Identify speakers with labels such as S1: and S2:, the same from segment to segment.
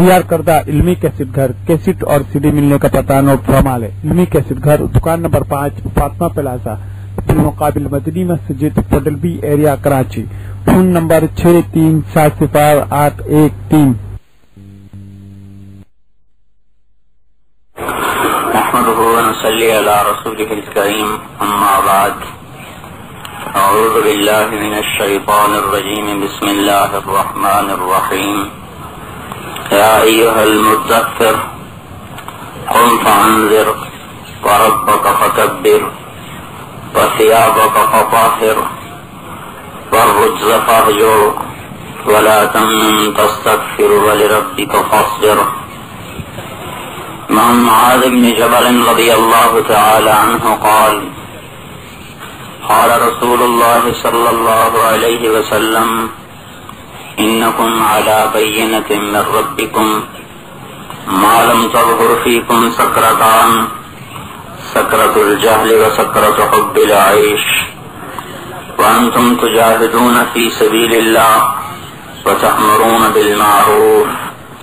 S1: تیار کردہ علمی کیسٹ گھر، کیسٹ اور CD ملنے کا پتہ نوٹ فرما لیں۔ علمی کیسٹ گھر، دکان نمبر 5، فاطمہ پلازا، بالمقابل مدنی مسجد، پوڈل be area, Karachi. Phone number 63708113۔
S2: نحمده ونصلي على رسوله الكريم، أما بعد. أعوذ بالله من الشيطان الرجيم، بسم الله الرحمن الرحيم. يا أيها المدثر قم فأنذر وربك فكبر وثيابك فطهر والرجز فاهجر ولا تمنن تستكثر ولربك فاصبر. عن معاذ بن جبل رضي الله تعالى عنه قال قال رسول الله صلى الله عليه وسلم إنكم على بينة من ربكم ما لم تظهر فيكم سكرتان، سكرة الجهل وسكرة حب العيش، وأنتم تجاهدون في سبيل الله وتأمرون بالمعروف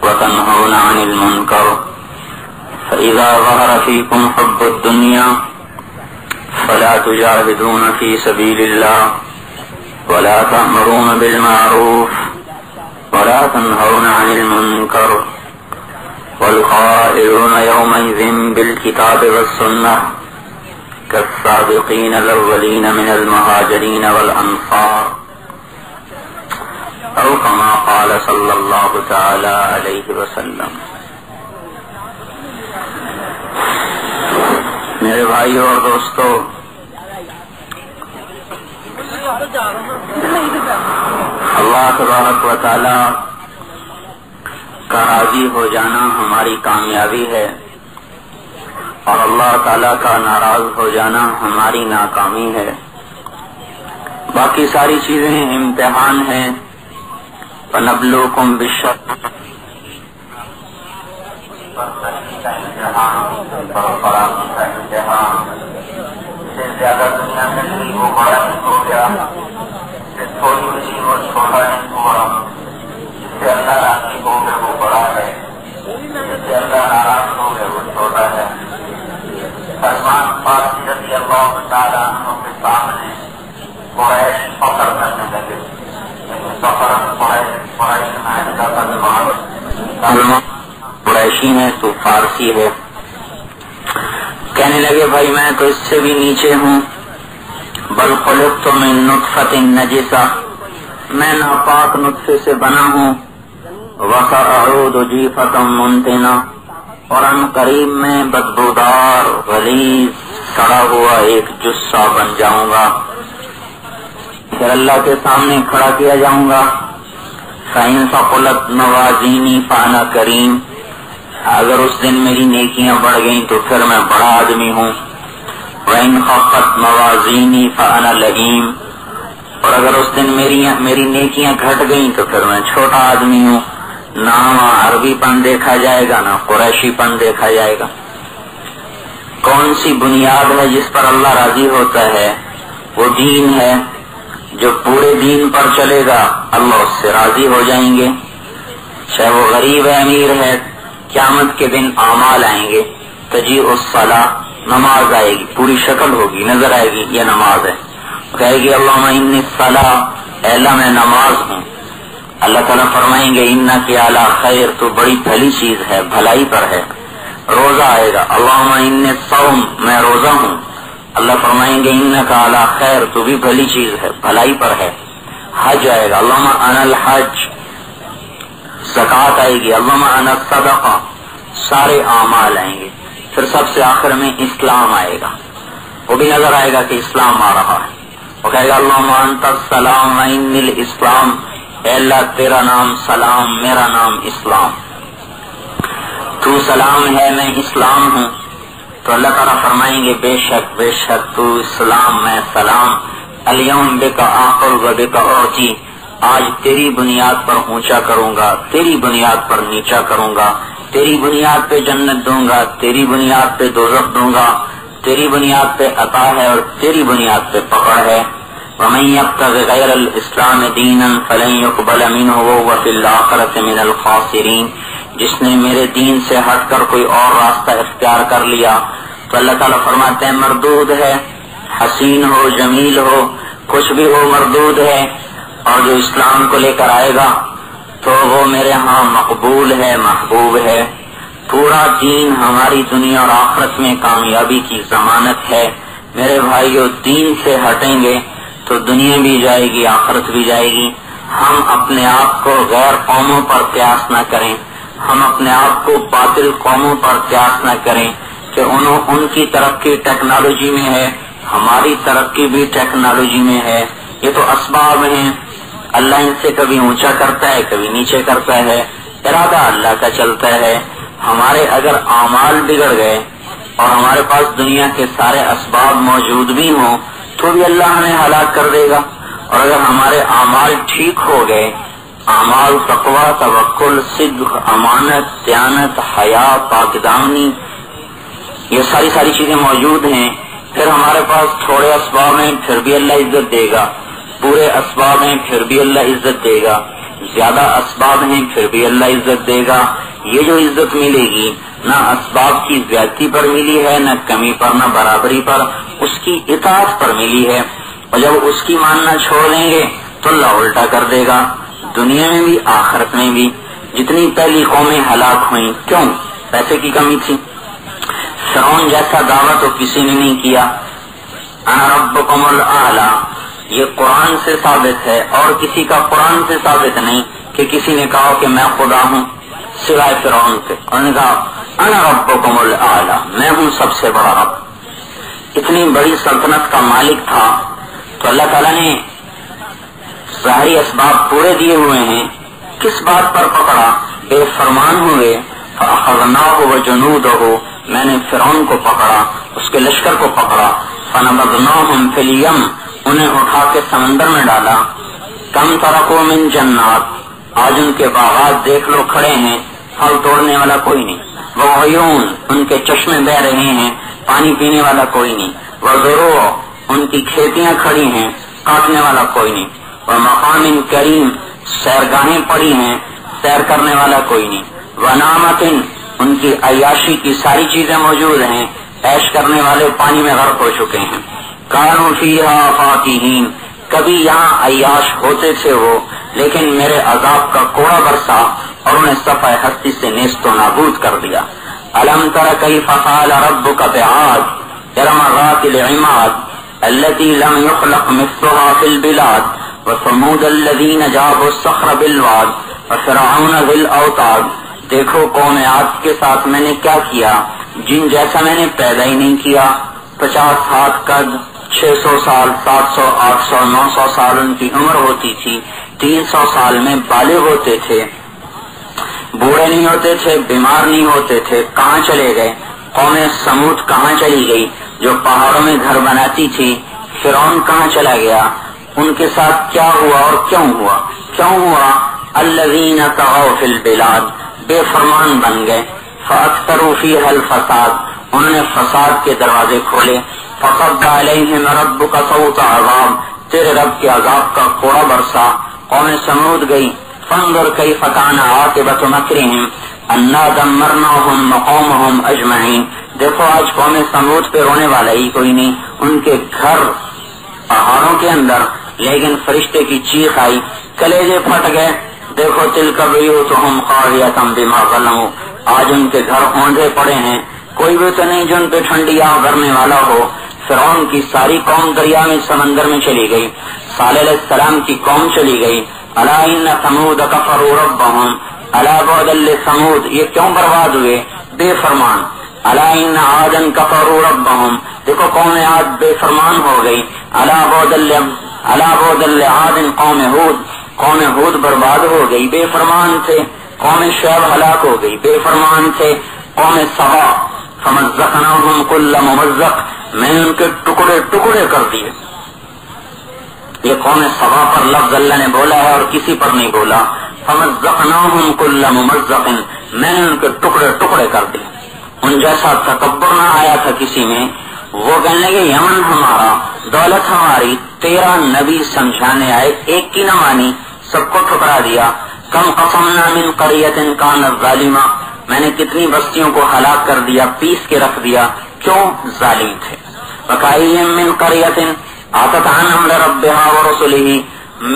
S2: وتنهون عن المنكر، فإذا ظهر فيكم حب الدنيا فلا تجاهدون في سبيل الله ولا تأمرون بالمعروف ولا تنهون عن المنكر، والقائلون يومئذ بالكتاب والسنة كالسابقين الأولين من المهاجرين والأنصار، أو كما قال صلى الله تعالى عليه وسلم. میرے بھائیو اور دوستو، اللہ تبارک و تعالی کا راضی ہو جانا ہماری کامیابی ہے، اور اللہ تعالی کا ناراض ہو جانا ہماری ناکامی ہے۔ باقی ساری چیزیں امتحان ہیں۔ فَنَبْلُوكُمْ بِالشَّرِّ سے زیادہ دنیا میں نہیں، وہ بڑا نہیں ہو گیا، سے تھوڑی سی وہ چھوٹا نہیں ہوا، جس سے اللہ راضی ہو گئے وہ بڑا ہے، جس سے اللہ ناراض ہو گئے وہ چھوٹا ہے۔ سلمان فارسی رضی اللہ تعالیٰ عنہ کے سامنے قریش فخر کرنے لگے، سفر قریش میں سلمان قریشی ہے تو فارسی ہے۔ کہنے لگے بھائی میں تو اس سے بھی نیچے ہوں، بل خلقت من نطفۃ نجسہ، میں ناپاک نطفے سے بنا ہوں، وسأعود جیفۃ منتنہ، اور ان قریب میں بدبودار غلیظ سڑا ہوا ایک جثہ بن جاؤں گا، پھر اللہ کے سامنے کھڑا کیا جاؤں گا۔ فإن ثقلت موازینی فأنا کریم، اگر اس دن میری نیکیاں بڑھ گئیں تو پھر میں بڑا آدمی ہوں۔ وَإِنْ خَفَّتْ مَوَازِينِي فَأَنَا لَئِيمٌ، اور اگر اس دن میری نیکیاں گھٹ گئیں تو پھر میں چھوٹا آدمی ہوں۔ نہ عربی پن دیکھا جائے گا نہ قریشی پن دیکھا جائے گا۔ کون سی بنیاد ہے جس پر اللہ راضی ہوتا ہے؟ وہ دین ہے۔ جو پورے دین پر چلے گا اللہ اس سے راضی ہو جائیں گے، چاہے وہ غریب ہے امیر ہے۔ قیامت کے دن اعمال آئیں گے، تجیء الصلاۃ، نماز آئے گی، پوری شکل ہوگی، نظر آئے گی یہ نماز ہے، کہے گی اللہم انی الصلاۃ، اے اللہ میں نماز ہوں۔ اللہ تعالیٰ فرمائیں گے انک علی خیر، تو بڑی بھلی چیز ہے، بھلائی پر ہے۔ روزہ آئے گا، اللہم انی الصوم، میں روزہ ہوں۔ اللہ فرمائیں گے انک علی خیر، تو بھی بھلی چیز ہے، بھلائی پر ہے۔ حج آئے گا، اللہم انا الحج۔ زکوٰۃ آئے گی، اللہم انا الصدقہ۔ سارے اعمال آئیں گے، پھر سب سے آخر میں اسلام آئے گا، وہ بھی نظر آئے گا کہ اسلام آ رہا ہے۔ وہ کہے گا اللہم انت السلام و انی الاسلام، اے اللہ تیرا نام سلام، میرا نام اسلام۔ تو سلام ہے میں اسلام ہوں، تو اللہ تعالیٰ فرمائیں گے بے شک تو اسلام میں سلام۔ الیوم بک آخر و بک اعطی، آج تیری بنیاد پر اونچا کروں گا، تیری بنیاد پر نیچا کروں گا، تیری بنیاد پہ جنت دوں گا، تیری بنیاد پہ دوزخ دوں گا، تیری بنیاد پہ عطا ہے اور تیری بنیاد پہ پکڑ ہے۔ وَمَن يَبْتَغِ غَيْرَ الْإِسْلَامِ دِينًا فَلَن يُقْبَلَ مِنْهُ وَهُوَ فِي الْآخِرَةِ مِنَ الْخَاسِرِينَ۔ جس نے میرے دین سے ہٹ کر کوئی اور راستہ اختیار کر لیا تو اللہ تعالیٰ فرماتے ہیں مردود ہے، حسین ہو جمیل ہو کچھ بھی ہو مردود ہے، اور جو اسلام کو لے کر آئے گا تو وہ میرے ہاں مقبول ہے، محبوب ہے۔ پورا دین ہماری دنیا اور آخرت میں کامیابی کی ضمانت ہے۔ میرے بھائیو، دین سے ہٹیں گے تو دنیا بھی جائے گی، آخرت بھی جائے گی۔ ہم اپنے آپ کو غیر قوموں پر قیاس نہ کریں، ہم اپنے آپ کو باطل قوموں پر قیاس نہ کریں کہ ان کی ترقی ٹیکنالوجی میں ہے، ہماری ترقی بھی ٹیکنالوجی میں ہے۔ یہ تو اسباب ہیں، اللہ ان سے کبھی اونچا کرتا ہے کبھی نیچے کرتا ہے، ارادہ اللہ کا چلتا ہے۔ ہمارے اگر اعمال بگڑ گئے اور ہمارے پاس دنیا کے سارے اسباب موجود بھی ہوں تو بھی اللہ ہمیں ہلاک کر دے گا، اور اگر ہمارے اعمال ٹھیک ہو گئے، اعمال تقوی، توکل، صدق، امانت، دیانت، حیا، پاک دامنی، یہ ساری چیزیں موجود ہیں، پھر ہمارے پاس تھوڑے اسباب ہیں پھر بھی اللہ عزت دے گا، پورے اسباب ہیں پھر بھی اللہ عزت دے گا، زیادہ اسباب ہیں پھر بھی اللہ عزت دے گا۔ یہ جو عزت ملے گی نہ اسباب کی زیادتی پر ملی ہے، نہ کمی پر، نہ برابری پر، اس کی اطاعت پر ملی ہے، اور جب اس کی ماننا چھوڑ دیں گے تو اللہ الٹا کر دے گا، دنیا میں بھی آخرت میں بھی۔ جتنی پہلی قومیں ہلاک ہوئیں کیوں؟ پیسے کی کمی تھی۔ فرعون جیسا دعویٰ تو کسی نے نہیں کیا، انا ربکم الاعلی، یہ قرآن سے ثابت ہے، اور کسی کا قرآن سے ثابت نہیں کہ کسی نے کہا کہ میں خدا ہوں سوائے فرعون کے۔ انہوں نے کہا انا ربکم الاعلی، میں ہوں سب سے بڑا رب۔ اتنی بڑی سلطنت کا مالک تھا تو اللہ تعالیٰ نے ظاہری اسباب پورے دیے ہوئے ہیں، کس بات پر پکڑا؟ بے فرمان ہوئے، فأخذناہ وجنودہ، میں نے فرعون کو پکڑا، اس کے لشکر کو پکڑا، فنبذناہم فی الیم، انہیں اٹھا کے سمندر میں ڈالا۔ کم ترکوا من جنات، آج ان کے باغات دیکھ لو کھڑے ہیں، پھل توڑنے والا کوئی نہیں، وعیون، ان کے چشمے بہ رہے ہیں، پانی پینے والا کوئی نہیں، وزروع، ان کی کھیتیاں کھڑی ہیں، کاٹنے والا کوئی نہیں، ومقام کریم، سیرگاہیں پڑی ہیں، سیر کرنے والا کوئی نہیں، ونعمت، ان کی عیاشی کی ساری چیزیں موجود ہیں، عیش کرنے والے پانی میں غرق ہو چکے ہیں۔ کانوا فیہا فاکہین، کبھی یہاں عیاش ہوتے تھے وہ، لیکن میرے عذاب کا کوڑا برسا اور انہیں صفحہ ہستی سے نیست و نابود کر دیا۔ الم تر کیف فعل ربک بعاد ارم ذات العماد التی لم یخلق مثلها فی البلاد وثمود الذین جابوا الصخر بالواد وفرعون ذی الاوتاد، دیکھو قوم عاد کے ساتھ میں نے کیا کیا، جن جیسا میں نے پیدا ہی نہیں کیا۔ 50 ہاتھ قد، 600 سال، 700، 800، 900 سال ان کی عمر ہوتی تھی، 300 سال میں بالغ ہوتے تھے، بوڑھے نہیں ہوتے تھے، بیمار نہیں ہوتے تھے، کہاں چلے گئے؟ قوم سمود کہاں چلی گئی جو پہاڑوں میں گھر بناتی تھی؟ فرعون کہاں چلا گیا؟ ان کے ساتھ کیا ہوا اور کیوں ہوا؟ الذین طغوا فی البلاد، بے فرمان بن گئے، فاکثروا فیہا الفساد، انہوں نے فساد کے دروازے کھولے، فصب علیہم ربک صوت عذاب، تیرے رب کے عذاب کا کوڑا برسا۔ قوم سمود گئی، فانظر کیف کان عاقبۃ مکرہم انا دمرناہم وقومہم اجمعین، دیکھو آج قوم سمود پہ رونے والا ہی کوئی نہیں، ان کے گھر پہاڑوں کے اندر، لیکن فرشتے کی چیخ آئی، کلیجے پھٹ گئے، دیکھو تلک بیوتہم خاویۃ بما ظلموا، آج ان کے گھر اوندھے پڑے ہیں، کوئی بھی تو نہیں جو ان پہ ٹھنڈی آگ بھرنے والا ہو۔ فرعون کی ساری قوم دریا میں سمندر میں چلی گئی، صالح علیہ السلام کی قوم چلی گئی۔ الا ان ثمود کفروا ربهم الا بعدا لثمود، یہ کیوں برباد ہوئے؟ بے فرمان۔ الا ان عادا کفروا ربهم، دیکھو قوم عاد بے فرمان ہو گئی۔ الا بعدا لعاد قوم ہود، قوم ہود برباد ہو گئی، بے فرمان تھے۔ قوم شعیب ہلاک ہو گئی، بے فرمان تھے۔ قوم سبا فمزقناہم کل ممزق، میں نے ان کے ٹکڑے ٹکڑے کر دیے۔ یہ قوم سبا پر لفظ اللہ نے بولا ہے اور کسی پر نہیں بولا۔ فمزقناہم کل ممزق، میں نے ان کے ٹکڑے ٹکڑے کر دیے۔ ان جیسا تکبر نہ آیا تھا کسی میں، وہ کہنے لگے یمن ہمارا، دولت ہماری، 13 نبی سمجھانے آئے، ایک کی نہ مانی، سب کو ٹھکرا دیا۔ کم قصمنا من قریۃ کانت ظالمہ، میں نے کتنی بستیوں کو ہلاک کر دیا، پیس کے رکھ دیا، کیوں؟ ظالم تھے۔ وکأین من قریۃ آتت عن امر ربها ورسلہ،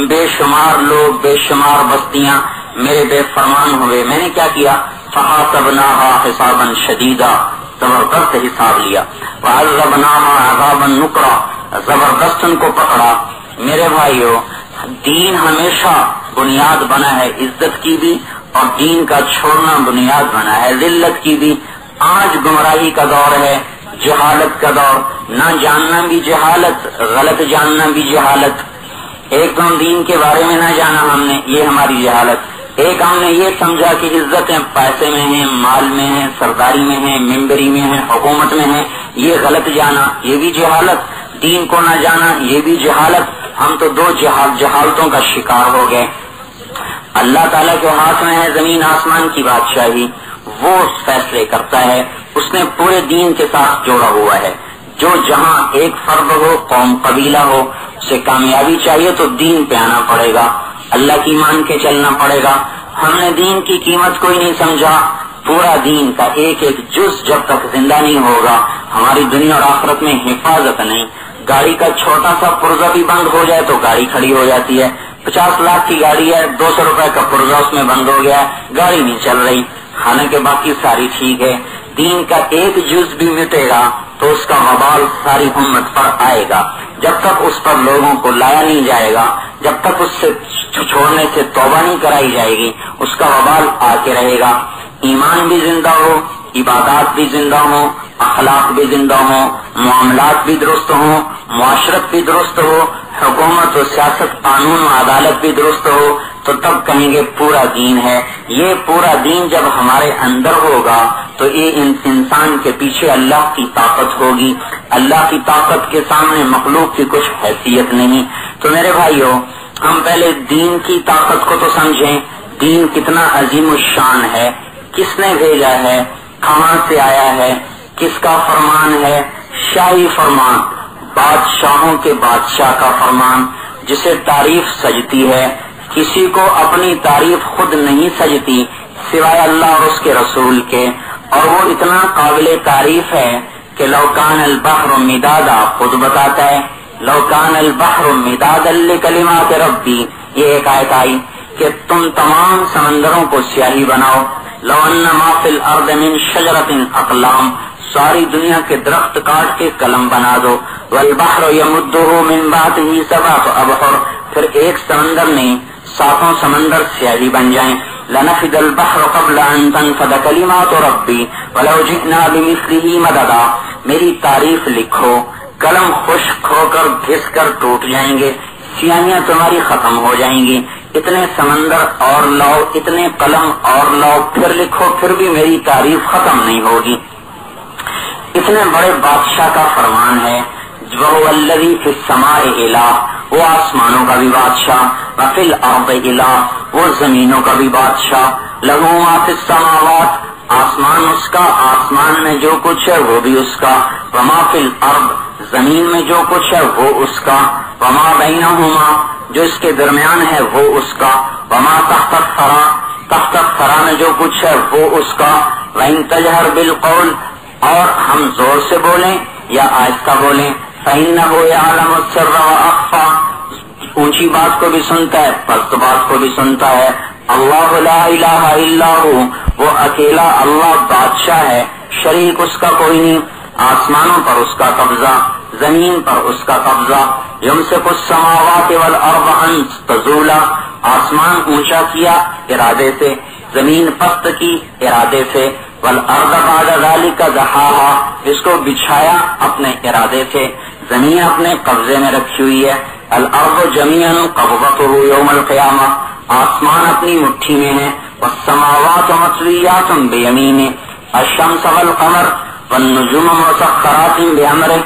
S2: بے شمار لوگ، بے شمار بستیاں میرے بے فرمان ہوئے، میں نے کیا کیا؟ فحاسبناها حسابا شدیدا، زبردست حساب لیا، وعذبناها عذابا نکرا، زبردست ان کو پکڑا۔ میرے بھائیو، دین ہمیشہ بنیاد بنا ہے عزت کی بھی، اور دین کا چھوڑنا بنیاد بنا ہے ذلت کی بھی۔ آج گمراہی کا دور ہے، جہالت کا دور، نہ جاننا بھی جہالت، غلط جاننا بھی جہالت۔ ایک تو دین کے بارے میں نہ جانا ہم نے، یہ ہماری جہالت۔ ایک ہم نے یہ سمجھا کہ عزتیں پیسے میں ہیں، مال میں ہیں، سرداری میں ہیں، ممبری میں ہیں، حکومت میں ہیں، یہ غلط جانا، یہ بھی جہالت۔ دین کو نہ جانا، یہ بھی جہالت۔ ہم تو دو جہالتوں کا شکار ہو گئے۔ اللہ تعالیٰ کے ہاتھ میں ہے زمین آسمان کی بادشاہی، وہ فیصلے کرتا ہے، اس نے پورے دین کے ساتھ جوڑا ہوا ہے۔ جو جہاں ایک فرد ہو، قوم، قبیلہ ہو، اسے کامیابی چاہیے تو دین پہ آنا پڑے گا، اللہ کی مان کے چلنا پڑے گا۔ ہم نے دین کی قیمت کوئی نہیں سمجھا، پورا دین کا ایک ایک جز جب تک زندہ نہیں ہوگا، ہماری دنیا اور آخرت میں حفاظت نہیں۔ گاڑی کا چھوٹا سا پرزہ بھی بند ہو جائے تو گاڑی کھڑی ہو جاتی ہے۔ 50 لاکھ کی گاڑی ہے، 200 روپے کا پرزہ اس میں بند ہو گیا، گاڑی نہیں چل رہی، حالانکہ باقی ساری ٹھیک ہے۔ دین کا ایک جز بھی مٹے گا تو اس کا وبال ساری امت پر آئے گا۔ جب تک اس پر لوگوں کو لایا نہیں جائے گا، جب تک اس سے چھوڑنے سے توبہ نہیں کرائی جائے گی، اس کا وبال آ کے رہے گا۔ ایمان بھی زندہ ہو، عبادات بھی زندہ ہوں، اخلاق بھی زندہ ہوں، معاملات بھی درست ہوں، معاشرت بھی درست ہو، حکومت و سیاست، قانون و عدالت بھی درست ہو، تو تب کہیں گے پورا دین ہے۔ یہ پورا دین جب ہمارے اندر ہوگا تو یہ انسان کے پیچھے اللہ کی طاقت ہوگی۔ اللہ کی طاقت کے سامنے مخلوق کی کچھ حیثیت نہیں۔ تو میرے بھائیو، ہم پہلے دین کی طاقت کو تو سمجھیں، دین کتنا عظیم الشان ہے، کس نے بھیجا ہے، کہاں سے آیا ہے، کس کا فرمان ہے؟ شاہی فرمان، بادشاہوں کے بادشاہ کا فرمان، جسے تعریف سجتی ہے۔ کسی کو اپنی تعریف خود نہیں سجتی سوائے اللہ اور اس کے رسول کے، اور وہ اتنا قابل تعریف ہے کہ لو کان البحر مدادا، خود بتاتا ہے لو کان البحر مدادا لکلمات ربی، یہ ایک آیت آئی کہ تم تمام سمندروں کو سیاہی بناؤ، لو ان ما فی الارض من شجرۃ اقلام، ساری دنیا کے درخت کاٹ کے قلم بنا دو، والبحر یمدہ من بعدہ سبعۃ ابحر، پھر ایک سمندر نہیں 7 سمندر سیاہی بن جائیں، لنفد البحر قبل ان تنفد کلمات ربی ولو جئنا بمثلہ مددا، میری تعریف لکھو، قلم خشک ہو کر گھس کر ٹوٹ جائیں گے، سیاہیاں تمہاری ختم ہو جائیں گی، اتنے سمندر اور لاؤ، اتنے قلم اور لاؤ، پھر لکھو، پھر بھی میری تعریف ختم نہیں ہوگی۔ اتنے بڑے بادشاہ کا فرمان ہے، وَهُوَ الَّذِي فِي السَّمَاءِ إِلَٰهٌ، وہ آسمانوں کا بھی بادشاہ، وَفِي الْأَرْضِ إِلَٰهٌ، وہ زمینوں کا بھی بادشاہ، لَهُ مَا فِي السَّمَاوَاتِ، آسمان اس کا، آسمان میں جو کچھ ہے وہ بھی اس کا، وَمَا فِي الْأَرْضِ، زمین میں جو کچھ ہے وہ اس کا، وَمَا بَيْنَهُمَا، جو اس کے درمیان ہے وہ اس کا، وَمَا تَحْتَ الثَّرَىٰ، تحت الثرى میں جو کچھ ہے وہ اس کا، وَإِن تَجْهَرْ بِالْقَوْلِ، اور ہم زور سے بولیں یا آہستہ بولیں، فَإِنَّهُ يَعْلَمُ السِّرَّ وَأَخْفَى، اونچی بات کو بھی سنتا ہے، پست بات کو بھی سنتا ہے۔ اللہ لا الہ الا ہو، وہ اکیلا اللہ بادشاہ ہے، شریک اس کا کوئی نہیں۔ آسمانوں پر اس کا قبضہ، زمین پر اس کا قبضہ۔ یمسک السماوات والارض ان تزولا، آسمان اونچا کیا ارادے سے، زمین پست کی ارادے سے۔ والارض بعد ذلك دحاها، اس کو بچھایا اپنے ارادے سے، زمین اپنے قبضے میں رکھی ہوئی ہے۔ الارض جميعا قبضته يوم القيامة، آسمان اپنی مٹھی میں ہے۔ والسماوات مطویات بیمینہ، الشمس والقمر والنجوم مسخرات بامرہ،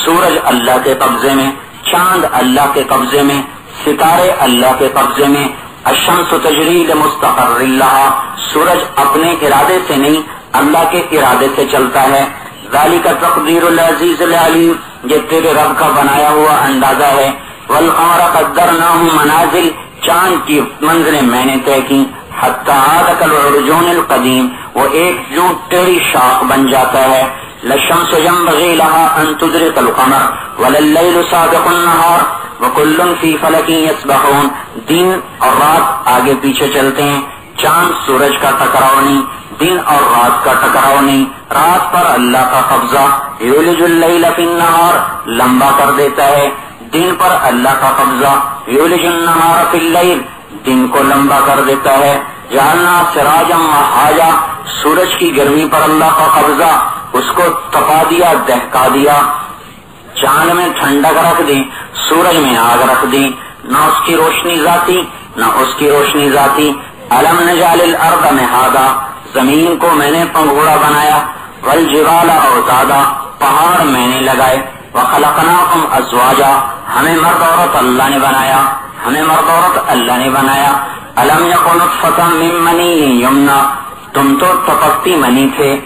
S2: سورج اللہ کے قبضے میں، چاند اللہ کے قبضے میں، ستارے اللہ کے قبضے میں۔ الشمس تجری لمستقر لها، سورج اپنے ارادے سے نہیں اللہ کے ارادے سے چلتا ہے۔ ذالک تقدیر العزیز العلیم، یہ تیرے رب کا بنایا ہوا اندازہ ہے۔ والقمر قدرناہ منازل، چاند کی منزلیں میں نے طے کی، حتی عاد کالعرجون القدیم، وہ ایک یوں ٹیڑھی شاخ بن جاتا ہے، للشمس ينبغي لها ان تدرك القمر وللليل سابق النهار وكل في فلك يسبحون، دن اور رات آگے پیچھے چلتے ہیں، چاند سورج کا ٹکراؤ نہیں، دن اور رات کا ٹکراؤ نہیں، رات پر اللہ کا قبضہ، یولج اللیل فی النہار، لمبا کر دیتا ہے، دن پر اللہ کا قبضہ، یولج النہار فی اللیل، دن کو لمبا کر دیتا ہے، جعلنا سراجا وحاجا، سورج کی گرمی پر اللہ کا قبضہ، اس کو تپا دیا، دہکا دیا، چاند میں ٹھنڈک رکھ دی، سورج میں آگ رکھ دی، نہ اس کی روشنی ذاتی نہ اس کی روشنی ذاتی، الم نجعل الارض مہادا، زمین کو میں نے پنگھوڑا بنایا، والجبال اوتادا، پہاڑ میں نے لگائے، وخلقناکم ازواجا، ہمیں مرد عورت اللہ نے بنایا، ہمیں مرد عورت اللہ نے بنایا، الم یکن نطفۃ من منی یمنا، تم تو ٹپکتی منی تھے،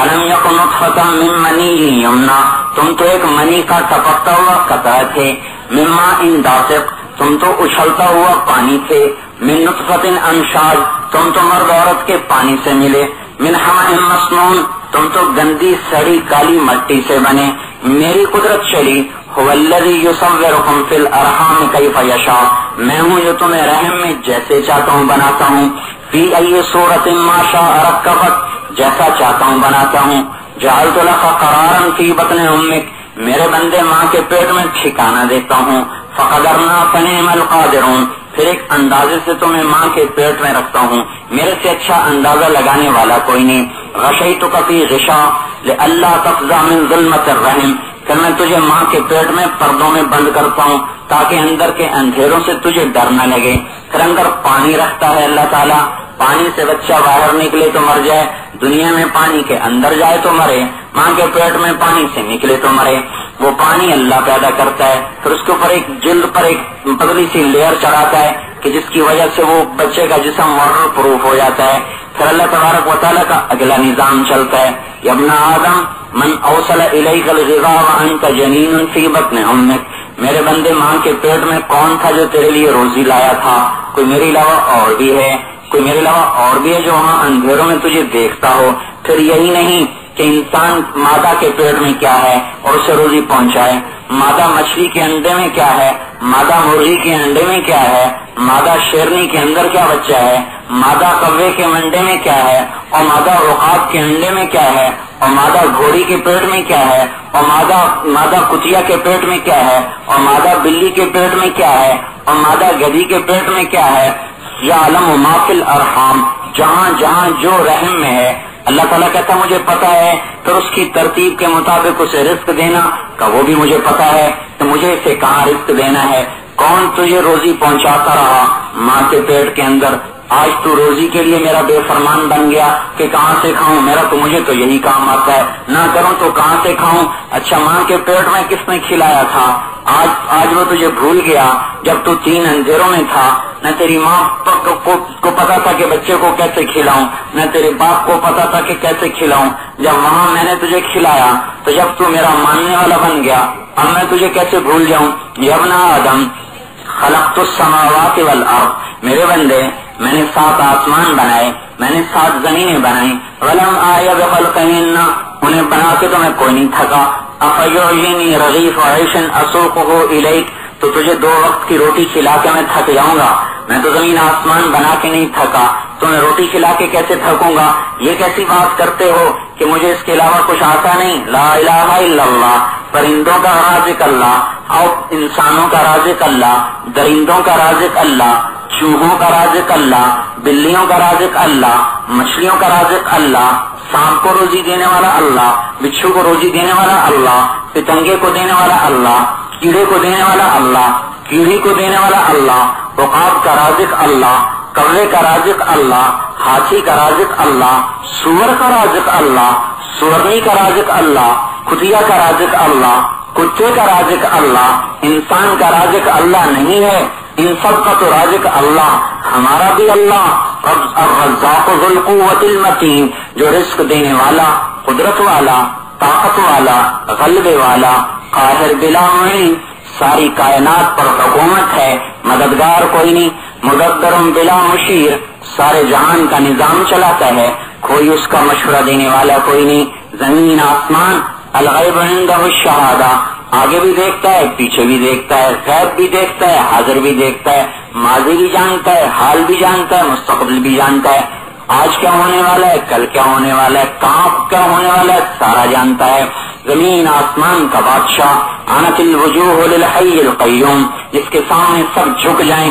S2: الم یکن نطفۃ من منی یمنا، تم تو ایک منی کا ٹپکتا ہوا قطرہ تھے، من ماء دافق، تم تو اچھلتا ہوا پانی تھے، من نطفۃ امشاج، تم تو مرد عورت کے پانی سے ملے، من حمأ مسنون، تم تو گندی سڑی کالی مٹی سے بنے، میری قدرت چلی، هو الذی یصورکم فی الارحام کیف یشاء، میں ہوں جو تمہیں رحم میں جیسے چاہتا ہوں بناتا ہوں، فی ای صورت ما شاء رکبک، جیسا چاہتا ہوں بناتا ہوں، جعلت لک قرارا فی بطن امک، میرے بندے ماں کے پیٹ میں ٹھکانہ دیتا ہوں، فقدرنا فنعم القادرون، پھر ایک اندازے سے تمہیں ماں کے پیٹ میں رکھتا ہوں، میرے سے اچھا اندازہ لگانے والا کوئی نہیں، غشیتک فی غشاء لئلا تفزع من ظلمۃ الرحم، پھر میں تجھے ماں کے پیٹ میں پردوں میں بند کرتا ہوں تاکہ اندر کے اندھیروں سے تجھے ڈر نہ لگے، پھر اندر پانی رکھتا ہے اللہ تعالیٰ، پانی سے بچہ باہر نکلے تو مر جائے، دنیا میں پانی کے اندر جائے تو مرے، ماں کے پیٹ میں پانی سے نکلے تو مرے، وہ پانی اللہ پیدا کرتا ہے، پھر اس کے اوپر ایک جلد پر ایک پتلی سی لیئر چڑھاتا ہے کہ جس کی وجہ سے وہ بچے کا جسم واٹر پروف ہو جاتا ہے، پھر اللہ تبارک و تعالیٰ کا اگلا نظام چلتا ہے، یا ابن آدم من اوصل الیک الغذاء وانت جنین فی بطن امک، میرے بندے ماں کے پیٹ میں کون تھا جو تیرے لیے روزی لایا تھا، کوئی میرے علاوہ اور بھی ہے، کوئی میرے علاوہ اور بھی ہے جو وہاں اندھیروں میں تجھے دیکھتا ہو، پھر یہی نہیں کہ انسان مادہ کے پیٹ میں کیا ہے اور اسے روزی پہنچائے، مادہ مچھلی کے انڈے میں کیا ہے، مادہ مرغی کے انڈے میں کیا ہے، مادہ شیرنی کے اندر کیا بچہ ہے، مادہ کوے کے انڈے میں کیا ہے، اور مادہ عقاب کے انڈے میں کیا ہے، اور مادہ گھوڑی کے پیٹ میں کیا ہے، اور مادہ کتیا کے پیٹ میں کیا ہے، اور مادہ بلی کے پیٹ میں کیا ہے، اور مادہ گدھی کے پیٹ میں کیا ہے، یعلم ما فی الارحام، جہاں جہاں جو رحم میں ہے، اللہ تعالیٰ کہتا مجھے پتا ہے، پھر اس کی ترتیب کے مطابق اسے رزق دینا کا وہ بھی مجھے پتا ہے کہ مجھے اسے کہاں رزق دینا ہے، کون تجھے روزی پہنچاتا رہا ماں کے پیٹ کے اندر، آج تو روزی کے لیے میرا بے فرمان بن گیا کہ کہاں سے کھاؤں، میرا تو مجھے تو یہی کام آتا ہے، نہ کروں تو کہاں سے کھاؤں، اچھا ماں کے پیٹ میں کس نے کھلایا تھا، آج وہ تجھے بھول گیا جب تو 3 اندھیروں میں تھا، نہ تیری ماں کو پتا تھا کہ بچے کو کیسے کھلاؤں، نہ تیرے باپ کو پتا تھا کہ کیسے کھلاؤں، جب وہاں میں نے تجھے کھلایا تو جب تو میرا ماننے والا بن گیا اب میں تجھے کیسے بھول جاؤں، یا ابن آدم خلقت السماوات والارض، میرے بندے میں نے 7 آسمان بنائے، میں نے 7 زمینیں بنائی، ولم آیا بخلقہن، انہیں بنا کے تو میں کوئی نہیں تھکا، افیعینی رغیف عیشن اسوقہ الیک، تو تجھے 2 وقت کی روٹی کھلا کے میں تھک جاؤں گا، میں تو زمین آسمان بنا کے نہیں تھکا، تو میں روٹی کھلا کے کیسے تھکوں گا، یہ کیسی بات کرتے ہو کہ مجھے اس کے علاوہ کچھ آتا نہیں، لا الہ الا اللہ، پرندوں کا رازق اللہ اور انسانوں کا رازق اللہ، درندوں کا رازق اللہ، چوہوں کا رازق اللہ، بلیوں کا رازق اللہ، مچھلیوں کا رازق اللہ، سانپ کو روزی دینے والا اللہ، بچھو کو روزی دینے والا اللہ، پتنگے کو دینے والا اللہ، کیڑے کو دینے والا اللہ، کیڑی کو دینے والا اللہ، عقاب کا رازق اللہ، کوے کا رازق اللہ، ہاتھی کا رازق اللہ، سور کا رازق اللہ، سورنی کا رازق اللہ، کتیا کا رازق اللہ، کتے کا رازق اللہ، انسان کا رازق اللہ نہیں ہے، ان سب کا تو رازق اللہ، ہمارا بھی اللہ الرزاق ذو القوت المتین، جو رزق دینے والا، قدرت والا، طاقت والا، غلبے والا، قاہر بلا معین، ساری کائنات پر حکومت ہے، مددگار کوئی نہیں، مدبر بلا مشیر، سارے جہان کا نظام چلاتا ہے، کوئی اس کا مشورہ دینے والا کوئی نہیں. زمین آسمان الغیب عنده الشہادہ، آگے بھی دیکھتا ہے پیچھے بھی دیکھتا ہے، غیب بھی دیکھتا ہے حاضر بھی دیکھتا ہے، ماضی بھی جانتا ہے، حال بھی جانتا ہے، مستقبل بھی جانتا ہے، آج کیا ہونے والا ہے، کل کیا ہونے والا ہے، کہاں کیا ہونے والا ہے، سارا جانتا ہے. زمین آسمان کا بادشاہ، عنت الوجوہ للحی القیوم، جس کے سامنے سب جھک جائیں.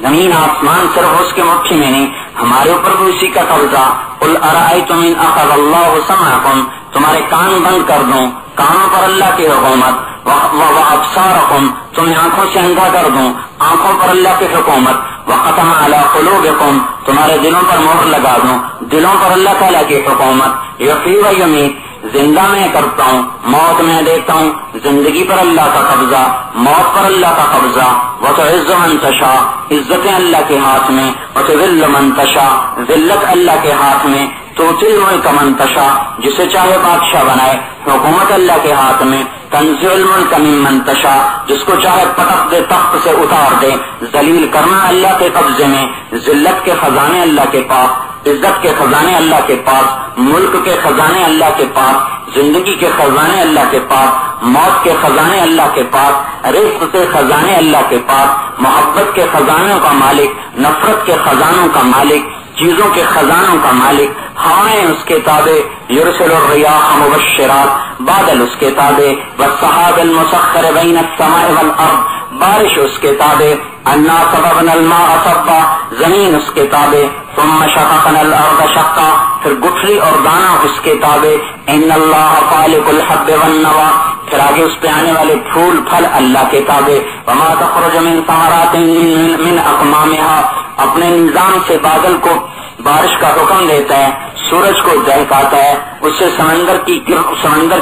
S2: زمین آسمان صرف اس کے مٹھی میں نہیں، ہمارے اوپر بھی اسی کا قبضہ. قل ارأیتم ان اخذ اللہ سمعکم، تمہارے کان بند کر دوں، کانوں پر اللہ کی حکومت. وابصارکم، تمہیں آنکھوں سے اندھا کر دوں، آنکھوں پر اللہ کی حکومت. وختم علی قلوبکم، تمہارے دلوں پر مہر لگا دوں، دلوں پر اللہ تعالیٰ کی حکومت. یحیی و یمیت، زندہ میں کرتا ہوں، موت میں دیتا ہوں، زندگی پر اللہ کا قبضہ، موت پر اللہ کا قبضہ. وتعز من تشاء، عزتیں اللہ کے ہاتھ میں. وتذل من تشاء، ذلت اللہ کے ہاتھ میں. تؤتی الملک من تشاء، جسے چاہے بادشاہ بنائے، حکومت اللہ کے ہاتھ میں. تنزع الملک ممن تشاء، جس کو چاہے پٹک دے، تخت سے اتار دے. ذلیل کرنا اللہ کے قبضے میں، ذلت کے خزانے اللہ کے پاس، عزت کے خزانے اللہ کے پاس، ملک کے خزانے اللہ کے پاس، زندگی کے خزانے اللہ کے پاس، موت کے خزانے اللہ کے پاس، رزق کے خزانے اللہ کے پاس، محبت کے خزانوں کا مالک، نفرت کے خزانوں کا مالک، چیزوں کے خزانوں کا مالک. ہوائیں اس کے تابع، یرسل الریاح مبشرات، بادل اس کے تابع، والسحاب المسخر بین السماء والارض، بارش اس کے تابع. انا صببنا الماء صبا، زمین اس کے تابع. ثم شققنا الارض شقا، پھر گٹھلی اور دانہ اس کے تابع. ان اللہ خالق الحب والنوى، پھر آگے اس پہ آنے والے پھول پھل اللہ کے تابع. وما تخرج من ثمرات من اقمامها، اپنے نظام سے بادل کو بارش کا حکم دیتا ہے، سورج کو دہکاتا ہے، اسے سمندر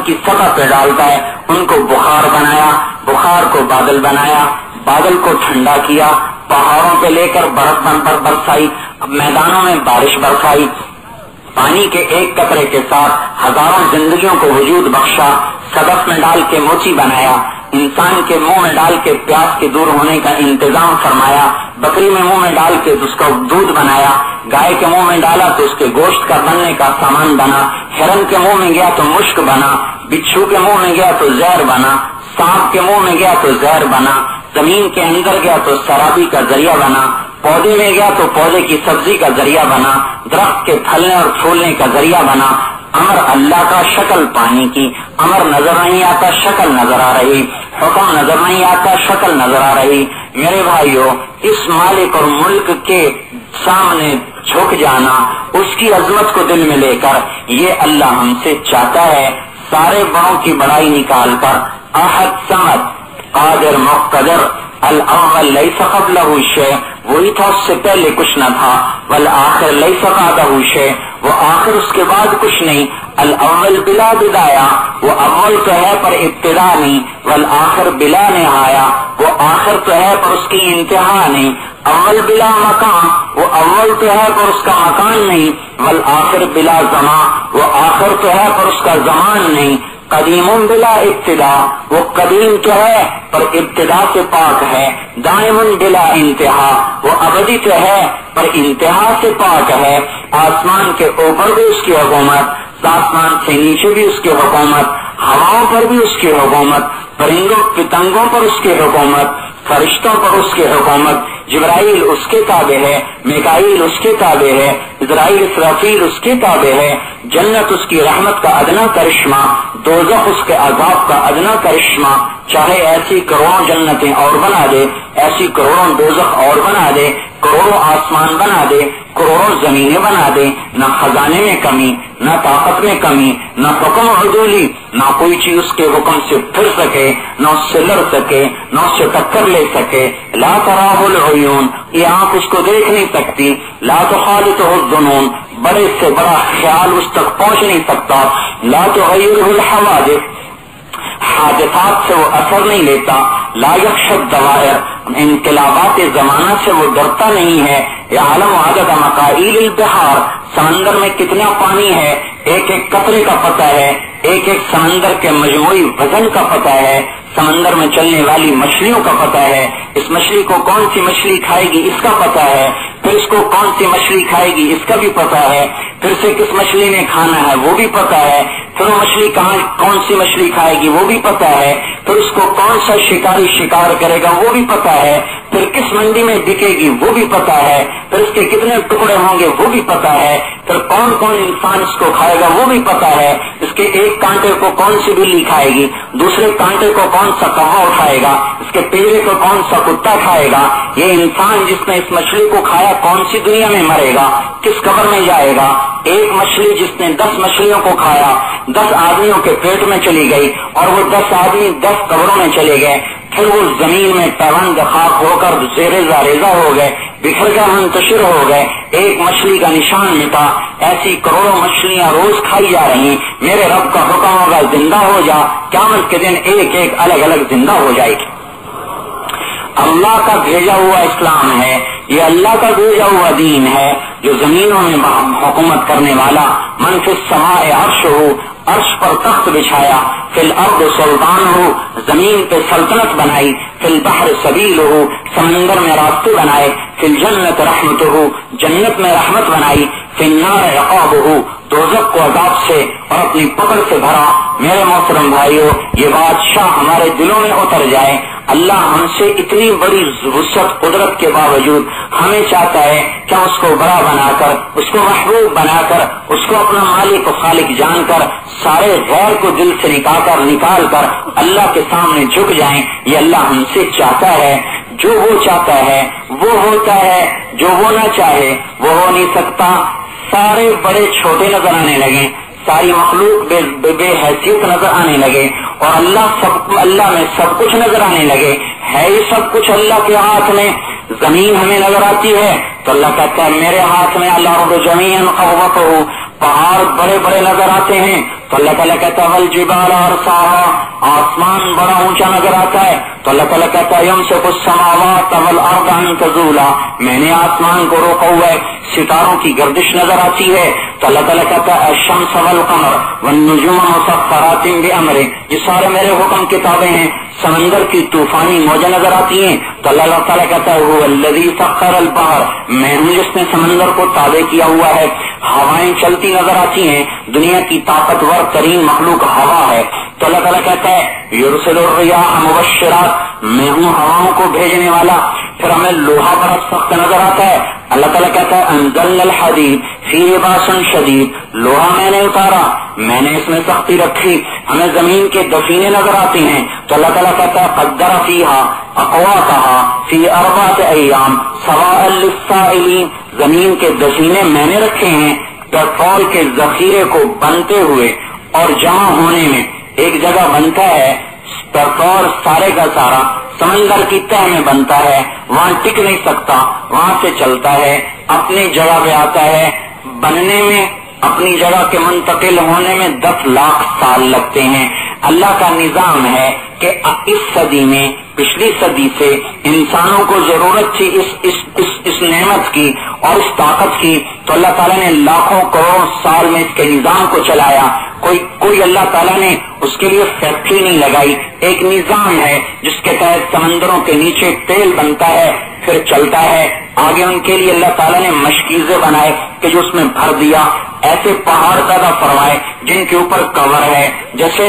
S2: کی سطح پہ ڈالتا ہے، ان کو بخار بنایا، بخار کو بادل بنایا، بادل کو ٹھنڈا کیا، پہاڑوں پہ لے کر برف برسائی، میدانوں میں بارش برسائی، پانی کے ایک قطرے کے ساتھ ہزاروں زندگیوں کو وجود بخشا، صدف میں ڈال کے موتی بنایا، انسان کے منہ میں ڈال کے پیاس کے دور ہونے کا انتظام فرمایا، بکری میں منہ میں ڈال کے اس کا دودھ بنایا، گائے کے منہ میں ڈالا تو اس کے گوشت کا بننے کا سامان بنا، ہرن کے منہ میں گیا تو مشک بنا، بچھو کے منہ میں گیا تو زہر بنا، سانپ کے منہ میں گیا تو زہر بنا، زمین کے اندر گیا تو سرابی کا ذریعہ بنا، پودے میں گیا تو پودے کی سبزی کا ذریعہ بنا، درخت کے پھلنے اور پھولنے کا ذریعہ بنا. امر اللہ کا، شکل پانی کی، امر نظر نہیں آتا، شکل نظر آ رہی، حکم نظر نہیں آتا، شکل نظر آ رہی. میرے بھائیو، اس مالک اور ملک کے سامنے جھک جانا، اس کی عظمت کو دل میں لے کر، یہ اللہ ہم سے چاہتا ہے. سارے بڑوں کی بڑائی نکال کر، احد صمد قادر مقتدر، الاول لیس قبلہ شیء، وہی تھا اس سے پہلے کچھ نہ تھا، والآخر لیس بعدہ شیء، وہ آخر اس کے بعد کچھ نہیں، الاول بلا بدایا، وہ اول تو ہے پر ابتدا نہیں، والآخر بلا نہایا، وہ آخر تو ہے پر اس کی انتہا نہیں، اول بلا مکان، وہ اول تو ہے پر اس کا مکان نہیں، والآخر بلا زمان، وہ آخر تو ہے پر اس کا زمان نہیں، قدیم بلا ابتدا، وہ قدیم تو ہے پر ابتدا سے پاک ہے، دائم بلا انتہا، وہ ابدی تو ہے پر انتہا سے پاک ہے. آسمان کے اوپر بھی اس کی حکومت، آسمان سے نیچے بھی اس کی حکومت، ہواؤں پر بھی اس کی حکومت، پرندوں پتنگوں پر اس کی حکومت، فرشتوں پر اس کی حکومت. جبرائیل اس کے تابع ہے، میکائیل اس کے تابع ہے، اسرائیل اسرافیل اس کے تابع ہے. جنت اس کی رحمت کا ادنا کرشمہ، دوزخ اس کے عذاب کا ادنا کرشمہ. چاہے ایسی کروڑوں جنتیں اور بنا دے، ایسی کروڑوں دوزخ اور بنا دے، کروڑوں آسمان بنا دے، کروڑوں زمینیں بنا دے، نہ خزانے میں کمی، نہ طاقت میں کمی، نہ حکم عدولی، نہ کوئی چیز اس کے حکم سے پھر سکے، نہ اس سے لڑ سکے، نہ اس سے ٹکر لے سکے. لا تراہ العیون، یہ آنکھ اس کو دیکھ نہیں سکتی. لا تخالطہ الظنون، بڑے سے بڑا خیال اس تک پہنچ نہیں سکتا. لا تغیرہ الحوادث، حادثات سے وہ اثر نہیں لیتا. لا یخشى الدوائر، انقلابات زمانہ سے وہ ڈرتا نہیں ہے. یعلم عدد مقائل البحار، سمندر میں کتنا پانی ہے ایک ایک قطرے کا پتہ ہے، ایک ایک سمندر کے مجموعی وزن کا پتہ ہے. سمندر میں چلنے والی مچھلیوں کا پتہ ہے، اس مچھلی کو کون سی مچھلی کھائے گی اس کا پتہ ہے، پھر اس کو کون سی مچھلی کھائے گی اس کا بھی پتہ ہے، پھر سے کس مچھلی نے کھانا ہے وہ بھی پتہ ہے، پھر وہ مچھلی کون سی مچھلی کھائے گی وہ بھی پتہ ہے، پھر اس کو کون سا شکاری شکار کرے گا وہ بھی پتہ ہے، پھر کس منڈی میں بکے گی وہ بھی پتہ ہے، پھر اس کے کتنے ٹکڑے ہوں گے وہ بھی پتہ ہے، پھر کون کون انسان اس کو کھائے گا وہ بھی پتہ ہے، اس کے ایک کانٹے کو کون سی بلی کھائے گی، دوسرے کانٹے کو کون سا کوا اٹھائے گا، اس کے پنجرے کو کون سا کتا کھائے گا، یہ انسان جس نے اس مچھلی کو کھایا کون سی دنیا میں مرے گا، کس قبر میں جائے گا، ایک مچھلی جس نے 10 مچھلیوں کو کھایا 10 آدمیوں کے پیٹ میں چلی گئی اور وہ 10 آدمی 10 قبروں میں چلے گئے، پھر وہ زمین میں پیوند خاک ہو کر ریزہ ریزہ ہو گئے، بکھر کر منتشر ہو گئے، ایک مچھلی کا نشان مٹا، ایسی کروڑوں مچھلیاں روز کھائی جا رہی، میرے رب کا حکم ہوگا زندہ ہو جا، قیامت کے دن ایک ایک الگ الگ زندہ ہو جائے گی۔ اللہ کا بھیجا ہوا اسلام ہے، یہ اللہ کا بھیجا ہوا دین ہے جو زمینوں میں حکومت کرنے والا، من فی السماء عرش ہو، عرش پر تخت بچھایا، فی الارض سلطان ہو، زمین پہ سلطنت بنائی، فی البحر سبیل ہو، سمندر میں راستے بنائے، فی الجنت رحمت ہو، جنت میں رحمت بنائی، فی النار عقاب ہو، دوزخ کو عذاب سے اور اپنی پکڑ سے بھرا۔ میرے محترم بھائیو، یہ بادشاہ ہمارے دلوں میں اتر جائے۔ اللہ ہم سے اتنی بڑی وسعت قدرت کے باوجود ہمیں چاہتا ہے کہ اس کو بڑا بنا کر، اس کو محبوب بنا کر، اس کو اپنا مالک و خالق جان کر، سارے غیر کو دل سے نکال کر اللہ کے سامنے جھک جائیں۔ یہ اللہ ہم سے چاہتا ہے، جو وہ چاہتا ہے وہ ہوتا ہے، جو وہ نہ چاہے وہ ہو نہیں سکتا۔ سارے بڑے چھوٹے نظر آنے لگے، ساری مخلوق بے حیثیت نظر آنے لگے، اور اللہ میں سب کچھ نظر آنے لگے۔ ہے ہی سب کچھ اللہ کے ہاتھ میں۔ زمین ہمیں نظر آتی ہے تو اللہ کہتا ہے میرے ہاتھ میں، الارض جمیعا قبضتہ۔ پہاڑ بڑے بڑے نظر آتے ہیں تو اللہ تعالیٰ کہتا ہے والجبال ارساہا، آسمان بڑا اونچا نظر آتا ہے تو اللہ تعالیٰ کہتا ہے یمسک السماوات والارض ان تزولا، میں نے آسمان کو روکا ہوا ہے۔ ستاروں کی گردش نظر آتی ہے تو اللہ تعالیٰ کہتا ہے الشمس والقمر والنجوم مسخرات بامرہ، یہ سارے میرے حکم کتابیں ہیں۔ سمندر کی طوفانی موجیں نظر آتی ہیں تو اللہ تعالیٰ کہتا ہے هو الذی سخر البحر، میں ہوں جس نے سمندر کو تابع کیا ہوا ہے۔ ہوائیں چلتی نظر آتی ہیں، دنیا کی طاقتور ترین مخلوق ہوا ہے تو اللہ تعالیٰ کہتا ہے یرسل الریاح مبشرات، میں ہوں ہواؤں کو بھیجنے والا۔ پھر ہمیں لوہا بڑا سخت نظر آتا ہے، اللہ تعالیٰ کہتا ہے انزلنا الحدید فیہ باس شدید، لوہا میں نے اتارا، میں نے اس میں سختی رکھی۔ ہمیں زمین کے دفینے نظر آتے ہیں تو اللہ تعالیٰ کہتا ہے قدر فیہا اقواتہا فی اربعۃ ایام سواء للسائلین، زمین کے دفینے میں نے رکھے ہیں پیٹرول کے ذخیرے کو بنتے ہوئے اور جمع ہونے میں۔ ایک جگہ بنتا ہے پیٹرول سارے کا سارا سمندر کی تہ میں بنتا ہے، وہاں ٹک نہیں سکتا، وہاں سے چلتا ہے، اپنی جگہ پہ آتا ہے، بننے میں اپنی جگہ کے منتقل ہونے میں 10 لاکھ سال لگتے ہیں۔ اللہ کا نظام ہے کہ اس صدی میں، پچھلی صدی سے انسانوں کو ضرورت تھی اس نعمت کی اور اس طاقت کی، تو اللہ تعالیٰ نے لاکھوں کروڑ سال میں اس کے نظام کو چلایا۔ کوئی اللہ تعالیٰ نے اس کے لیے فیکٹری نہیں لگائی، ایک نظام ہے جس کے تحت سمندروں کے نیچے تیل بنتا ہے پھر چلتا ہے۔ آگے ان کے لیے اللہ تعالیٰ نے مشکیزیں بنائے کہ جو اس میں بھر دیا، ایسے پہاڑ پیدا فرمائے جن کے اوپر کور ہے، جیسے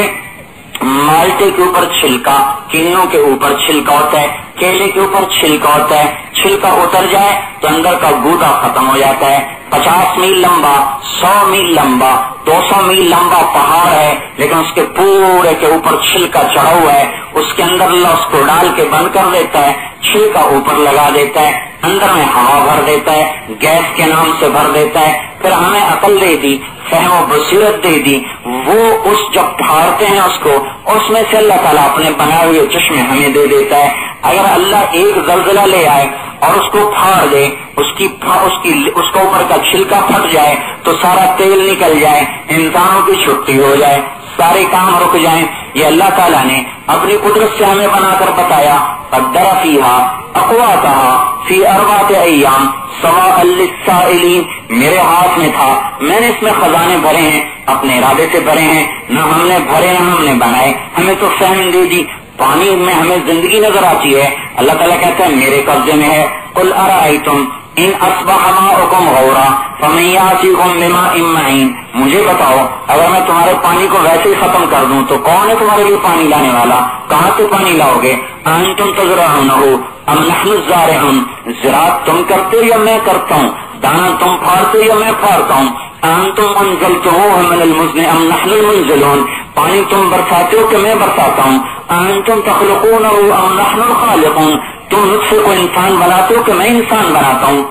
S2: مالٹے کے اوپر چھلکا، کینوں کے اوپر چھلکا ہوتا ہے، کیلے کے اوپر چھلکا ہوتا ہے، چھلکا اتر جائے تو اندر کا گودا ختم ہو جاتا ہے۔ 50 میل لمبا، 100 میل لمبا، 200 میل لمبا پہاڑ ہے، لیکن اس کے پورے کے اوپر چھلکا چڑھا ہوا ہے، اس کے اندر اللہ اس کو ڈال کے بند کر دیتا ہے، چھلکا اوپر لگا دیتا ہے، اندر میں ہوا بھر دیتا ہے، گیس کے نام سے بھر دیتا ہے۔ پھر ہمیں عقل دے دی، فہم و بصیرت دے دی، وہ اس جب پھاڑتے ہیں اس کو، اس میں سے اللہ تعالیٰ اپنے بنائے ہوئے چشمے ہمیں دے دیتا ہے۔ اگر اللہ ایک زلزلہ لے آئے اور اس کو پھاڑ دے، اس کا اوپر کا چھلکا پھٹ جائے تو سارا تیل نکل جائے، انسانوں کی چھٹی ہو جائے، سارے کام رک جائیں، یہ اللہ تعالیٰ نے اپنی قدرت سے ہمیں بنا کر بتایا۔ قدر فیہا اقواتہا فی اربعۃ ایام سواء للسائلین، میرے ہاتھ میں تھا، میں نے اس میں خزانے بھرے ہیں، اپنے ارادے سے بھرے ہیں، نہ ہم نے بھرے نہ ہم نے بنائے، ہمیں تو فہم دے دی، پانی میں ہمیں زندگی نظر آتی ہے. اللہ تعالیٰ کہتا ہے میرے قبضے میں ہے. قل ارأیتم ان اصبح ماؤکم غورا فمن یأتیکم بماء معین. مجھے بتاؤ اگر میں تمہارے پانی کو ویسے ہی ختم کر دوں تو کون ہے تمہارے لیے پانی لانے والا؟ کہاں سے پانی لاؤ گے؟ انتم تزرعونہ ام نحن الزارعون. زراعت تم کرتے ہو یا میں کرتا ہوں؟ دانا تم پھاڑتے ہو یا میں پھاڑتا ہوں؟ انتم انزلتموہ من المزن ام نحن المنزلون. پانی تم برساتے ہو کہ میں برساتا ہوں؟ انتم تخلقونہ ام نحن الخالقون. تم نطفے کو انسان بناتے ہو کہ میں انسان بناتا ہوں؟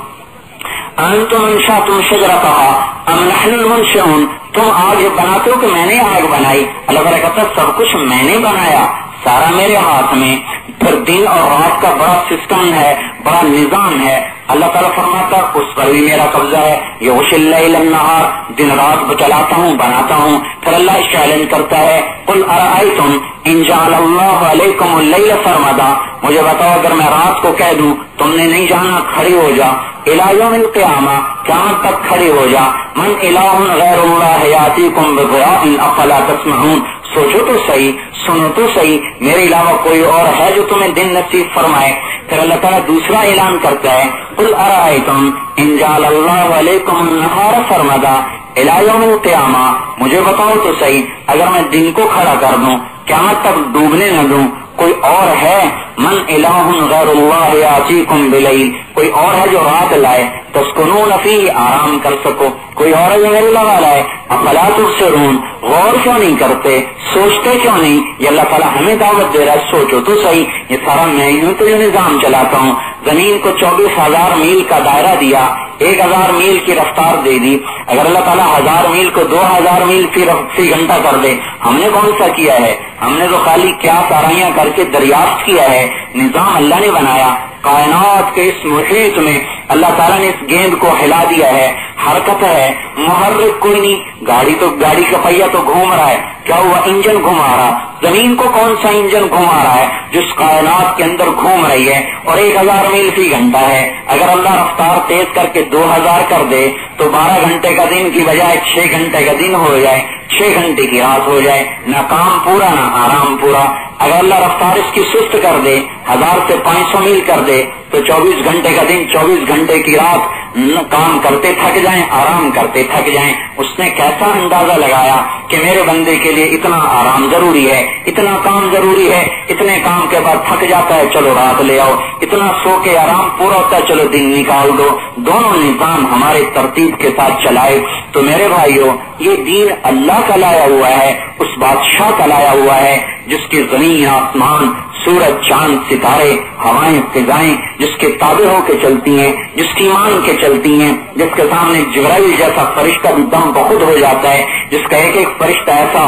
S2: انتم انشأتم شجرتہا ام نحن المنشئون. تم آگ بناتے ہو کہ میں نے آگ بنائی؟ اللہ تعالیٰ کہتا ہے سب کچھ میں نے بنایا، سارا میرے ہاتھ میں. پھر دن اور رات کا بڑا سسٹم ہے، بڑا نظام ہے. اللہ تعالیٰ فرماتا اس پر بھی میرا قبضہ ہے. یغشی اللیل النہار، دن رات چلاتا ہوں، بناتا ہوں. پھر اللہ چیلنج کرتا ہے قل ارأیتم ان جعل اللہ علیکم اللیل سرمدا. مجھے بتاؤ اگر میں رات کو کہہ دوں تم نے نہیں جانا کھڑی ہو جا الی یوم القیامہ، قیامت تک کھڑی ہو جا. من الہ غیر اللہ یاتیکم بضیاء افلا تسمعون. سوچو تو صحیح، سنو تو صحیح، میرے علاوہ کوئی اور ہے جو تمہیں دن نصیب فرمائے؟ پھر اللہ تعالیٰ دوسرا اعلان کرتا ہے قل ارأیتم ان جعل اللہ علیکم النہار سرمدا الی یوم القیامہ. مجھے بتاؤ تو صحیح اگر میں دن کو کھڑا کر دوں، قیامت تک ڈوبنے نہ دوں، کوئی اور ہے؟ من الہ غیر اللہ یاتیکم بلیل. کوئی اور ہے جو رات لائے تسکنون فیہ، آرام کر سکو؟ کوئی اور ہے جو میرے لگا لائے؟ افلا تبصرون. غور کیوں نہیں کرتے، سوچتے کیوں نہیں؟ یہ اللہ تعالیٰ ہمیں دعوت دے رہا ہے سوچو تو صحیح. یہ سارا میں ہوں تو یہ نظام چلاتا ہوں. زمین کو 24,000 میل کا دائرہ دیا، 1,000 میل کی رفتار دے دی. اگر اللہ تعالیٰ 1000 میل کو 2000 میل فی گھنٹہ کر دے، ہم نے کون سا کیا ہے؟ ہم نے تو خالی کیا سارائیاں کر کے دریافت کیا ہے. نظام اللہ نے بنایا. کائنات کے اس محیط میں اللہ تعالیٰ نے اس گیند کو ہلا دیا ہے. حرکت ہے، محرک کوئی نہیں. گاڑی کا پہیا تو گھوم رہا ہے، کیا ہوا؟ انجن گھما رہا. زمین کو کون سا انجن گھما رہا ہے؟ جس کائنات کے اندر گھوم رہی ہے اور 1000 میل فی گھنٹہ ہے. اگر اللہ رفتار تیز کر کے 2000 کر دے تو 12 گھنٹے کا دن کی بجائے 6 گھنٹے کا دن ہو جائے، 6 گھنٹے کی رات ہو جائے. نہ کام پورا نہ آرام پورا. اگر اللہ رفتار اس کی سست کر دے، 1000 سے 500 میل کر دے تو 24 گھنٹے کا دن 24 گھنٹے کی رات. کام کرتے تھک جائیں، آرام کرتے تھک جائیں. اس نے کیسا اندازہ لگایا کہ میرے بندے کے لیے اتنا آرام ضروری ہے، اتنا کام ضروری ہے. اتنے کام کے بعد تھک جاتا ہے، چلو رات لے آؤ. اتنا سو کے آرام پورا ہوتا ہے، چلو دن نکال دو. دونوں نظام ہمارے ترتیب کے ساتھ چلائے. تو میرے بھائیوں، یہ دین اللہ کا لایا ہوا ہے، اس بادشاہ کا لایا ہوا ہے جس کی زمین آسمان، سورج چاند ستارے ہوائیں فضائیں جس کے تابع ہو کے چلتی ہیں، جس کی مان کے چلتی ہیں، جس کے سامنے جبرائیل جیسا فرشتہ بھی دم بخود ہو جاتا ہے، جس کا ایک ایک فرشتہ ایسا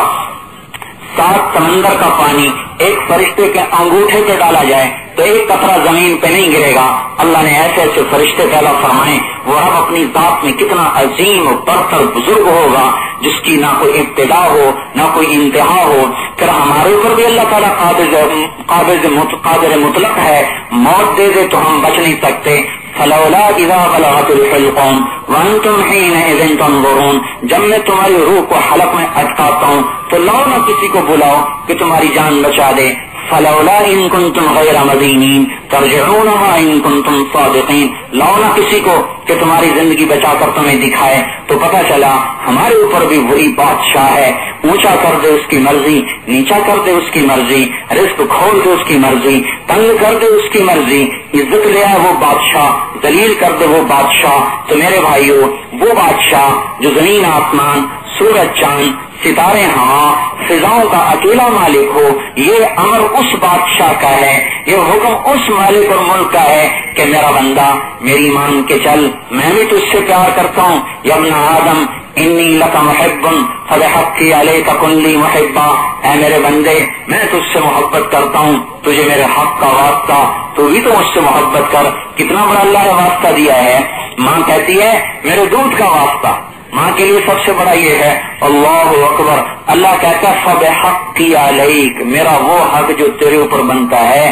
S2: 7 سمندر کا پانی ایک فرشتے کے انگوٹھے پہ ڈالا جائے تو ایک قطرہ زمین پہ نہیں گرے گا. اللہ نے ایسے ایسے فرشتے پیدا فرمائے. وہ رب اپنی ذات میں کتنا عظیم و برتر بزرگ ہوگا جس کی نہ کوئی ابتدا ہو نہ کوئی انتہا ہو. پھر ہمارے اوپر بھی اللہ تعالیٰ قادر مطلق ہے. موت دے دے تو ہم بچ نہیں سکتے. فلولا اذا بلغت الحلقوم وانتم حينئذ تنظرون. جب میں تمہاری روح کو حلق میں اٹکاتا ہوں تو لاؤ نہ کسی کو بلاؤ کہ تمہاری جان بچا دے. فلولا ان کنتم غیر مدینین ترجعونها ان کنتم صادقین. لاؤ نہ کسی کو کہ تمہاری زندگی بچا کر تمہیں دکھائے. تو پتہ چلا ہمارے اوپر بھی وہی بادشاہ ہے. اونچا کر دے اس کی مرضی، نیچا کر دے اس کی مرضی، رزق کھول دے اس کی مرضی، تنگ کر دے اس کی مرضی. عزت لے آئے وہ بادشاہ، ذلیل کر دے وہ بادشاہ. تو میرے بھائیوں، وہ بادشاہ جو زمین آسمان، سورج چاند، ستارے ہوا، فضاؤں کا اکیلا مالک ہو، یہ امر اس بادشاہ کا ہے، یہ حکم اس مالک اور ملک کا ہے کہ میرا بندہ میری مان کے چل، میں بھی تجھ سے پیار کرتا ہوں. یا ابن آدم انی لک محب فبحقی علیک کن لی محبا. اے میرے بندے، میں تجھ سے محبت کرتا ہوں، تجھے میرے حق کا واسطہ، تو بھی تو مجھ سے محبت کر. کتنا بڑا اللہ نے واسطہ دیا ہے. ماں کہتی ہے میرے دودھ کا واسطہ. ماں کے لیے سب سے بڑا یہ ہے. اللہ اکبر. اللہ کہتا ہے فبحقی علیک، میرا وہ حق جو تیرے اوپر بنتا ہے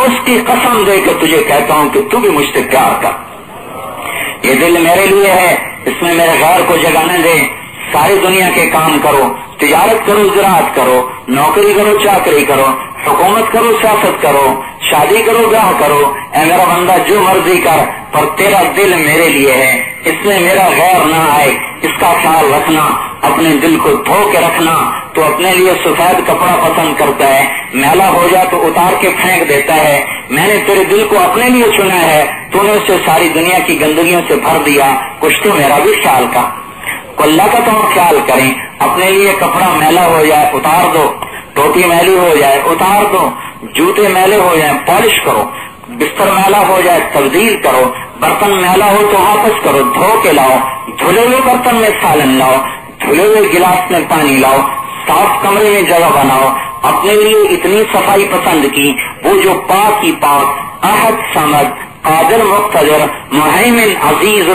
S2: اس کی قسم دے کے تجھے کہتا ہوں کہ تو بھی مجھ سے پیار کر. یہ دل میرے لیے ہے، اس میں میرے غیر کو جگانے دے. ساری دنیا کے کام کرو، تجارت کرو، زراعت کرو، نوکری کرو، چاکری کرو، حکومت کرو، سیاست کرو، شادی کرو، بیاہ کرو، اے میرا بندہ جو مرضی کر، پر تیرا دل میرے لیے ہے، اس میں میرا غیر نہ آئے، اس کا خیال رکھنا، اپنے دل کو دھو کے رکھنا۔ تو اپنے لیے سفید کپڑا پسند کرتا ہے، میلا ہو جائے تو اتار کے پھینک دیتا ہے۔ میں نے تیرے دل کو اپنے لیے چنا ہے، تو نے اسے ساری دنیا کی گندگیوں سے بھر دیا، کچھ تو میرا بھی خیال کا۔ اللہ کا تو ہم خیال کریں، اپنے لیے کپڑا میلا ہو جائے اتار دو، ٹوپی میلی ہو جائے اتار دو، جوتے میلے ہو جائیں پالش کرو، بستر میلا ہو جائے تبدیل کرو، برتن میلا ہو تو واپس کرو، دھو کے لاؤ، دھلے ہوئے برتن میں سالن لاؤ، دھلے ہوئے گلاس میں پانی لاؤ، صاف کمرے میں جگہ بناؤ۔ اپنے لیے اتنی صفائی پسند کی، وہ جو پاک ہی پاک، احد صمد، قادر مقتدر، مہیمن عزیز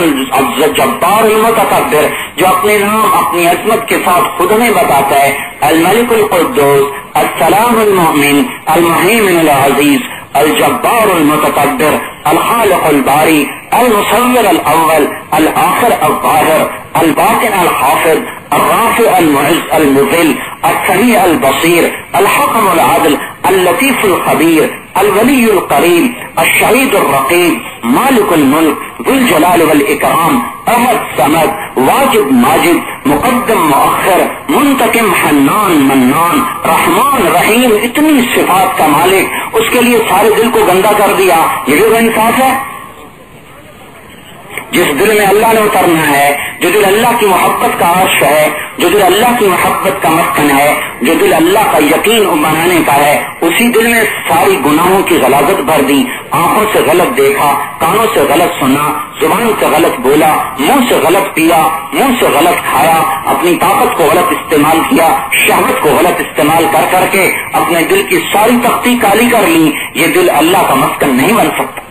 S2: جبار المتکبر، جو اپنے نام اپنی عظمت کے ساتھ خود میں بتاتا ہے، الملک القدوس، السلام المؤمن، المہیمن العزیز، الجبار المتکبر، الخالق الباری، المصور الاول، الآخر الظاہر، الباطن الحافظ، الرافع المعز المذل، السمیع البصیر، الحکم العدل، اللطیف الخبیر، الولی القریب، الشہید الرقیب، مالک الملک، ذو الجلال والاکرام، احد صمد، واجب ماجد، مقدم مؤخر، منتقم حنان منان، رحمان رحیم، اتنی صفات کا مالک، اس کے لیے سارے دل کو گندا کر دیا، یہ بھی انصاف ہے؟ جس دل میں اللہ نے اترنا ہے، جو دل اللہ کی محبت کا عرش ہے، جو دل اللہ کی محبت کا مسکن ہے، جو دل اللہ کا یقین بنانے کا ہے، اسی دل میں ساری گناہوں کی غلاظت بھر دی۔ آنکھوں سے غلط دیکھا، کانوں سے غلط سنا، زبان سے غلط بولا، منہ سے غلط پیا، منہ سے غلط کھایا، اپنی طاقت کو غلط استعمال کیا، شہوت کو غلط استعمال کر کر کے اپنے دل کی ساری تختی کالی کر لی۔ یہ دل اللہ کا مسکن نہیں بن سکتا۔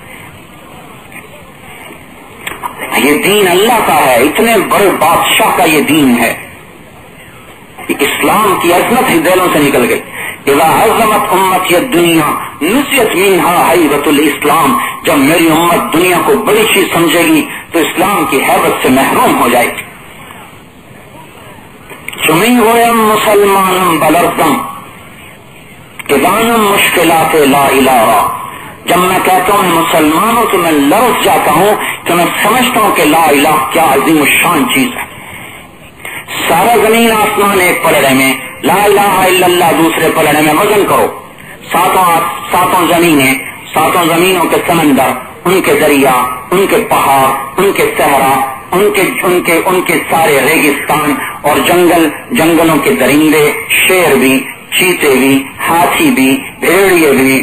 S2: یہ دین اللہ کا ہے، اتنے بڑے بادشاہ کا یہ دین ہے۔ اسلام کی عظمت ہی دلوں سے نکل گئی۔ اذا عظمت امتی الدنیا نسیت منها حیبت الاسلام، جب میری امت دنیا کو بڑی چیز سمجھے گی تو اسلام کی حیبت سے محروم ہو جائے گی۔ چمی ہوئم مسلمانم بلرزم ادانم مشکلات لا الہ، جب میں کہتا ہوں میں مسلمان ہوں تو میں لرز جاتا ہوں، تو میں سمجھتا ہوں کہ لا الہ کیا عظیم الشان چیز ہے۔ سارا زمین آسمان ایک پلڑے میں، لا الہ الا اللہ دوسرے پلڑے میں، وزن کرو، ساتوں زمینیں، ساتوں زمینوں کے سمندر، ان کے دریا، ان کے پہاڑ، ان کے صحرا، ان کے سارے ریگستان اور جنگلوں کے درندے، شیر بھی، چیتے بھی، ہاتھی بھی، بھیڑیے بھی،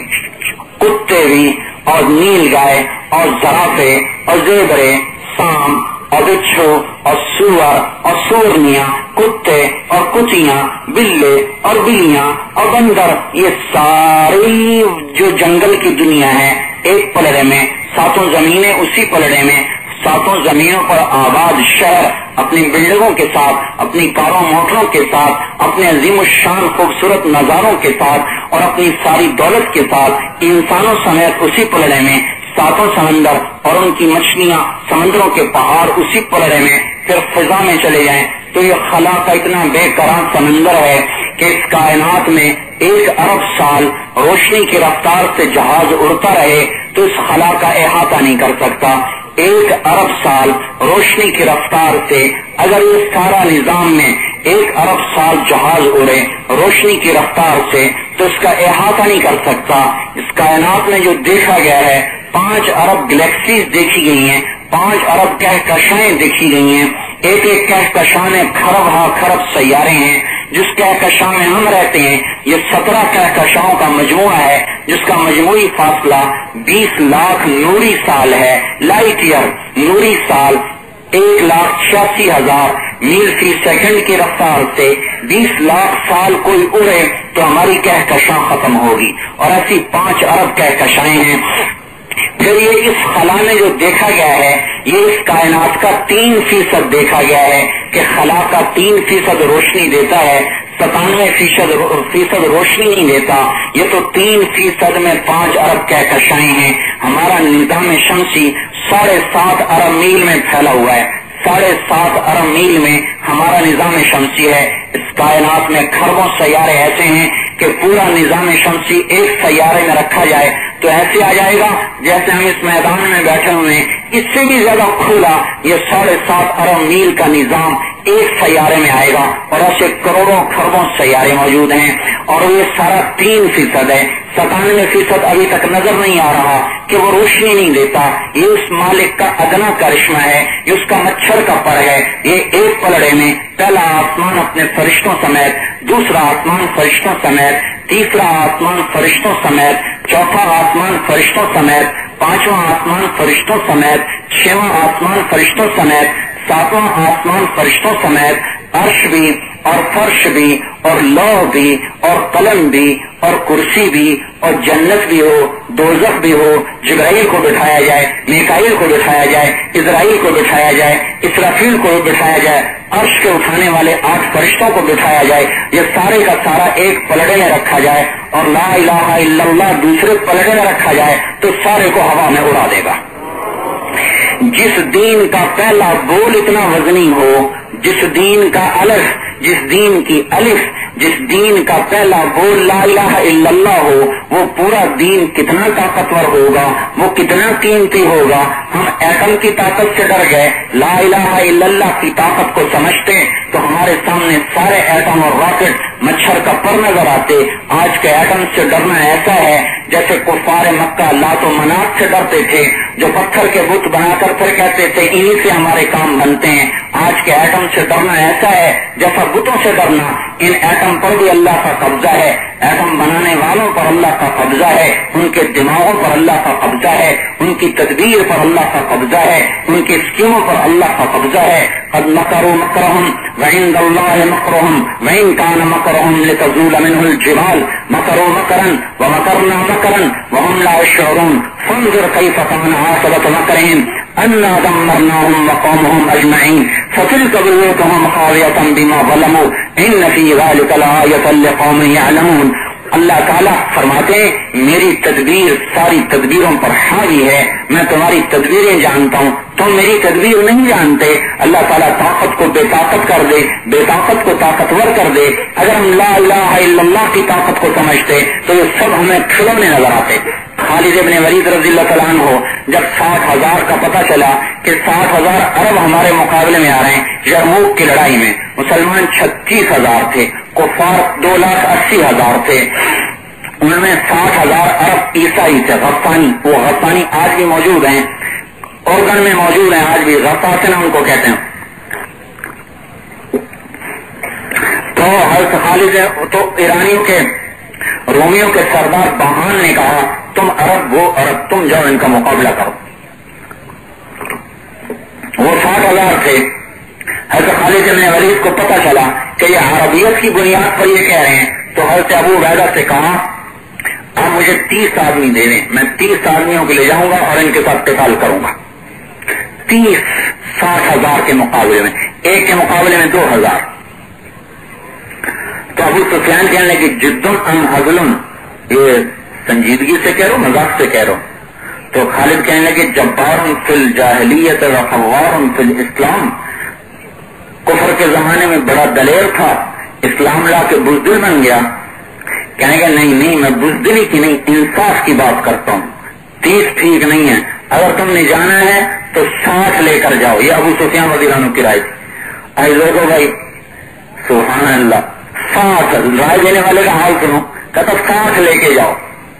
S2: کتے بھی، اور نیل گائے اور زرافے اور زیبرے، سام اور بچھو اور سور اور سورنیاں، کتے اور کتیاں، بلے اور بلیاں اور بندر، یہ ساری جو جنگل کی دنیا ہے ایک پلڑے میں، ساتوں زمینیں اسی پلڑے میں، ساتوں زمینوں پر آباد شہر اپنی بلڈنگوں کے ساتھ، اپنی کاروں موٹروں کے ساتھ، اپنے عظیم الشان خوبصورت نظاروں کے ساتھ اور اپنی ساری دولت کے ساتھ، انسانوں سمیت اسی پلڑے میں، ساتوں سمندر اور ان کی مچھلیاں، سمندروں کے پہاڑ اسی پلڑے میں، پھر فضا میں چلے جائیں تو یہ خلا کا اتنا بے قرار سمندر ہے کہ اس کائنات میں 1 ارب سال روشنی کی رفتار سے جہاز اڑتا رہے تو اس خلا کا احاطہ نہیں کر سکتا۔ 1 ارب سال روشنی کی رفتار سے اگر اس سارا نظام میں 1 ارب سال جہاز اڑے روشنی کی رفتار سے تو اس کا احاطہ نہیں کر سکتا۔ اس کائنات میں جو دیکھا گیا ہے 5 ارب گلیکسیز دیکھی گئی ہیں، 5 ارب کہکشائیں دیکھی گئی ہیں، ایک کہکشاں میں خرب سیارے ہیں، جس کہکشاں میں ہم رہتے ہیں یہ 17 کہکشاؤں کا مجموعہ ہے، جس کا مجموعی فاصلہ 20 لاکھ نوری سال ہے، لائٹ ایئر نوری سال 1,86,000 میل فی سیکنڈ کی رفتار سے 20 لاکھ سال کوئی اڑے تو ہماری کہکشاں ختم ہوگی، اور ایسی 5 ارب کہکشائیں ہیں۔ پھر یہ اس خلا میں جو دیکھا گیا ہے یہ اس کائنات کا 3% دیکھا گیا ہے کہ خلا کا 3% روشنی دیتا ہے، 97% روشنی نہیں دیتا، یہ تو 3% میں 5 ارب کہکشائیں ہیں۔ ہمارا نظام شمسی 7.5 ارب میل میں پھیلا ہوا ہے، 7.5 ارب میل میں ہمارا نظام شمسی ہے. اس کائنات میں خربوں سیارے ایسے ہیں کہ پورا نظام شمسی ایک سیارے میں رکھا جائے تو ایسے آ جائے گا جیسے ہم اس میدان میں بیٹھے ہوئے ہیں. اس سے بھی زیادہ کھلا یہ 7.5 ارب میل کا نظام ایک سیارے میں آئے گا اور ایسے کروڑوں خربوں سیارے موجود ہیں اور یہ سارا 3% ہے. 97% ابھی تک نظر نہیں آ رہا کہ وہ روشنی نہیں دیتا. یہ اس مالک کا ادنا کرشمہ ہے, یہ اس کا مچھر کا پر ہے. یہ ایک پلڑے میں پہلا آسمان اپنے فرشتوں سمیت, دوسرا آسمان فرشتوں سمیت, تیسرا آسمان فرشتوں سمیت, چوتھا آسمان فرشتوں سمیت, پانچواں آسمان فرشتوں سمیت, چھواں آسمان فرشتوں سمیت, ساتواں آسمان فرشتوں سمیت, عرش بھی اور فرش بھی اور لوح بھی اور قلم بھی اور کرسی بھی اور جنت بھی ہو, دوزخ بھی ہو, جبرائیل کو بٹھایا جائے, میکائیل کو بٹھایا جائے, اسرائیل کو بٹھایا جائے, اسرافیل کو بٹھایا جائے, عرش کے اٹھانے والے 8 فرشتوں کو بٹھایا جائے. یہ سارے کا سارا ایک پلڑے میں رکھا جائے اور لا الہ الا اللہ دوسرے پلڑے میں رکھا جائے تو سارے کو ہوا میں اڑا دے گا. جس دین کا پہلا بول اتنا وزنی ہو, جس دین کا الف, جس دین کی الف, جس دین کا پہلا بول لا الہ الا اللہ ہو, وہ پورا دین کتنا طاقتور ہوگا, وہ کتنا قیمتی ہوگا. ہم ایٹم کی طاقت سے ڈر گئے, لا الہ الا اللہ کی طاقت کو سمجھتے تو ہمارے سامنے سارے ایٹم اور راکٹ مچھر کا پر نظر آتے. آج کے ایٹم سے ڈرنا ایسا ہے جیسے کفار مکہ لات و منات سے ڈرتے تھے, جو پتھر کے بت بنا کر پھر کہتے تھے انہی سے ہمارے کام بنتے ہیں. آج کے ایٹم سے ڈرنا ایسا ہے جیسا بتوں سے ڈرنا. ان ایٹم پر بھی اللہ کا قبضہ ہے, ایٹم بنانے والوں پر اللہ کا قبضہ ہے, ان کے دماغوں پر اللہ کا قبضہ ہے, ان کی تدبیر پر اللہ کا قبضہ ہے, ان کی اسکیموں پر اللہ کا قبضہ ہے. قد مکروا مکرهم وعند الله مکرهم وإن كان مکرهم لتزول منه الجبال مکروا مکرا ومکرنا مکرا وهم لا يشعرون فانظر كيف كان عاقبة مكرهم أنا دمرناهم وقومهم أجمعين فتلك بيوتهم خاوية بما ظلموا إن في ذلك لآية لقوم يعلمون. اللہ تعالیٰ فرماتے ہیں میری تدبیر ساری تدبیروں پر حاوی ہے, میں تمہاری تدبیریں جانتا ہوں, تم میری تدبیر نہیں جانتے. اللہ تعالیٰ طاقت کو بے طاقت کر دے, بے طاقت کو طاقتور کر دے. اگر ہم لا الہ الا اللہ کی طاقت کو سمجھتے تو یہ سب ہمیں کھلونے نظر آتے. خالد ابن ولید رضی اللہ تعالیٰ عنہ جب 60,000 کا پتہ چلا کہ 60,000 عرب ہمارے مقابلے میں آ رہے ہیں, یرموک کی لڑائی میں مسلمان 36,000 تھے, کفار 2,80,000 تھے, ان میں 60,000 عرب عیسائی تھے, غفانی. وہ غفانی آج بھی موجود ہیں, اردن میں موجود ہیں آج بھی, غفاسنا ان کو کہتے ہیں. تو حضرت خالد تو ایرانیوں کے رومیوں کے سردار بہان نے کہا تم عرب وہ عرب, تم جاؤ ان کا مقابلہ کرو. وہ 60,000 تھے. حضرت خالد بن ولید کو پتہ چلا کہ یہ عربیت کی بنیاد پر یہ کہہ رہے ہیں تو حضرت ابو عبیدہ سے کہا آپ مجھے 30 آدمی دے دیں, میں 30 آدمیوں کو لے جاؤں گا اور ان کے ساتھ قتال کروں گا. 60,000 کے مقابلے میں, ایک کے مقابلے میں 2,000. تو ابو سفیان کہنے لگے جدن ام حزلن, یہ سنجیدگی سے کہہ رہو مذاق سے کہہ رہو. تو خالد کہنے لگے جبار فی الجاہلیت و خوار فی الاسلام, کفر کے زمانے میں بڑا دلیر تھا, اسلام لا کے بزدل بن گیا. کہنے گا نہیں میں بزدلی کی نہیں انصاف کی بات کرتا ہوں, 30 ٹھیک نہیں ہے, اگر تم نے جانا ہے تو 60 لے کر جاؤ. یہ ابو سفیان رضی اللہ عنہ کی رائے تھی. آئے لوگو بھائی سبحان اللہ, 60 رائے دینے والے کا حال سنو, کہتا 60 لے کے جاؤ.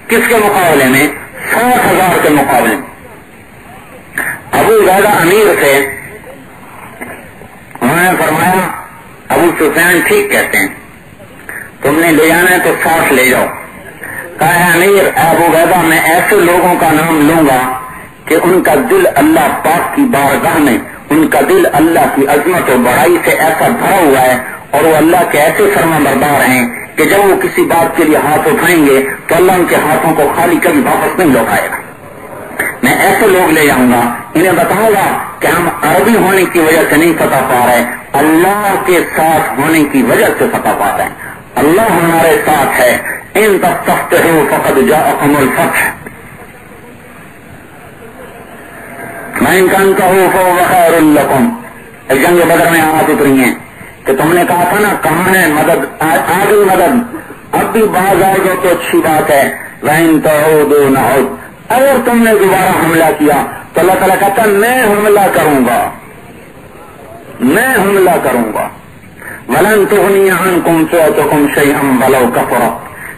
S2: کس کے مقابلے میں؟ 60,000 کے مقابلے میں. ابو عبیدہ امیر تھے, انہوں نے فرمایا ابو سفیان ٹھیک کہتے ہیں, تم نے لے جانا ہے تو 60 لے جاؤ. کہا ہے امیر ابو عبیدہ میں ایسے لوگوں کا نام لوں گا کہ ان کا دل اللہ پاک کی بارگاہ میں, ان کا دل اللہ کی عظمت و بڑائی سے ایسا بھرا ہوا ہے اور وہ اللہ کے ایسے فرما بردار ہیں کہ جب وہ کسی بات کے لیے ہاتھ اٹھائیں گے تو اللہ ان کے ہاتھوں کو خالی کبھی واپس نہیں لوٹائے گا. میں ایسے لوگ لے جاؤں گا, انہیں بتاؤں گا کہ ہم عربی ہونے کی وجہ سے نہیں فتح پا رہے, اللہ کے ساتھ ہونے کی وجہ سے فتح پا رہے ہیں. اللہ ہمارے ساتھ ہے. ان تفتحوا فقد جاءکم الفتح وإن تنتهوا فهو خير لكم جنگ بدر میں آواز اتری ہیں کہ تم نے کہا تھا نا کہاں ہے مدد، آ گئی مدد، اب بھی باز آئے گا تو اچھی بات ہے، وَإِن تَعُودُوا نَعُودْ، اگر تم نے دوبارہ حملہ کیا تو اللہ تعالیٰ کہتا ہے میں حملہ کروں گا، میں حملہ کروں گا، وَلَن تُغْنِيَ عَنكُمْ فِئَتُكُمْ شَيْئًا وَلَوْ كَثُرَتْ،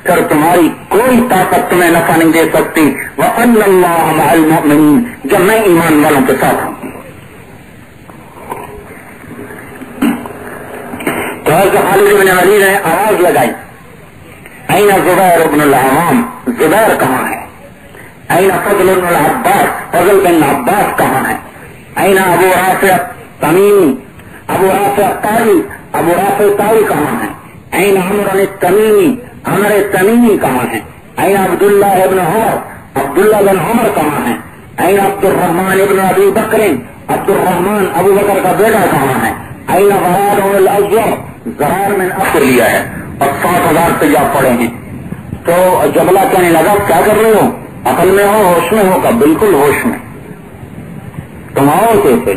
S2: پھر تمہاری کوئی طاقت تمہیں نفع نہیں دے سکتی، وَأَنَّ اللَّهَ مَعَ الْمُؤْمِنِينَ، جب میں ایمان والوں کے ساتھ ہوں۔ تو خالد بن ولید نے آواز لگائی، این زبیر بن العوام، زبیر کہاں ہے؟ این فضل بن العباس، فضل بن عباس کہاں ہے؟ این ابو رافع تمیمی، ابو رافع طاری، ابو رافع طاری کہاں ہے؟ این عمر التمیمی، عمر تمیمی کہاں ہے؟ این عبداللہ ابن عمر، عبداللہ بن عمر کہاں ہے؟ این عبد الرحمن ابن ابی بکر، عبد الرحمن ابو بکر کا بیٹا کہاں ہے؟ این ضرار بن الازور، ضرار میں اثر لیا ہے اور 60,000 تیار پڑے ہیں۔ تو جبلہ کہنے لگا کیا کر رہے ہو؟ عقل میں ہو، ہوش میں ہو؟ کا بالکل ہوش میں، تم آؤ کیسے؟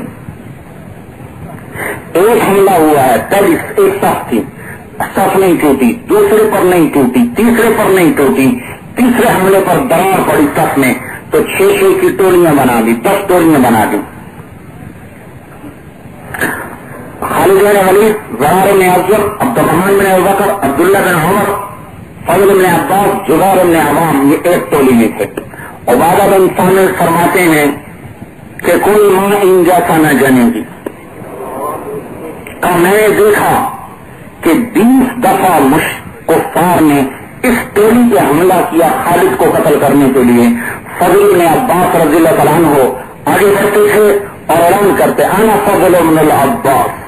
S2: ایک حملہ ہوا ہے، پہلی ایک صف تھی، صف نہیں ٹوٹی، دوسرے پر نہیں ٹوٹی، تیسرے پر نہیں ٹوٹی، تیسرے حملے پر درار پڑی صف میں تو 6 کی ٹولیاں بنا دی، 10 ٹولیاں بنا دی۔ خالد بن ولید، زرار بن ازور، عبد الرحمن بن ابو بکر، عبداللہ بن عمر، فضل بن عباس، زبیر بن عوام، یہ ایک ٹولی میں تھے۔ عبادہ بن صامت فرماتے ہیں کہ کوئی ماں ان جیسا نہ جنے گی۔ میں نے دیکھا کہ 20 دفعہ کفار نے اس ٹولی پہ حملہ کیا خالد کو قتل کرنے کے لیے۔ فضل بن عباس رضی اللہ تعالیٰ عنہ آگے بڑھتے تھے اور اعلان کرتے انا فضل بن العباس،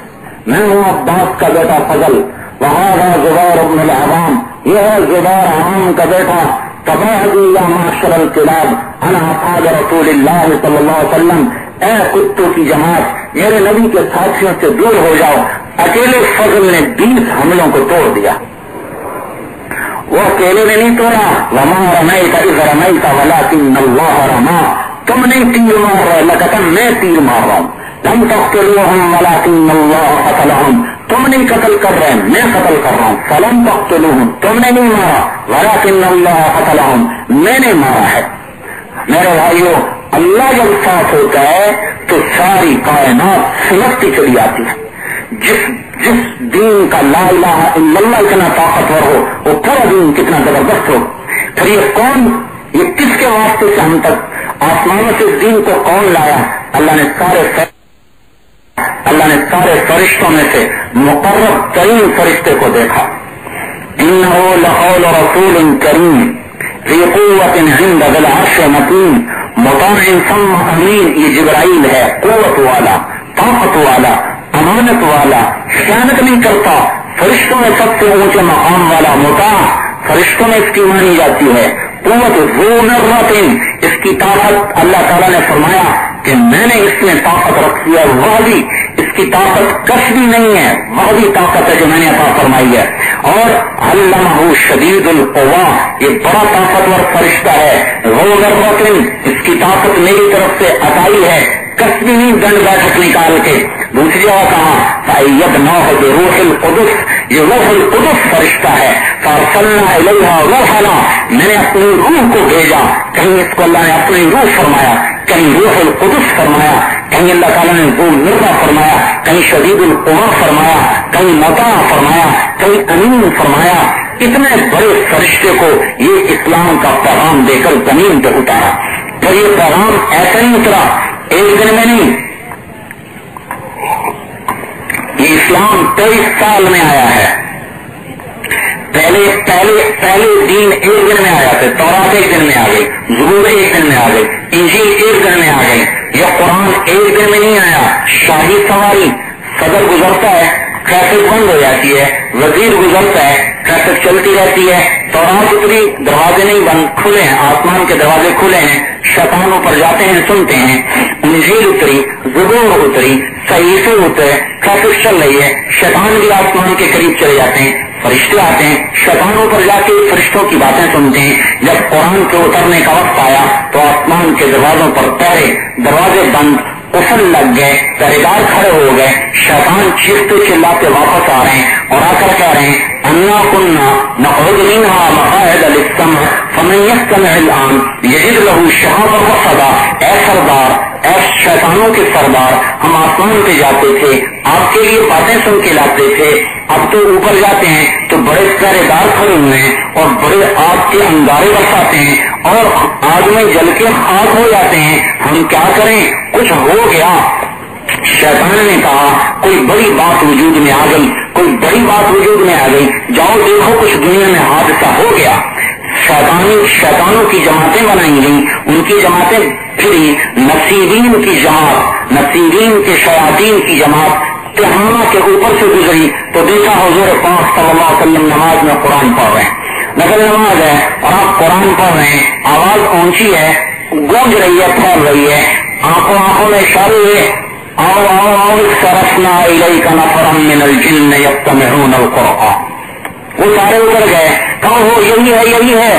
S2: میں ہوں عباس کا بیٹا فضل، وہذا زبیر بن العوام، یہ ہے زبیر عوام کا بیٹا، تباہدوا یا معشر الکلاب انا اصحاب رسول اللہ صلی اللہ علیہ وسلم، اے کتوں کی جماعت میرے نبی کے ساتھیوں سے دور ہو جاؤ۔ اکیلے فضل نے 20 حملوں کو توڑ دیا، وہ اکیلے نے نہیں توڑا، وما رمیت اذ رمیت ولکن اللہ رما، تم نہیں تیر مار رہے، اللہ کہتا میں تیر مار رہا ہوں، لم تقتلوہم ولکن اللہ قتلہم، تم نہیں قتل کر رہے میں قتل کر رہا ہوں، فلم تقتلوہم، تم نے نہیں مارا، ولکن اللہ قتلہم، میں نے مارا ہے۔ میرے بھائیو، اللہ جب ساتھ ہوتا ہے تو ساری کائنات سمجھتی چلی آتی ہے۔ جس دین کا لا الہ الا اللہ اتنا طاقتور ہو، وہ پورا دین کتنا زبردست ہو۔ پھر یہ کون، یہ کس کے واسطے سے ہم تک آسمانوں سے دین کو کون لایا؟ اللہ نے سارے فرشتوں میں سے مقرب ترین فرشتے کو دیکھا۔ انہ لقول رسول کریم ذی قوت عند ذی العرش مکین مطاع ثم امین، یہ جبرائیل ہے، قوت والا، طاقت والا، امانت والا، خیانت نہیں کرتا، فرشتوں میں سب سے اونچے مقام والا، مطاع، فرشتوں میں اس کی مانی جاتی ہے، قوت ذو مرۃ، اس کی طاقت اللہ تعالیٰ نے فرمایا کہ میں نے اس میں طاقت رکھی ہے، وہ بھی اس کی طاقت کسبی نہیں ہے، وہ بھی طاقت ہے جو میں نے عطا فرمائی ہے۔ اور علمہ شدید القوا، یہ بڑا طاقتور فرشتہ ہے، ذو مرۃ، اس کی طاقت میری طرف سے عطائی ہے، کسبی نہیں دنڈ بیٹھک نکال کے۔ دوسری جگہ کہا فَأَيَّدْنَاهُ بِرُوحِ الْقُدُسِ، یہ روح القدس فرشتہ ہے، فَأَرْسَلْنَا إِلَيْهَا رُوحَنَا، میں نے اپنی روح کو بھیجا، کہیں اس کو اللہ نے اپنی روح فرمایا، کہیں روح القدس فرمایا، کہیں اللہ تعالیٰ نے ذو مرہ فرمایا، کہیں شدید القوا فرمایا، کہیں مطاع فرمایا، کہیں امین فرمایا۔ اتنے بڑے فرشتے کو یہ اسلام کا پیغام دے کر زمین پہ اتارا۔ پر یہ پیغام ایسا نہیں اترا ایک دن میں نہیں، یہ اسلام 23 سال میں آیا ہے۔ پہلے دین ایک دن میں آیا تھا، تورات ایک دن میں آ گئی، زبور ایک دن میں آ گئی، انجیل ایک دن میں آ گئی، یہ قرآن ایک دن میں نہیں آیا۔ شاہی سواری، صدر گزرتا ہے ٹریفک بند ہو جاتی ہے، وزیر گزرتا ہے ٹریفک چلتی رہتی ہے، تورات اتری دروازے نہیں بند، کھلے ہیں، آسمان کے دروازے کھلے ہیں، شیطان اوپر جاتے ہیں سنتے ہیں، انجیل اتری، زبور اتری، صحیفے اترے، ٹریفک چل رہی ہے، شیطان بھی آسمان کے قریب چلے جاتے ہیں، فرشتے آتے ہیں، شیطانوں پر جا کے فرشتوں کی باتیں سنتے ہیں۔ جب قرآن کے اترنے کا وقت آیا تو آسمان کے دروازوں پر پہرے، دروازے بند، اصل لگ گئے، پہریدار کھڑے ہو گئے، شیطان چیختے چلاتے واپس آ رہے ہیں اور آ کر کہہ رہے ہیں انا كنا نقعد منها مقاعد للسمع فمن يستمع الان يجد له شهابا رصدا۔ اے سردار، اے شیطانوں کے سردار، ہم آسمان پہ جاتے تھے، آپ کے لیے باتیں سن کے لاتے تھے، اب تو اوپر جاتے ہیں تو بڑے پہرے دار کھڑے ہوئے ہیں اور بڑے آگ کے انگارے برساتے ہیں اور آگ میں جل کے خاک ہو جاتے ہیں، ہم کیا کریں؟ کچھ ہو گیا۔ شیطان نے کہا کوئی بڑی بات وجود میں آ گئی، کوئی بڑی بات وجود میں آ گئی، جاؤ دیکھو کچھ دنیا میں حادثہ ہو گیا۔ شیطانوں کی جماعتیں بنائی گئیں، ان کی جماعتیں پھری، نصیبین کی جماعت، نصیبین کے شیاطین کی جماعت تہامہ کے اوپر سے گزری تو دیکھا حضور پاک صلی اللہ علیہ وسلم نماز میں قرآن پڑھ رہے ہیں، نقل نماز ہے اور آپ قرآن پڑھ رہے ہیں، آواز اونچی ہے، گونج رہی ہے، پھیل رہی ہے، آنکھوں میں اشارے ہوئے آؤ آؤ آؤ صرفنا الیک نفرا من الجن یستمعون القرآن۔ وہ سارے اتر گئے، کہو ہو یہی ہے،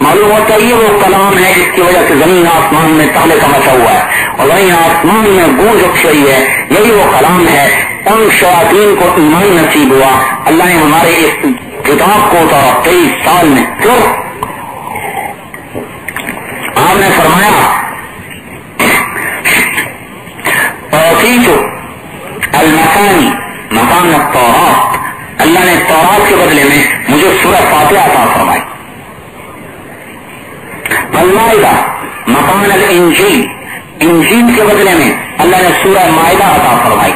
S2: معلوم ہوتا ہے یہ وہ کلام ہے جس کی وجہ سے زمین آسمان میں تالے کا مچا ہوا ہے اور وہیں آسمان میں گونج اٹھ رہی ہے، یہی وہ کلام ہے۔ ان شیاطین کو ایمان نصیب ہوا، اللہ نے ہمارے اس کتاب کو اتارا 23 سال میں۔ پھر آپ نے فرمایا المکانی مکان التوراۃ، اللہ نے تورات کے بدلے میں مجھے سورہ فاتحہ عطا فرمائی۔ والمائدہ مکان الانجیل، انجیل کے بدلے میں اللہ نے سورہ مائدہ عطا فرمائی۔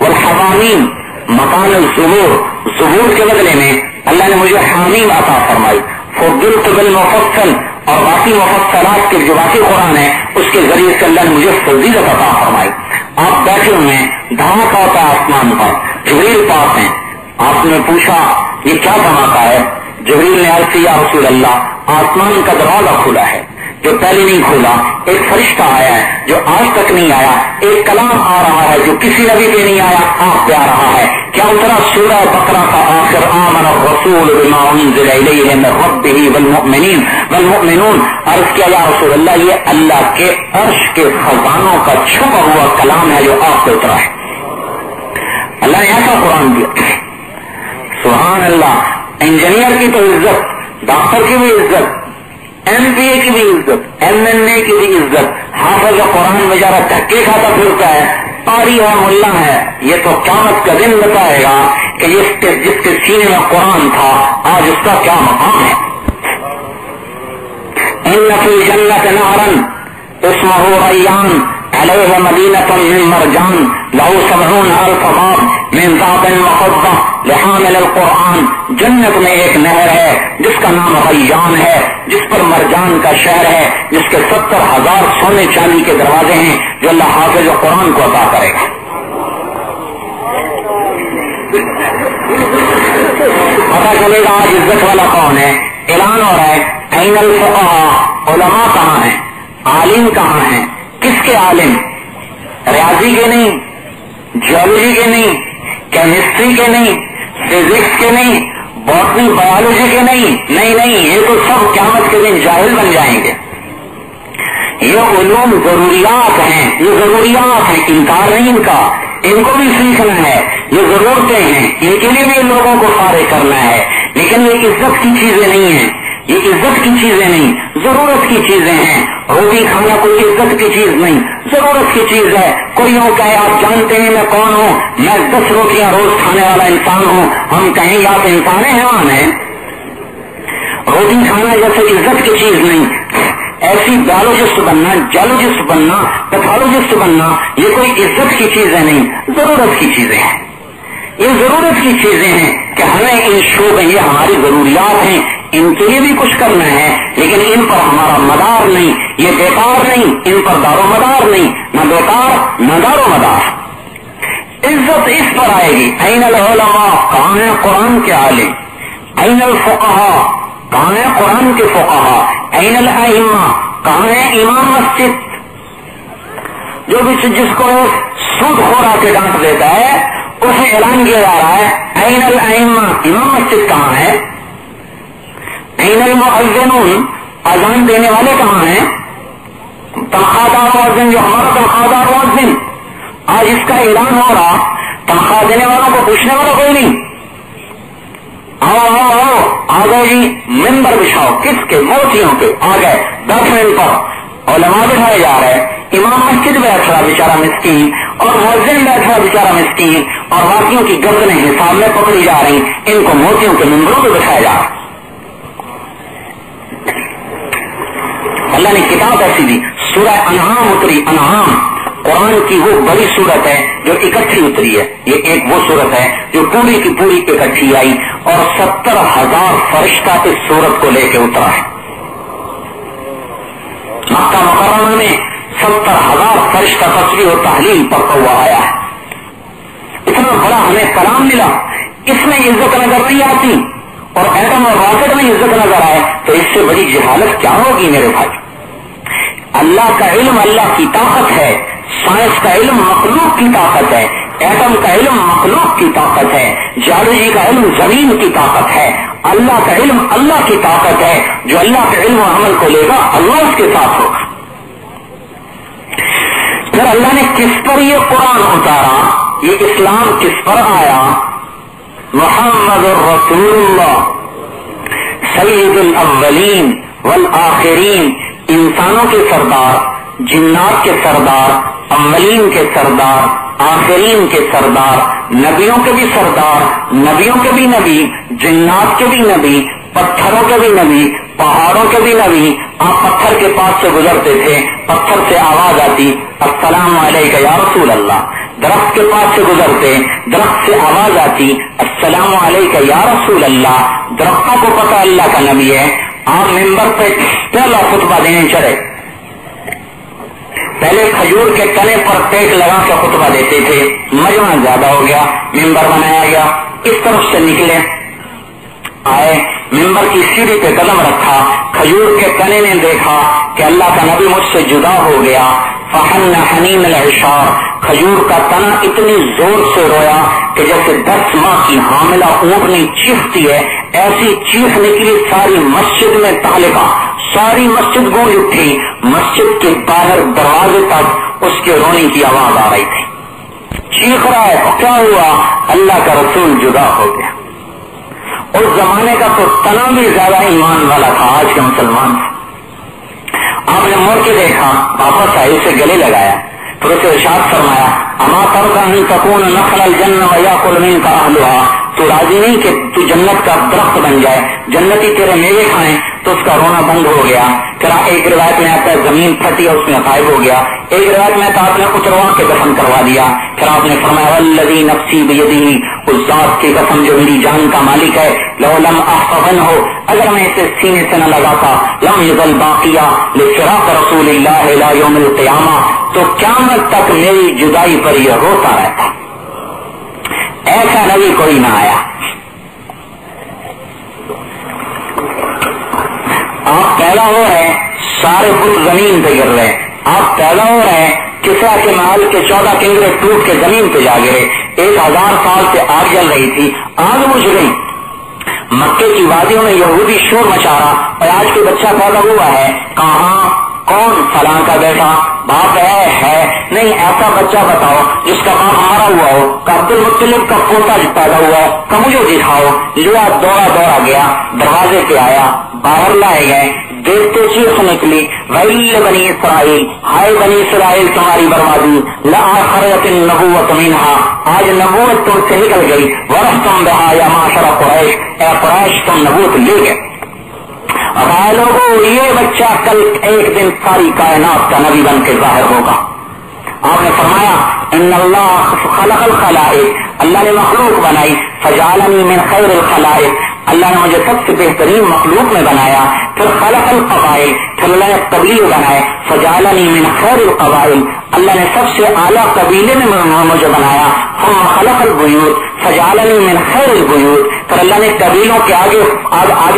S2: والحوامیم مکان الزبور، زبور کے بدلے میں اللہ نے مجھے حامیم عطا فرمائی۔ فضلت بالمفصل، اور باقی مفصلات کے جو باقی قرآن ہے اس کے ذریعے سے اللہ نے مجھے فضیلت عطا فرمائی۔ آپ بیٹھے ہوئے ہیں، دھماکہ ہوتا ہے آسمان پر، جبریل پاس ہیں، آپ نے پوچھا یہ کیا دھماکہ ہے؟ جبریل نے عرض کیا یا رسول اللہ آسمان کا دروازہ کھلا ہے جو پہلے نہیں کھلا، ایک فرشتہ آیا ہے جو آج تک نہیں آیا، ایک کلام آ رہا ہے جو کسی نبی پہ نہیں آیا، آپ پہ آ رہا ہے۔ کیا اترا سورہ بقرہ کا آخر آمن الرسول بما انزل الیہ من ربہ والمؤمنون، عرض کیا یا رسول اللہ یہ اللہ کے عرش کے خزانوں کا چھپا ہوا کلام ہے جو آپ پہ اترا ہے۔ اللہ نے ایسا قرآن دیا، سبحان اللہ۔ انجینئر کی تو عزت، ڈاکٹر کی بھی عزت، ایم پی اے کی بھی عزت، ایم این اے کی بھی عزت، حافظ قرآن بیچارہ دھکے کھاتا پھرتا ہے، قاری ہے، ملا ہے، یہ تو قیامت کا دن بتائے گا کہ جس کے سینے میں قرآن تھا آج اس کا کیا مقام ہے۔ ان فی جنت نہرا اسمہ ریان علیہ مدینۃ من مرجان لہ 70,000 باب من ذات مخضہ لحامل القرآن، جنت میں ایک نہر ہے جس کا نام ریان ہے، جس پر مرجان کا شہر ہے، جس کے 70,000 سونے چاندی کے دروازے ہیں جو اللہ حافظ قرآن کو عطا کرے گا۔ پتا چلے گا آج عزت والا کون ہے۔ اعلان ہو رہا ہے این الفقہاء، علماء کہاں ہیں، عالم کہاں ہیں؟ کس کے عالم؟ ریاضی کے نہیں، جیولوجی کے نہیں، کیمسٹری کے نہیں، فزکس کے نہیں، باٹنی بایولوجی کے نہیں، یہ تو سب قیامت کے دن جاہل بن جائیں گے۔ یہ علوم ضروریات ہیں، یہ ضروریات ہیں، انکار نہیں ان کا، ان کو بھی سیکھنا ہے، یہ ضرورتیں ہیں، ان کے لیے بھی لوگوں کو فارغ کرنا ہے، لیکن یہ عزت کی چیزیں نہیں ہیں، یہ عزت کی چیزیں نہیں، ضرورت کی چیزیں ہیں۔ روٹی کھانا کوئی عزت کی چیز نہیں، ضرورت کی چیز ہے۔ کوئی یوں کہے آپ جانتے ہیں میں کون ہوں، میں 10 روٹیاں روز کھانے والا انسان ہوں، ہم کہیں گے آپ انسان حیوان ہیں۔ روٹی کھانا جیسے عزت کی چیز نہیں، ایسی بایولوجسٹ بننا، جیولوجسٹ بننا، پیتھولوجسٹ بننا یہ کوئی عزت کی چیزیں نہیں، ضرورت کی چیزیں ہیں۔ یہ ضرورت کی چیزیں ہیں کہ ہمیں ان شعبے یہ ہماری ضروریات ہیں، ان کے لیے بھی کچھ کرنا ہے، لیکن ان پر ہمارا مدار نہیں، یہ بیکار نہیں، ان پر دار و مدار نہیں، نہ بیکار نہ دار و مدار۔ عزت اس پر آئے گی، این العلماء کہاں ہیں قرآن کے عالم، این الفقہاء کہاں ہیں قرآن کے فقہاء، این الائمہ کہاں ہیں امام مسجد، جو بھی جس کو سود خور آ کے ڈانٹ دیتا ہے اسے اعلان کیا جا رہا ہے این الائمہ، امام مسجد کہاں ہے، این المؤذنون اذان دینے والے کہاں ہیں، تنخواہ دار مؤذن جو ہمارا تنخواہ دار مؤذن آج اس کا اعلان ہو رہا، تنخواہ دینے والوں کو پوچھنے والا کوئی نہیں. آؤ آ گئے جی، ممبر بچھاؤ، کس کے؟ موتیوں کے. آ گئے بیٹھنے پر علماء بٹھائے جا رہے، امام مسجد بیٹھ رہا بیچارہ مسکین، اور مؤذن بیٹھ رہا بیچارہ مسکین، اور باقیوں کی گردنیں حساب میں پکڑی جا رہی، ان کو موتیوں کے ممبروں پہ بٹھایا جا رہا. اللہ نے کتاب ایسی دی، سورہ انعام اتری. انعام قرآن کی وہ بڑی صورت ہے جو اکٹھی اتری ہے. یہ ایک وہ صورت ہے جو پوری کی پوری اکٹھی آئی، اور 70,000 فرشتہ اس صورت کو لے کے اترا ہے. مکہ مکرمہ میں 70,000 فرشتہ تصویر و تحلیل پڑھتا ہوا آیا ہے. اتنا بڑا ہمیں کلام ملا، اس میں عزت نظر نہیں آتی، اور ایٹم اور راکٹ میں عزت نظر آئے تو اس سے بڑی جہالت کیا ہوگی میرے بھائی. اللہ کا علم اللہ کی طاقت ہے، سائنس کا علم مخلوق کی طاقت ہے، ایٹم کا علم مخلوق کی طاقت ہے، جیولوجی کا علم زمین کی طاقت ہے. اللہ کا علم اللہ کی طاقت ہے. جو اللہ کے علم و عمل کو لے گا اللہ اس کے ساتھ ہوگا. پھر اللہ نے کس پر یہ قرآن اتارا، یہ اسلام کس پر آیا؟ محمد الرسول اللہ سید الاولین والآخرین، انسانوں کے سردار، جنات کے سردار، اولین کے سردار، آخرین کے سردار، نبیوں کے بھی سردار، نبیوں کے بھی نبی، جنات کے بھی نبی، پتھروں کے بھی نبی، پہاڑوں کے بھی نبی. آپ پتھر کے پاس سے گزرتے تھے، پتھر سے آواز آتی السلام علیکہ یا رسول اللہ. درخت کے پاس سے گزرتے، درخت سے آواز آتی السلام علیکہ یا رسول اللہ. درختوں کو پتہ اللہ کا نبی ہے. آپ ممبر پہ پہلا خطبہ دینے چڑھے، پہلے کھجور کے تنے پر پیٹ لگا کے خطبہ دیتے تھے. مجمع زیادہ ہو گیا، ممبر بنایا گیا، اس طرف سے نکلے آئے، ممبر کی سیڑھی پہ قدم رکھا، کھجور کے تنے نے دیکھا کہ اللہ کا نبی مجھ سے جدا ہو گیا. فحن حنین العشار، کھجور کا تنا اتنی زور سے رویا کہ جیسے 10 ماہ کی حاملہ اونٹنی چیختی ہے، ایسی چیخ نکلی. ساری مسجد میں تعلقہ، ساری مسجد گونج اٹھی. مسجد کے باہر دروازے تک اس کے رونے کی آواز آ رہی تھی. چیخ رہا ہے، کیا ہوا؟ اللہ کا رسول جدا ہو گیا. اس زمانے کا تو تنا بھی زیادہ ایمان والا تھا آج کے مسلمان سے. آپ نے مڑ کے دیکھا، واپس آئے، اسے گلے لگایا، پھر اسے ارشاد فرمایا اما ترضى ان تكون نخل الجنة ويأكل منك اهلها، تو راضی نہیں کہ تو جنت کا درخت بن جائے، جنتی تیرے میوے کھائیں؟ تو اس کا رونا بند ہو گیا. پھر ایک روایت میں آتا ہے زمین پھٹی اور اس میں غائب ہو گیا. ایک روایت میں آتا آپ نے اتروا کے دفن کروا دیا. پھر آپ نے فرمایا والذی نفسی بیدہ، اس ذات کی قسم جو میری جان کا مالک ہے، لو لم احفظنہ، اگر میں اسے سینے سے نہ لگاتا، لم یزل باقیہ لفراق رسول اللہ الی یوم القیامہ، تو قیامت تک میری جدائی پر یہ روتا رہتا. ایسا نبی کوئی نہ آیا. آپ پیدا ہو رہے ہیں، سارے بت زمین پہ گر رہے ہیں. آپ پیدا ہو رہے ہیں، کسرا کے محل کے 14 کنگرے ٹوٹ کے زمین پہ جا گرے. 1000 سال سے آگ جل رہی تھی، آگ بجھ گئی. مکے کی وادیوں میں یہودی شور مچا رہا، اور آج کوئی بچہ پیدا ہوا ہے، کہاں، کون؟ فلاں کا بیٹا. باپ ہے نہیں. ایسا بچہ بتاؤ جس کا باپ ہمارا ہوا ہو، کہ عبد المطلب کا پوتا پیدا ہوا ہو، کہ مجھے دکھاؤ. لیا دوڑا گیا، دروازے پہ آیا، باہر لائے گئے، دیکھتے چیخ نکلی ویل بنی اسرائیل، ہائے بنی اسرائیل تمہاری بربادی، لآخرت النبوۃ منہا، آج نبوت تم سے نکل گئی. ورثتم بہا یا معشر قریش، اے قریش تم نبوت لے گئے. اب آئے لوگوں، یہ بچہ کل ایک دن ساری کائنات کا نبی بن کے ظاہر ہوگا. آپ نے فرمایا ان اللہ خلق الخلائق، اللہ نے مخلوق بنائی، فجعلنی من خیر الخلائق، اللہ نے مجھے سب سے بہترین مخلوق میں بنایا. پھر خلق القبائل، پھر اللہ نے قبیلے بنائے، فجعلنی من خیر القبائل، اللہ نے سب سے اعلیٰ قبیلے میں مجھے بنایا. ثم خلق البیوت فجعلنی من خیر البیوت، پھر اللہ نے قبیلوں کے آگے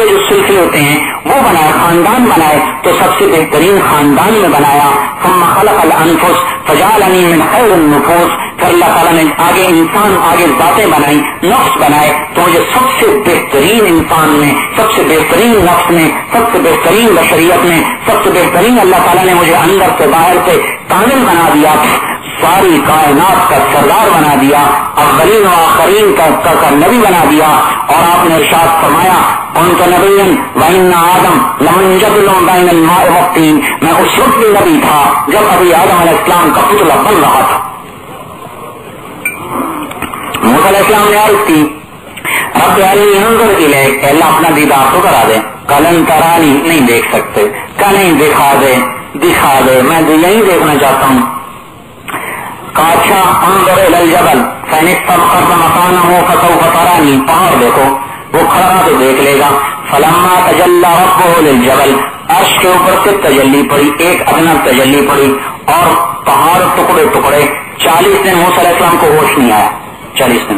S2: جو سلسلے ہوتے ہیں وہ بنائے، خاندان بنائے، تو سب سے بہترین خاندان میں بنایا. ثم خلق الانفس فجعلنی من خیر النفوس، پھر اللہ تعالیٰ نے آگے انسان آگے ذاتیں بنائی، نفس بنائے، تو مجھے سب سے بہترین انسان میں، سب سے بہترین نفس میں، سب سے بہترین بشریت میں، سب سے بہترین اللہ تعالیٰ نے مجھے اندر سے باہر سے کامل بنا دیا، ساری کائنات کا سردار بنا دیا، اولین و آخرین کا نبی بنا دیا. اور آپ نے ارشاد فرمایا كنت نبيا وإن آدم لمنجبل بين الماء والطين، میں اس وقت بھی نبی تھا جب ابھی آدم علیہ السلام کا پتلا بن رہا تھا. موسیٰ علیہ السلام نے عرض کی رب ارنی انظر الیک، اللہ اپنا دیدار تو کرا دے. لن ترانی، نہیں دیکھ سکتے. کہا نہیں، دکھا دے، میں یہی دیکھنا چاہتا ہوں. کہا اچھا انظر الی الجبل فإن استقر مكانه فسوف ترانی، پہاڑ دیکھو، وہ کھڑا تو دیکھ لے گا. فلما تجلی ربه للجبل، عرش کے اوپر سے تجلی پڑی، ایک ادنا تجلی پڑی اور پہاڑ ٹکڑے ٹکڑے. 40 دن موسیٰ علیہ السلام کو ہوش نہیں آیا، 40 دن.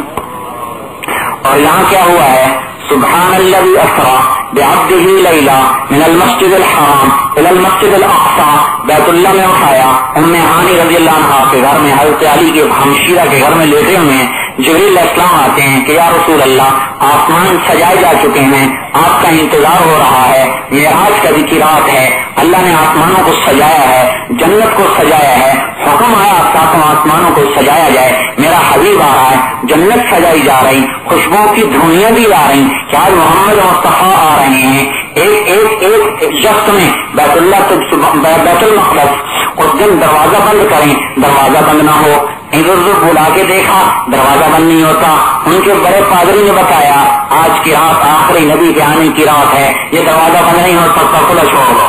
S2: اور یہاں کیا ہوا ہے؟ سبحان الذی اسری بعبدہ لیلا من المسجد الحرام الى المسجد الاقصی، بیت اللہ میں اٹھایا. ام ہانی رضی اللہ عنہا کے گھر میں، حضرت علی کے ہمشیرہ کے گھر میں لیٹے ہوئے ہیں. جبریل علیہ السلام آتے ہیں کہ یا رسول اللہ، آسمان سجائے جا چکے ہیں، آپ کا انتظار ہو رہا ہے، معراج کا بھی رات ہے، اللہ نے آسمانوں کو سجایا ہے، جنت کو سجایا ہے، حکم آیا ساتوں آسمانوں کو سجایا جائے. میرا حبیب آ رہا ہے، جنت سجائی جا رہی، خوشبو کی دھونیاں بھی آ رہی کہ آج محمد مصطفیٰ آ رہے ہیں. ایک جست میں بیت اللہ سے بیت المقدس. اس دن دروازہ بند کریں، دروازہ بند نہ ہو. ادھر بلا کے دیکھا، دروازہ بند نہیں ہوتا. ان کے بڑے پادری نے بتایا آج کی رات آخری نبی کے آنے کی رات ہے، یہ دروازہ بند نہیں ہو سکتا، کھلا چھوڑ دو.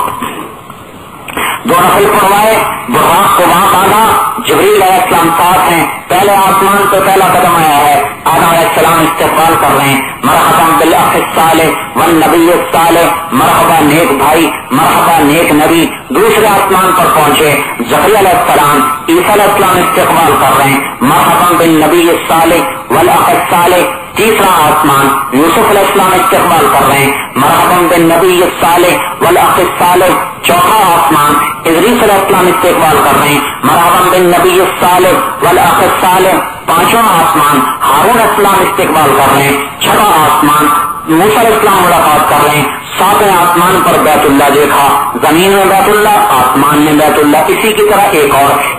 S2: 2 نفل پڑھوائے، براق کو وہاں باندھا. جبریل علیہ السلام ساتھ ہیں. پہلے آسمان پہ پہلا قدم آیا ہے، آدم علیہ السلام استقبال کر رہے ہیں. مرحبا بالاخ الصالح والنبی الصالح، مرحبا نیک بھائی، مرحبا نیک نبی. دوسرے آسمان پر پہنچے، زکریا علیہ السلام، عیسیٰ علیہ السلام استقبال کر رہے ہیں. مرحبا بالنبی الصالح والاخ الصالح. تیسرا آسمان یوسف علیہ السلام استقبال کر رہے ہیں، مرحبا بالنبی الصالح والاخ الصالح. چوتھا آسمان ادریس علیہ السلام استقبال کر رہے ہیں، مرحبا بالنبی الصالح والاخ الصالح. پانچواں آسمان ہارون علیہ السلام استقبال کر رہے ہیں. چھٹا آسمان موسیٰ علیہ السلام ملاقات کر رہے ہیں. 7ویں آسمان پر بیت اللہ دیکھا، زمین میں بیت اللہ، آسمان میں بیت اللہ. اسی کی طرح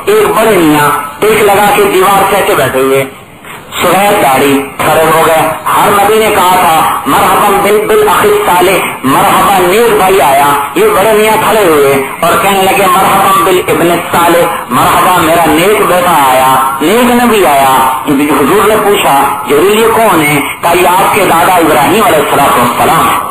S2: ایک بڑے میاں ٹیک لگا کے دیوار سے بیٹھے ہوئے، سفید داڑھی، کھڑے ہو گئے. ہر نبی نے کہا تھا مرحبا بالاخ الصالح، مرحبا نیک بھائی آیا. یہ بڑے میاں کھڑے ہوئے اور کہنے لگے مرحبا بالابن الصالح، مرحبا میرا نیک بیٹا آیا، نیک نبی آیا. حضور نے پوچھا جبریل یہ کون ہے؟ کہا یہ آپ کے دادا ابراہیم علیہ السلام ہے.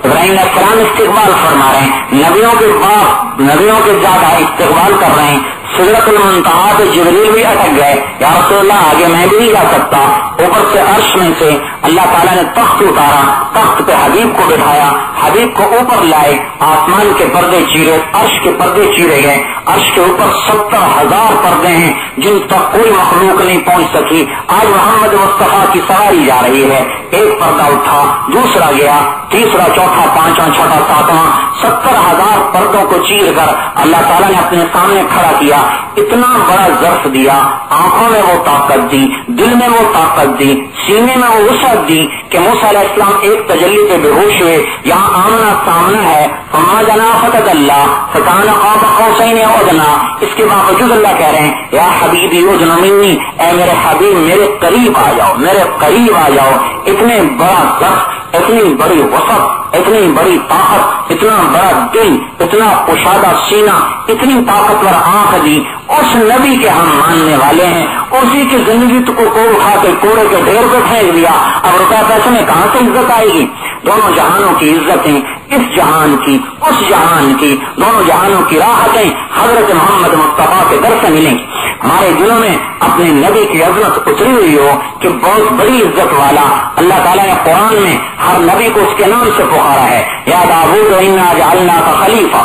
S2: ابراہیم علیہ السلام استقبال فرما رہے ہیں، نبیوں کے باپ، نبیوں کے دادا استقبال کر رہے ہیں. سدرۃ المنتہا پہ جبریل بھی اٹک گئے، یا رسول اللہ آگے میں بھی نہیں جا سکتا. اوپر سے عرش میں سے اللہ تعالیٰ نے تخت اتارا، تخت پہ حبیب کو بٹھایا، حبیب کو اوپر لائے، آسمان کے پردے چیرے، عرش کے پردے چیرے گئے. عرش کے اوپر 70,000 پردے ہیں جن تک کوئی مخلوق نہیں پہنچ سکی. آج محمد مصطفیٰ کی سواری جا رہی ہے. ایک پردہ اٹھا، دوسرا گیا، تیسرا، چوتھا، پانچواں، چھٹا، ساتواں. 70,000 پردوں کو چیر کر اللہ تعالیٰ نے اپنے سامنے کھڑا کیا. اتنا بڑا ظرف دیا، آنکھوں میں وہ طاقت دی، دل میں وہ طاقت دی، سینے میں وہ وسعت دی کہ موسیٰ علیہ السلام ایک تجلی پہ بے ہوش ہوئے. یہاں آمنا سامنا ہے، فما جنا فتد اللہ فکان قاب قوسین او ادنی. اس کے باوجود اللہ کہہ رہے ہیں یا حبیبی ادن منی، اے میرے حبیب میرے قریب آ جاؤ، میرے قریب آ جاؤ. اتنے بڑا ظرف، اتنی بڑی وسعت، اتنی بڑی طاقت، اتنا بڑا دل، اتنا کشادہ سینہ، اتنی طاقتور آنکھ دی. اس نبی کے ہم ماننے والے ہیں، اسی کی زندگی کو اٹھا کے کوڑے کے ڈھیر پہ پھینک دیا. اب روپے پیسے میں کہاں سے عزت آئے گی؟ دونوں جہانوں کی عزتیں، اس جہان کی اس جہان کی، دونوں جہانوں کی راحتیں حضرت محمد مصطفیٰ کے در سے ملیں گی. ہمارے دلوں میں اپنے نبی کی عظمت اتری ہوئی ہو کہ بہت بڑی عزت والا. اللہ تعالیٰ نے قرآن میں ہر نبی کو اس کے نام سے پکارا ہے، یا داؤد انا جعلناک خلیفہ،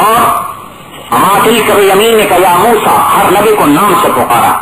S2: اور وما تلک بیمینک یا موسیٰ، ہر نبی کو نام سے پکارا.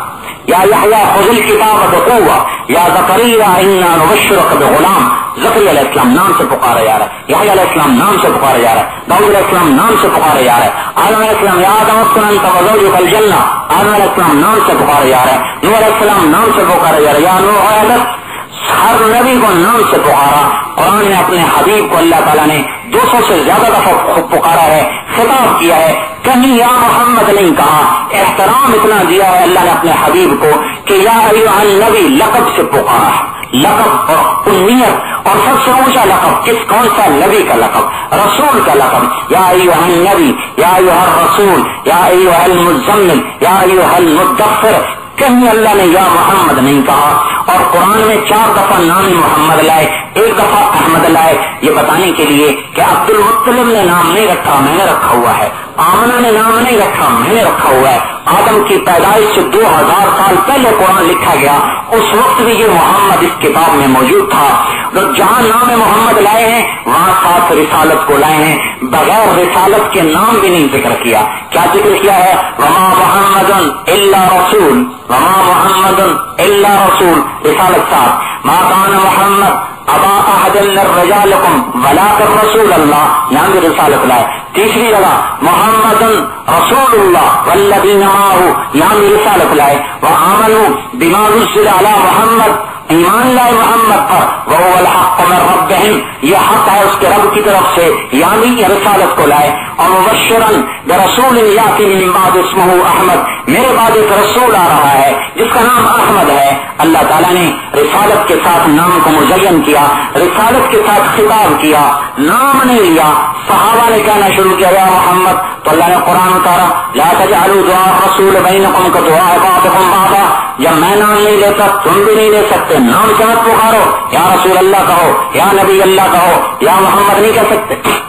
S2: یا یحییٰ خذ الکتاب بقوہ، یا زکریا انا نبشرک بغلام. زکریا علیہ السلام نام سے پکارا جا رہا ہے، یحییٰ علیہ السلام نام سے پکارا جا رہا ہے، داؤد علیہ السلام نام سے پکارا جا رہا ہے، آدم علیہ السلام یا آدم اسکن انت وزوجک الجنہ، آدم علیہ السلام نام سے پکارا جا رہا ہے، نوح علیہ السلام نام سے پکارا جا رہا ہے، یا نوح احدث، ہر نبی کو نام سے پکارا۔ قرآن نے اپنے حبیب کو اللہ تعالیٰ نے 200 سے زیادہ دفعہ پکارا ہے، خطاب کیا ہے، کہیں یا محمد نہیں کہا۔ احترام اتنا دیا ہے اللہ نے اپنے حبیب کو کہ یا ایھا النبی لقب سے پکارا ہے، لقب اور کنیت، اور سب سے اونچا لقب کس کون سا؟ نبی کا لقب، رسول کا لقب، یا ایھا النبی، یا ایھا الرسول، یا ایھا المزمل، یا ایھا المدثر، کہیں اللہ نے یا محمد نہیں کہا۔ اور قرآن میں 4 دفعہ نام محمد لائے، 1 دفعہ احمد لائے، یہ بتانے کے لیے کہ عبد المطلب نے نام نہیں رکھا، میں نے رکھا ہوا ہے، آمنہ نے نام نہیں رکھا، میں نے رکھا ہوا ہے۔ آدم کی پیدائش سے 2000 سال پہلے قرآن لکھا گیا، اس وقت بھی یہ محمد اس کتاب میں موجود تھا۔ تو جہاں نام محمد لائے ہیں وہاں ساتھ رسالت کو لائے ہیں، بغیر رسالت کے نام بھی نہیں ذکر کیا۔ کیا ذکر کیا ہے؟ وما محمد الا رسول، وما محمد الا رسول، رسالت ساتھ، ما کان محمد ابا احد من رجالکم ولکن رسول اللہ، یہاں بھی رسالت لائے۔ تیسری جگہ محمد رسول اللہ والذین معہ، یہاں بھی رسالت لائے۔ وآمنوا بما نزل علی محمد، ایمان لائے محمد پر، وہو الحق من ربہم، یہ حق ہے اس کے رب کی طرف سے، یعنی رسالت کو لائے۔ اور مبشراً برسول یاتی من بعد اسمہ احمد، میرے بعد ایک رسول آ رہا ہے جس کا نام احمد ہے۔ اللہ تعالیٰ نے رسالت کے ساتھ نام کو مزین کیا، رسالت کے ساتھ خطاب کیا، نام نہیں لیا۔ صحابہ نے کہنا شروع کیا یا محمد، تو اللہ نے قرآن اتارا لا تجعلوا دعاء الرسول بینکم کدعاء بعضکم بعضا، جب میں نام نہیں لیتا تم بھی نہیں لے سکتے، نام سے مت پکارو، یا رسول اللہ کہو، یا نبی اللہ کہو، یا محمد نہیں کہہ سکتے۔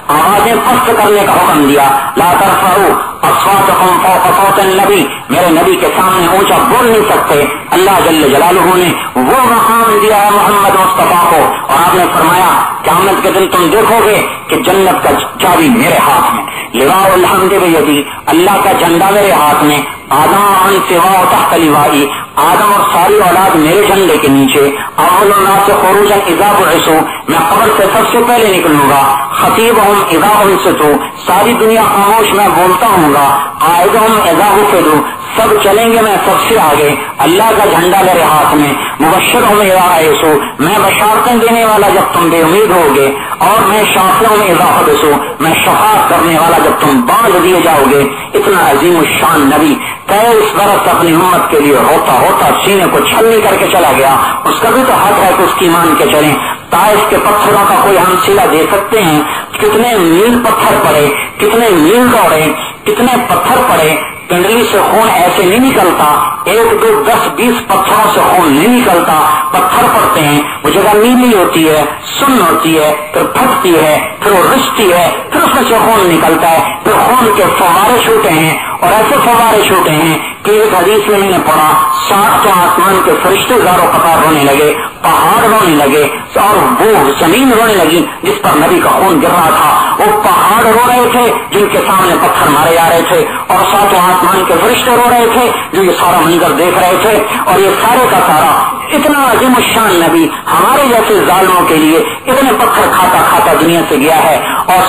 S2: آوازیں پست کرنے کا حکم دیا، لا ترفعوا اصواتکم فوق صوت النبی، میرے نبی کے سامنے اونچا بول نہیں سکتے۔ اللہ جل جلالہ نے وہ مقام دیا ہے محمد مصطفیٰ کو، اور آپ نے فرمایا قیامت کے دن تم دیکھو گے کہ جنت کا چابی میرے ہاتھ میں، لواء الحمد بیدی، اللہ کا جھنڈا میرے ہاتھ میں، آدم عن سوا تحت لوائی، آدم اور ساری اولاد میرے جھنڈے کے نیچے، اول الناس خروجا اذا بعثوا، میں قبر سے سب سے پہلے نکلوں گا، خطیبہم اذا انصتوا، ساری دنیا خاموش میں بولتا ہوں گا، قائدہم اذا حفظوا، سب چلیں گے میں سب سے آگے، اللہ کا جھنڈا میرے ہاتھ میں، مبشرہم اذا ایسوا، میں بشارتیں دینے والا جب تم بے امید ہوگے، اور میں شافعہم اذا حبسوا، میں شفاعت کرنے والا جب تم باندھ دیے جاؤ گے۔ اتنا عظیم الشان نبی 23 برس اپنی امت کے لیے ہوتا ہوتا سینے کو چھلنی کر کے چلا گیا، اس کا بھی تو حق ہے کہ اس کی مان کے چلیں۔ طائف کے پتھروں کا کوئی ہم صلہ دے سکتے ہیں؟ کتنے میل پتھر پڑے، کتنے میل دوڑے، کتنے پتھر پڑے، کنڈلی سے خون ایسے نہیں نکلتا، 1 2 10 20 پتھروں سے خون نہیں نکلتا، پتھر پڑتے ہیں، وہ جگہ نیلی ہوتی ہے، سن ہوتی ہے، پھر پھٹتی ہے، پھر وہ رشتی ہے، پھر اس میں سے خون نکلتا ہے، پھر خون کے فوارے چھوٹے ہیں، اور ایسے فوارے چھوٹے ہیں کہ ایک حدیث میں نے پڑھا 60 تو آسمان کے فرشتے زاروں قطار رونے لگے، پہاڑ رونے لگے، اور وہ زمین رونے لگی جس پر نبی کا خون گر رہا تھا، وہ پہاڑ رو رہے تھے جن کے سامنے پتھر مارے جا رہے تھے، اور 7 آسمان کے فرشتے رو رہے تھے جو یہ سارا منظر دیکھ رہے تھے، اور یہ سارے کا سارا اتنا عظیم الشان نبی ہمارے جیسے ظالموں کے لیے اتنے پتھر کھاتا کھاتا دنیا سے گیا ہے، اور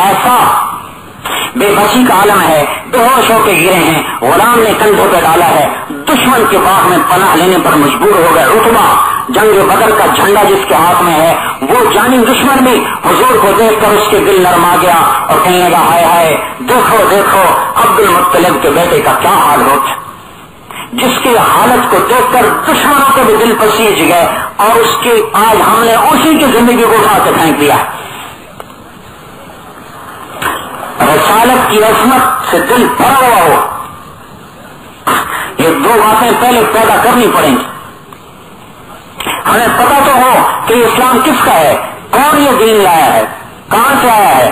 S2: ایسا بے بسی کا عالم ہے، بے ہوش ہو کے گرے ہیں، غلام نے کندھوں پہ ڈالا ہے، دشمن کے باغ میں پناہ لینے پر مجبور ہو گئے۔ رتبہ جنگ بدر کا جھنڈا جس کے ہاتھ میں ہے، وہ جانی دشمن بھی حضور کو دیکھ کر اس کے دل نرما گیا اور کہنے لگا ہائے ہائے دیکھو دیکھو عبد المطلب کے بیٹے کا کیا حال ہوتا، جس کی حالت کو دیکھ کر دشمنوں کے بھی دل پسیج گئے، اور اس کی آج ہم نے اسی کی زندگی کو اٹھا کے پھینک دیا۔ رسالت کی عظمت سے دل بھرا ہوا ہو، یہ 2 باتیں پہلے پیدا کرنی پڑیں گی۔ ہمیں پتا تو ہو کہ اسلام کس کا ہے، کون یہ دین لایا ہے، کہاں سے آیا ہے،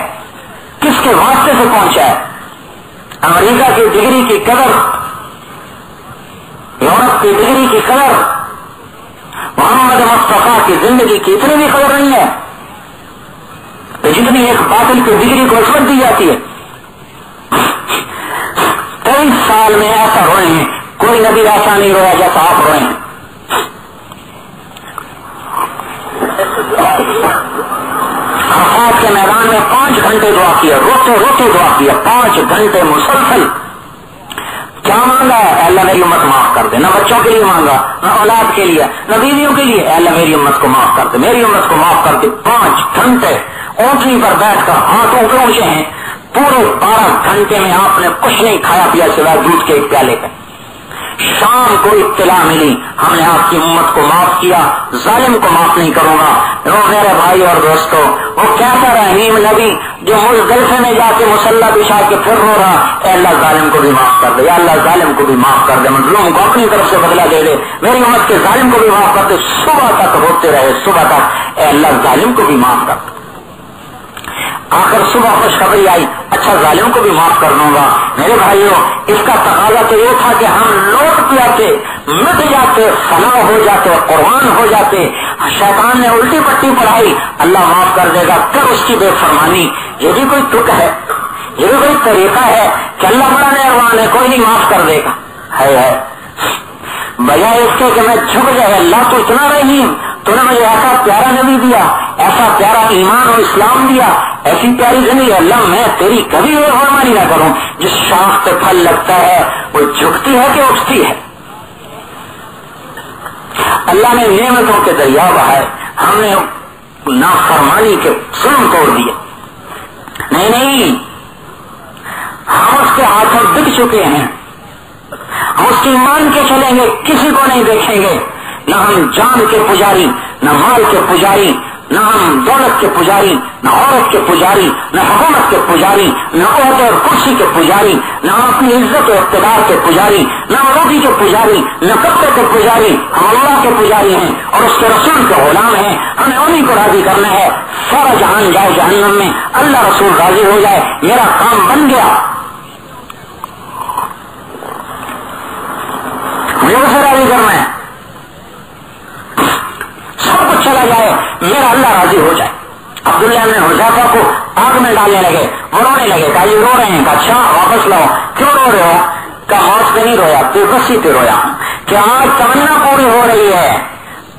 S2: کس کے واسطے سے پہنچا ہے۔ امریکہ کی ڈگری کی قدر، یورپ کی ڈگری کی قدر، محمد مصطفیٰ کی زندگی کی اتنی بھی قدر نہیں ہے جتنی ایک باطل کی ڈگری کو عصمت دی جاتی ہے۔ 23 سال میں ایسا روئے ہیں، کوئی نبی ایسا نہیں رویا جیسا آپ روئے ہیں۔ جہاد کے میدان میں 5 گھنٹے دعا کیا, روتے روتے دعا کیا, 5 گھنٹے مسلسل. کیا مانگا ہے؟ اے اللہ میری امت معاف کر دے. نہ بچوں کے لیے مانگا, نہ اولاد کے لیے, نہ بیویوں کے لیے. اے اللہ میری امت کو معاف کر دے, میری امت کو معاف کر دے. 5 گھنٹے اونٹنی پر بیٹھ کر ہاتھوں پہ اونچے ہیں. پورے 12 گھنٹے میں آپ نے کچھ نہیں کھایا پیا سوائے دودھ کے ایک پیالے کا. شام کو اطلاع ملی, ہم نے آپ کی امت کو معاف کیا, ظالم کو معاف نہیں کروں گا. میرے بھائی اور دوستو, وہ کیسا رحیم نبی جو مزدلفے میں جا کے مسلح بچھا کے پھر رو رہا, اے اللہ ظالم کو بھی معاف کر دے, یا اللہ ظالم کو بھی معاف کر دے, مظلوم کو اپنی طرف سے بدلہ دے دے, میری امت کے ظالم کو بھی معاف کر دے. صبح تک روتے رہے, صبح تک, اے اللہ ظالم کو بھی معاف کر دے. آخر صبح خوشخبری آئی, اچھا ظالم کو بھی معاف کر دوں گا. میرے بھائیوں, اس کا تقاضا تو یہ تھا کہ ہم لوٹ جاتے, مٹ جاتے, فنا ہو جاتے, قربان ہو جاتے. شیطان نے الٹی پٹی پڑھائی, اللہ معاف کر دے گا, پھر اس کی بے فرمانی. یہ بھی کوئی ٹرک ہے, یہ بھی کوئی طریقہ ہے کہ اللہ بڑا مہربان ہے, کوئی نہیں معاف کر دے گا. ہے بجائے اس کے کہ میں جھک جائے, اللہ تو اتنا رحیم, تو نے مجھے ایسا پیارا نبی دیا, ایسا پیارا ایمان اور اسلام دیا, ایسی پیاری زندگی, اللہ میں تیری کبھی وہ فرمانی نہ کروں. جس شاخ پہ پھل لگتا ہے وہ جھکتی ہے کہ اٹھتی ہے؟ اللہ نے نعمتوں کے دریا بہائے, ہم نے نافرمانی کے سن توڑ دیے. نہیں, ہم اس کے ہاتھوں بک چکے ہیں, ہم اس کی مان کے چلیں گے, کسی کو نہیں دیکھیں گے. نہ ہم جان کے پجاری, نہ مال کے پجاری, نہ ہم دولت کے پجاری, نہ عورت کے پجاری, نہ حکومت کے پجاری, نہ عہدے اور کرسی کے پجاری, نہ اپنی عزت و اقتدار کے پجاری, نہ روٹی کے پجاری, نہ کپڑے کے پجاری. ہم اللہ کے پجاری ہیں اور اس کے رسول کے غلام ہیں. ہمیں انہیں کو راضی کرنا ہے. سارا جہان جائے جہنم میں, اللہ رسول راضی ہو جائے, میرا کام بن گیا. مجھے اسے راضی کرنا ہے, سب کچھ چلا جائے, میرا اللہ راضی ہو جائے. عبداللہ نے حذیفہ کو آگ میں ڈالنے لگے, وہ رونے لگے. کہا یہ رو رہے ہیں, کہا اچھا واپس لاؤ. کیوں رو رہے ہو؟ کہا موت پہ نہیں رویا, تو کسی پہ رویا کہ آج تمنا پوری ہو رہی ہے.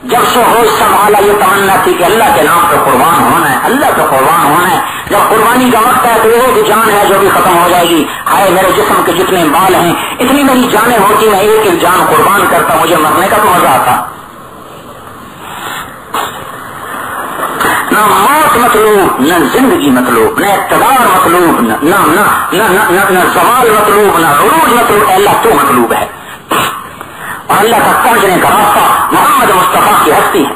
S2: جب سے ہوش سنبھالا یہ تمنا تھی کہ اللہ کے نام پہ قربان ہونا ہے, اللہ پہ قربان ہونا ہے. جب قربانی کا وقت ہے تو ایک جان ہے جو بھی ختم ہو جائے گی. ہائے میرے جسم کے جتنے بال ہیں, اتنی میری جانیں ہوتی, میں ایک ایک جان قربان کرتا, مجھے مرنے کا تو مزہ آتا. نہ موت مطلوب, نہ زندگی مطلوب, نہ اقتدار مطلوب, نہ زوال مطلوب, نہ عروج مطلوب. اللہ تو مطلوب ہے, اور اللہ تک پہنچنے کا راستہ محمد مصطفیٰ کی ہستی ہے.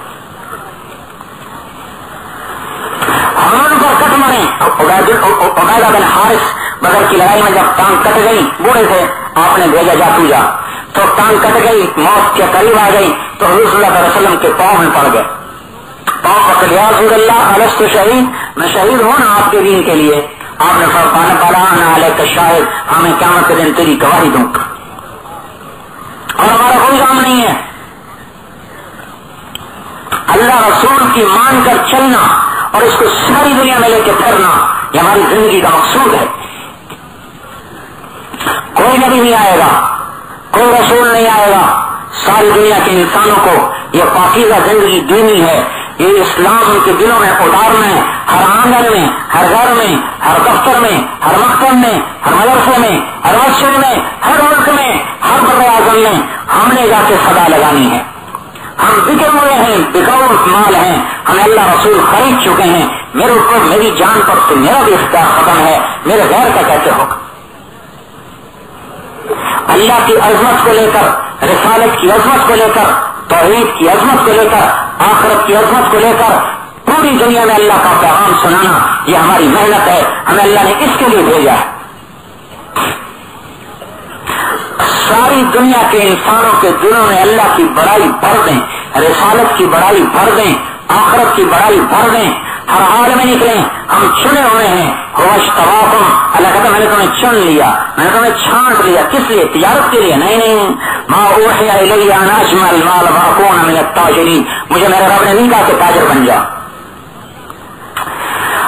S2: ہم ان پر کٹ مرے. عبیدہ بن حارث بدر کی لڑائی میں جب ٹانگ کٹ گئی, بوڑھے تھے, آپ نے بھیجا جا تو جا, تو ٹانگ کٹ گئی, موت کے قریب آ گئی, تو حضور صلی اللہ علیہ وسلم کے پاؤں میں پڑ گئے. پاؤں پکڑ لیا, رسول اللہ الست شہید, میں شہید ہوں نا آپ کے دین کے لیے. آپ نے فرمایا پڑا نہ علیک شاہد, ہمیں قیامت کے دن تیری گواہی دوں گا, اور ہمارا کوئی کام نہیں ہے. اللہ رسول کی مان کر چلنا اور اس کو ساری دنیا میں لے کے پھرنا, یہ ہماری زندگی کا مقصود ہے. کوئی نبی نہیں آئے گا, کوئی رسول نہیں آئے گا, ساری دنیا کے انسانوں کو یہ پاکیزہ زندگی دینی ہے. یہ اسلام ان کے دلوں میں اتارنا ہے. ہر آنگن میں, ہر گھر میں, ہر دفتر میں, ہر مکتب میں, ہر مدرسے میں, ہر مسجد میں, ہر ملک میں, ہر بر اعظم میں ہم نے جا کے صدا لگانی ہے. ہم بکے ہوئے ہیں, بکاؤ مال ہیں, ہمیں اللہ رسول خرید چکے ہیں. میرے اوپر, میری جان پر تو میرا بھی اختیار ختم ہے, میرے غیر کا کیسے ہوگا؟ اللہ کی عظمت کو لے کر, رسالت کی عظمت کو لے کر, توحید کی عظمت کو لے کر, آخرت کی عظمت کو لے کر پوری دنیا میں اللہ کا پیغام سنانا, یہ ہماری محنت ہے. ہمیں اللہ نے اس کے لیے بھیجا ہے. ساری دنیا کے انسانوں کے دلوں میں اللہ کی بڑائی بھر دیں, رسالت کی بڑائی بھر دیں, آخرت کی بڑائی بھر دیں. ہر حال میں نکلیں, ہم چنے ہوئے ہیں. ہوش تباہم, اللہ کہتا میں نے تمہیں چن لیا, میں نے تمہیں چھانٹ لیا. کس لیے؟ تجارت کے لیے نہیں. ما اوحی الی ان اجمع المال واکون من التاجرین, مجھے میرے رب نے نہیں کہا کہ تاجر بن جا.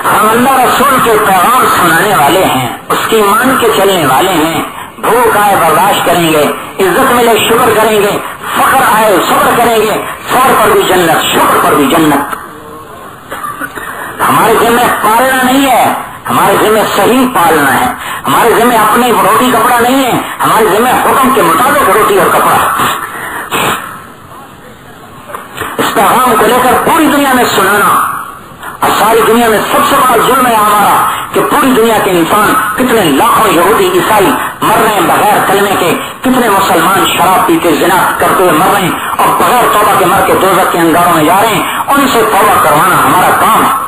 S2: ہم اللہ رسول کے پیغام سنانے والے ہیں, اس کی مان کے چلنے والے ہیں. بھوک آئے برداشت کریں گے, عزت ملے شکر کریں گے, فقر آئے صبر کریں گے. سر پر بھی جنت, شکر پر بھی جنت. ہمارے ذمہ پالنا نہیں ہے، ہمارے ذمہ صحیح پالنا ہے، ہمارے ذمہ اپنی روٹی کپڑا نہیں ہے، ہمارے ذمہ حکم کے مطابق روٹی اور کپڑا۔ اس پیغام کو لے کر پوری دنیا میں سنانا، اور ساری دنیا میں سب سے بڑا ظلم ہے ہمارا کہ پوری دنیا کے انسان، کتنے لاکھوں یہودی عیسائی مر رہے ہیں بغیر کلمے کے، کتنے مسلمان شراب پی کے زنا کرتے ہوئے مر رہے ہیں اور بغیر توبہ کے مر کے دوزخ کے انگاروں میں جا رہے ہیں، ان سے توبہ کروانا ہمارا کام ہے۔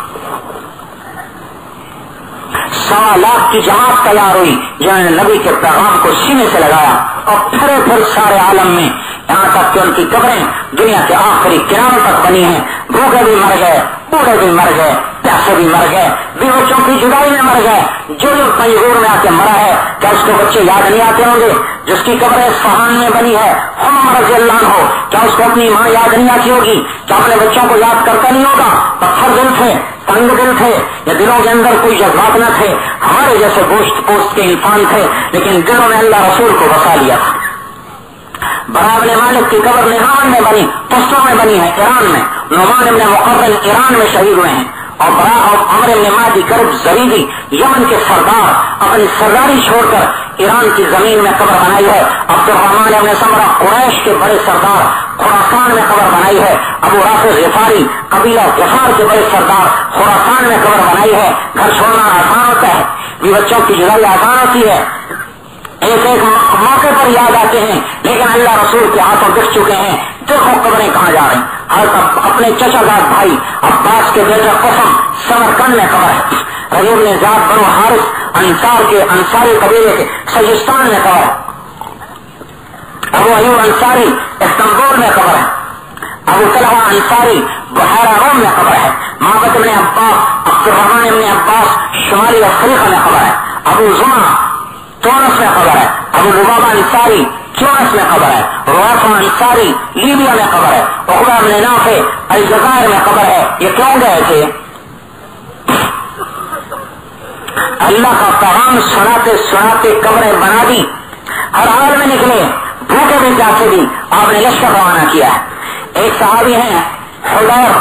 S2: 1.25 لاکھ کی جماعت تیار ہوئی جنہوں نے نبی کے پیغام کو سینے سے لگایا اور پھر سارے عالم میں، یہاں تک کہ ان کی قبریں دنیا کے آخری کناروں تک بنی ہیں۔ بھوکے بھی مر گئے، بوڑھے بھی مر گئے، پیاسے بھی مر گئے، بچوں کی جدائی میں مر گئے۔ جو پنجور میں آ کے مرا ہے، کیا اس کو بچے یاد نہیں آتے ہوں گے؟ جس کی قبر اصفہان میں بنی ہے، عمر رضی اللہ عنہ، کیا اس کو اپنی ماں یاد نہیں آتی ہوگی؟ کیا اپنے بچوں کو یاد کرتا نہیں ہوگا؟ پتھر دل تھے، تنگ دل تھے، یا دلوں کے اندر کوئی جذبات نہ تھے؟ ہمارے جیسے گوشت پوست کے انسان تھے، لیکن دلوں میں اللہ رسول کو بسا لیا تھا۔ برا بن مالک کی قبر نعمان میں بنی، پشتوں میں بنی ہے، ایران میں۔ نعمان ابن مقرن ایران میں شہید ہوئے ہیں، اور برا اور عمر ابن مادی کرب زریدی یمن کے سردار اپنی سرداری چھوڑ کر ایران کی زمین میں قبر بنائی ہے۔ عبد الرحمان ابن سمرہ قریش کے بڑے سردار خراسان میں قبر بنائی ہے۔ ابو رافع غفاری قبیلہ غفار کے بڑے سردار خراسان میں قبر بنائی ہے۔ گھر چھوڑنا آسان ہوتا ہے، بھی بچوں کی جدائی آسان ہوتی ہے، ایک ایک موقع پر یاد آتے ہیں، لیکن اللہ رسول کے ہاتھوں دکھ چکے ہیں۔ دیکھو قبریں کہاں جا رہی ہیں۔ ہر اپنے چچا زاد بھائی عباس کے بیٹا قسم سمرقند میں قبر ہے۔ ربیع بن زیاد بنو حارث انصاری قبیلے کے سجستان میں قبر ہے۔ ابو ایوب انصاری استنبول میں قبر ہے۔ ابو طلحہ انصاری بحیرہ روم میں قبر ہے۔ معبد ابن عباس عبد الرحمان ابن عباس شمالی افریقہ میں قبر ہے۔ ابو زمعہ تونس میں قبر ہے۔ ابو لبابہ انصاری تونس میں قبر ہے۔ روافع انصاری لیبیا میں قبر ہے۔ عقبہ بن نافع الجزائر میں قبر ہے۔ یہ کیوں گئے تھے؟ اللہ کا پیغام سناتے سناتے قبریں بنا دی، ہر حال میں نکلے، بھوکے بھی پیاسے بھی، آپ نے لشکر روانہ کیا ہے۔ ایک صحابی ہیں حضیر،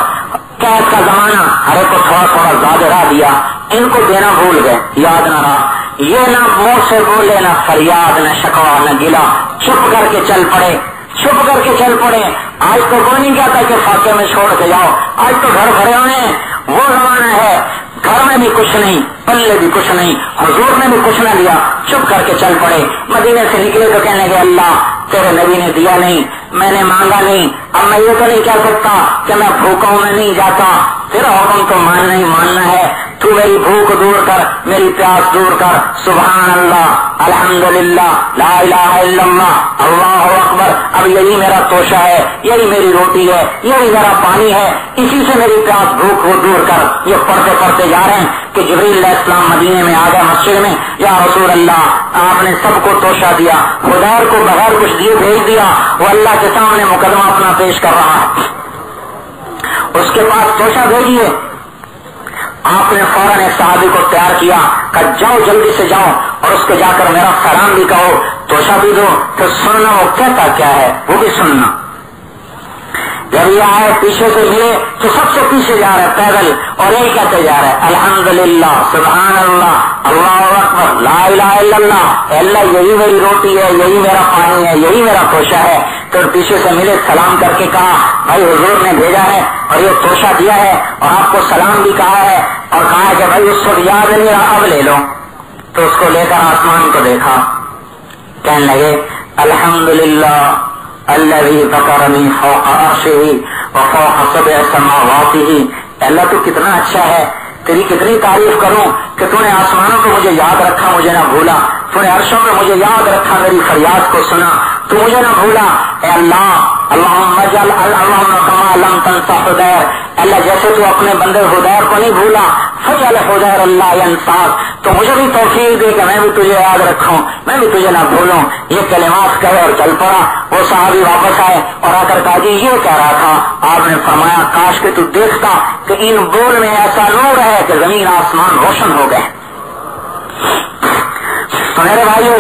S2: قید کا زمانہ، ہر ایک کو تھوڑا تھوڑا زیادہ راہ دیا، ان کو دینا بھول گئے، یاد نہ رہا۔ یہ نہ منہ سے بولے، نہ فریاد، نہ شکوا، نہ گلا، چپ کر کے چل پڑے، چپ کر کے چل پڑے۔ آج تو کوئی نہیں کہتا کہ فاقے میں چھوڑ کے جاؤ، آج تو گھر بھرے ہوئے ہیں، وہ زمانہ ہے گھر میں بھی کچھ نہیں، پلے بھی کچھ نہیں، حضور نے بھی کچھ نہ دیا، چپ کر کے چل پڑے۔ مدینے سے نکلے تو کہنے لگے اللہ تیرے نبی نے دیا نہیں، میں نے مانگا نہیں، اب میں یہ تو نہیں کہہ سکتا کہ میں بھوکا ہوں، میں نہیں جاتا، تیرا حکم تو ماننا ہی ماننا ہے، تو میری بھوک دور کر، میری پیاس دور کر۔ سبحان اللہ، الحمدللہ، لا الہ الا اللہ، اللہ اکبر۔ اب یہی میرا توشہ ہے، یہی میری روٹی ہے، یہی میرا پانی ہے، اسی سے میری پیاس بھوک کو دور کر۔ یہ پڑھتے پڑھتے جا رہے ہیں کہ جبریل علیہ السلام مدینے میں آ گئے مسجد میں، یا رسول اللہ آپ نے سب کو توشہ دیا، حضیر کو بغیر کچھ دیے بھیج دیا، وہ اللہ کے سامنے مقدمہ اپنا پیش کر رہا ہے، اس کے پاس توشہ بھیجیے۔ آپ نے فوراً ایک صحابی کو تیار کیا کہ جاؤ جلدی سے جاؤ اور اس کے جا کر میرا سلام بھی کہو، توشہ بھی دو، تو سننا وہ کہتا کیا ہے وہ بھی سننا۔ جب یہ آئے پیچھے سے ملے تو سب سے پیچھے جا رہا ہے پیدل، اور یہی کہتے جا رہا ہے الحمدللہ، سبحان اللہ، اللہ اکبر، لا الہ الا اللہ، اللہ یہی میری روٹی ہے، یہی میرا پانی ہے، یہی میرا توشہ ہے۔ تو پیچھے سے ملے، سلام کر کے کہا بھائی حضور نے بھیجا ہے اور یہ توشہ دیا ہے اور آپ کو سلام بھی کہا ہے، اور کہا کہ بھائی اس کو یاد نہیں رہا، اب لے لو۔ تو اس کو لے کر آسمان کو دیکھا، کہنے لگے الحمدللہ الذی ذکرنی فوق عرشہ وفوق سبع سماواتہ۔ اللہ تو کتنا اچھا ہے، تیری کتنی تعریف کروں کہ تو نے آسمانوں کو مجھے یاد رکھا، مجھے نہ بھولا، تو نے عرشوں میں مجھے یاد رکھا، میری فریاد کو سنا، تو مجھے نہ بھولا۔ اے اللہ، اللہم اجعل اللہم کما لم تنس حدیر، اللہ جیسے تو اپنے بندے حدیر کو نہیں بھولا، فجعل حدیر اللہ ینساک، تو مجھے بھی توفیق دے کہ میں بھی تجھے یاد رکھوں، میں بھی تجھے نہ بھولوں۔ یہ کلمات کہے اور چل پڑا۔ وہ صحابی واپس آئے اور آ کر کہا جی یہ کہہ رہا تھا، آپ نے فرمایا کاش کہ تو دیکھتا کہ ان بول میں ایسا نور ہے کہ زمین آسمان روشن ہو گئے۔ تو میرے بھائیو،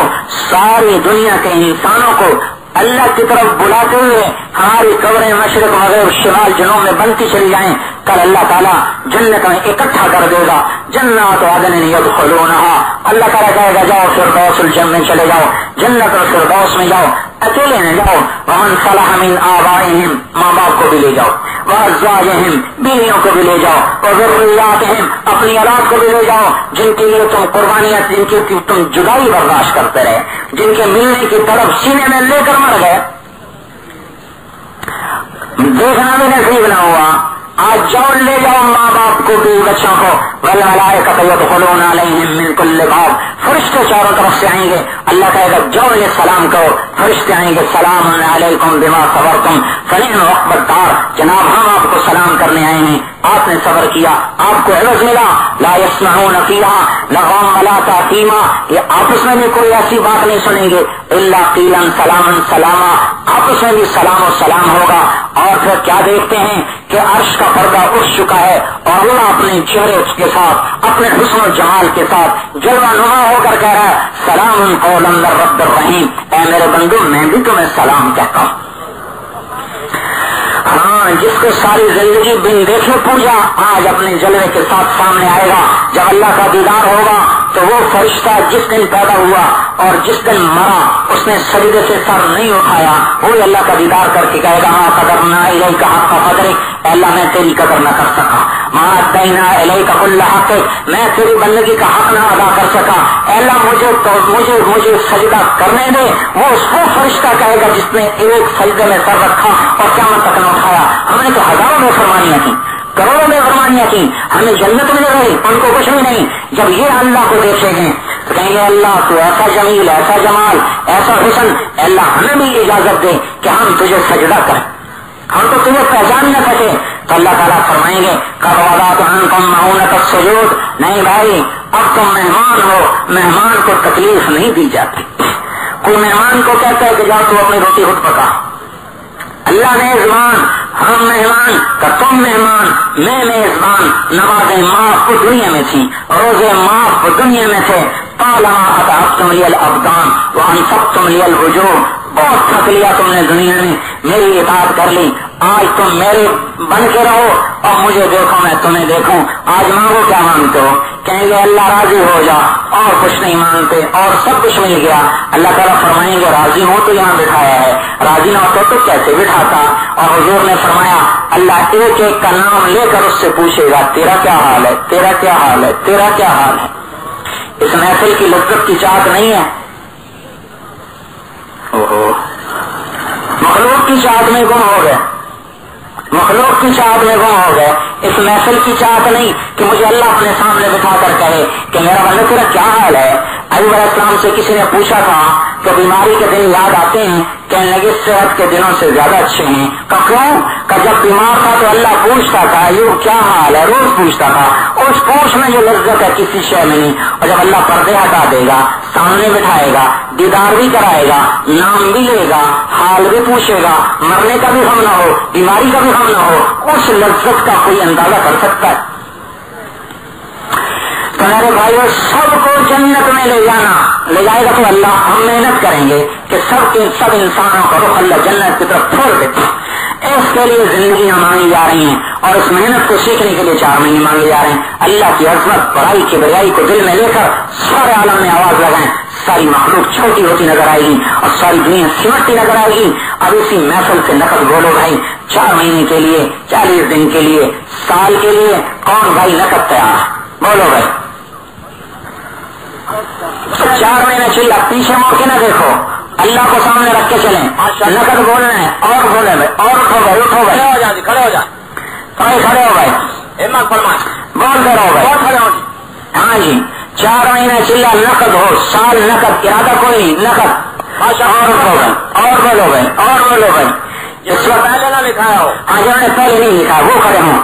S2: ساری دنیا کے انسانوں کو اللہ کی طرف بلاتے ہوئے ہماری قبریں مشرق مغرب شمال جنوب میں بنتی چلی جائیں، کل اللہ تعالیٰ جنت میں اکٹھا کر دے گا. جنات عدن یدخلونہا، اللہ تعالیٰ کہے گا جاؤ فردوس الجنہ میں چلے جاؤ، جنت اور فردوس میں جاؤ، اکیلے نہ جاؤ. ومن صلح من آبائہم، ماں باپ کو بھی لے جاؤ، وازواجہم، بیویوں کو بھی لے جاؤ، وذریاتہم، اپنی اولاد کو بھی لے جاؤ جن کے لیے تم قربانیاں، جن کی تم جدائی برداشت کرتے رہے، جن کے ملنے کی طرف سینے میں لے کر مر گئے، دیکھنا بھی نصیب نہ ہوا. آج جاؤ لے جاؤ ماں باپ کو بھی، بچوں کو. والملائکۃ یدخلون علیہم من کل باب، فرشتے چاروں طرف سے آئیں گے. اللہ کہے گا جاؤ یہ سلام کرو. فرشتے آئیں گے سلام علیکم بما صبرتم فنعم عقبی الدار، جناب ہم آپ کو سلام کرنے آئے ہیں، آپ نے صبر کیا، آپ کو عوض ملا. لا یسمعون فیہا لغوا ولا تأثیما، یہ آپس میں بھی کوئی ایسی بات نہیں سنیں گے. الا قیلا سلاما سلاما، آپس میں بھی سلام و سلام ہوگا. اور پھر کیا دیکھتے ہیں کہ عرش کا پردہ اٹھ چکا ہے اور اللہ اپنے چہرے کے ساتھ، اپنے حسن و جمال کے ساتھ جلوہ نما ہو کر کہہ رہا ہے سلام قولا من رب الرحیم. اے میرے بندو میں بھی تمہیں سلام کہتا ہوں. ہاں، جس کو ساری زندگی بن دیکھے پوجا آج اپنے جلوے کے ساتھ سامنے آئے گا. جب اللہ کا دیدار ہوگا تو وہ فرشتہ جس دن پیدا ہوا اور جس دن مرا اس نے سجدے سے سر نہیں اٹھایا، وہی اللہ کا دیدار کر کے کہے گا ماں قدرنا الیک حق قدرک، اللہ میں تیری قدر نہ کر سکا. ماں ادینا الیک کل حق، میں تیری بندگی کا حق نہ ادا کر سکا. اللہ مجھے سجدہ کرنے دے. وہ فرشتہ کہے گا جس نے ایک سجدے میں سر رکھا اور قیامت تک نہ اٹھایا. ہم نے تو ہزاروں میں فرمانیاں کی، کروڑوں میں فرمانیاں کی، ہمیں جنت مل رہی، ان کو کچھ بھی نہیں. جب یہ اللہ کو دیکھیں گے تو کہیں گے اللہ تو ایسا جمیل، ایسا جمال، ایسا حسن، اللہ ہمیں بھی اجازت دے کہ ہم تجھے سجدہ کریں، ہم تو تجھے پہچان نہ سکے. تو اللہ تعالیٰ فرمائیں گے قد وضعت عنکم معونۃ السجود، نہیں بھائی اب تم مہمان ہو، مہمان کو تکلیف نہیں دی جاتی. کوئی مہمان کو کہتا ہے کہ جاؤ تو اپنی روٹی خود پکا. اللہ میزبان، ہم مہمان کا تم مہمان، میں میزبان. نمازیں معاف دنیا میں تھی، روزے معاف دنیا میں تھے. طالما اتعبتم لی الابدان وانفقتم لی الوجوہ، بہت تھک لیا تم نے دنیا میں، میری اطاعت کر لی. آج تم میرے بن کے رہو اور مجھے دیکھو میں تمہیں دیکھوں. آج مانگو کیا مانگتے ہو؟ کہیں گے اللہ راضی ہو جا، اور کچھ نہیں مانگتے اور سب کچھ مل گیا. اللہ تعالیٰ فرمائیں گے راضی ہو تو یہاں بٹھایا ہے، راضی نہ ہوتا تو کیسے بٹھاتا. اور حضور نے فرمایا اللہ ایک ایک کا نام لے کر اس سے پوچھے گا تیرا کیا حال ہے، تیرا کیا حال ہے، تیرا کیا حال ہے. اس محفل کی لذت کی چاہت نہیں ہے، مخلوق کی چاہت میں گم ہو گئے، مخلوق کی چاہت میں گم ہو گئے. اس محفل کی چاہت نہیں کہ مجھے اللہ اپنے سامنے بٹھا کر کہے کہ میرا بندہ تیرا کیا حال ہے. ایوب علیہ السلام سے کسی نے پوچھا تھا کہ بیماری کے دن یاد آتے ہیں، کہنے لگے صحت کے دنوں سے زیادہ اچھے ہیں. کیوں؟ کہ جب بیمار تھا تو اللہ پوچھتا تھا ایوب کیا حال ہے، روز پوچھتا تھا. اس پوچھ میں جو لذت ہے کسی شے میں نہیں. اور جب اللہ پردے ہٹا دے گا، سامنے بٹھائے گا، دیدار بھی کرائے گا، نام بھی لے گا، حال بھی پوچھے گا، مرنے کا بھی غم نہ ہو، بیماری کا بھی غم نہ ہو، اس لذت کا کوئی اندازہ کر سکتا ہے؟ تو میرے بھائیو سب کو جنت میں لے جانا، لے جائے گا تو اللہ. ہم محنت کریں گے کہ سب انسانوں کا رخ اللہ جنت کی طرف پھیر دے. اس کے لیے زندگیاں مانگی جا رہی ہیں اور اس محنت کو سیکھنے کے لیے 4 مہینے مانگے جا رہے ہیں. اللہ کی عظمت، بڑائی کی بڑائی کو دل میں لے کر سارے عالم میں آواز لگائیں. ساری مخلوق چھوٹی ہوتی نظر آئے گی اور ساری دنیا سمٹتی نظر آئے گی. اب اسی محفل سے نقد بولو بھائی، 4 مہینے کے لیے، 40 دن کے لیے، سال کے لیے کون بھائی نقد تیار ہے؟ بولو بھائی. 4 مہینے چلا، پیچھے موڑ کے نہ دیکھو، اللہ کو سامنے رکھ کے چلیں. نقد بولنا ہے اور بولے بھائی، اور اٹھو بھائی، اٹھو بھائی، کھڑے ہو جا، کھڑے ہو جا بھائی، کھڑے ہو بھائی، بول کر رہو بھائی. ہاں جی، 4 مہینے چلا نقد ہو، سال نقد، ارادہ کوئی نہیں، نقد. اور اٹھو بھائی، اور بولو بھائی، اور بولو بھائی. اس وقت پہلے نہ لکھایا ہو، ہاں جنہوں نے پہلے نہیں لکھا وہ کھڑے ہوں،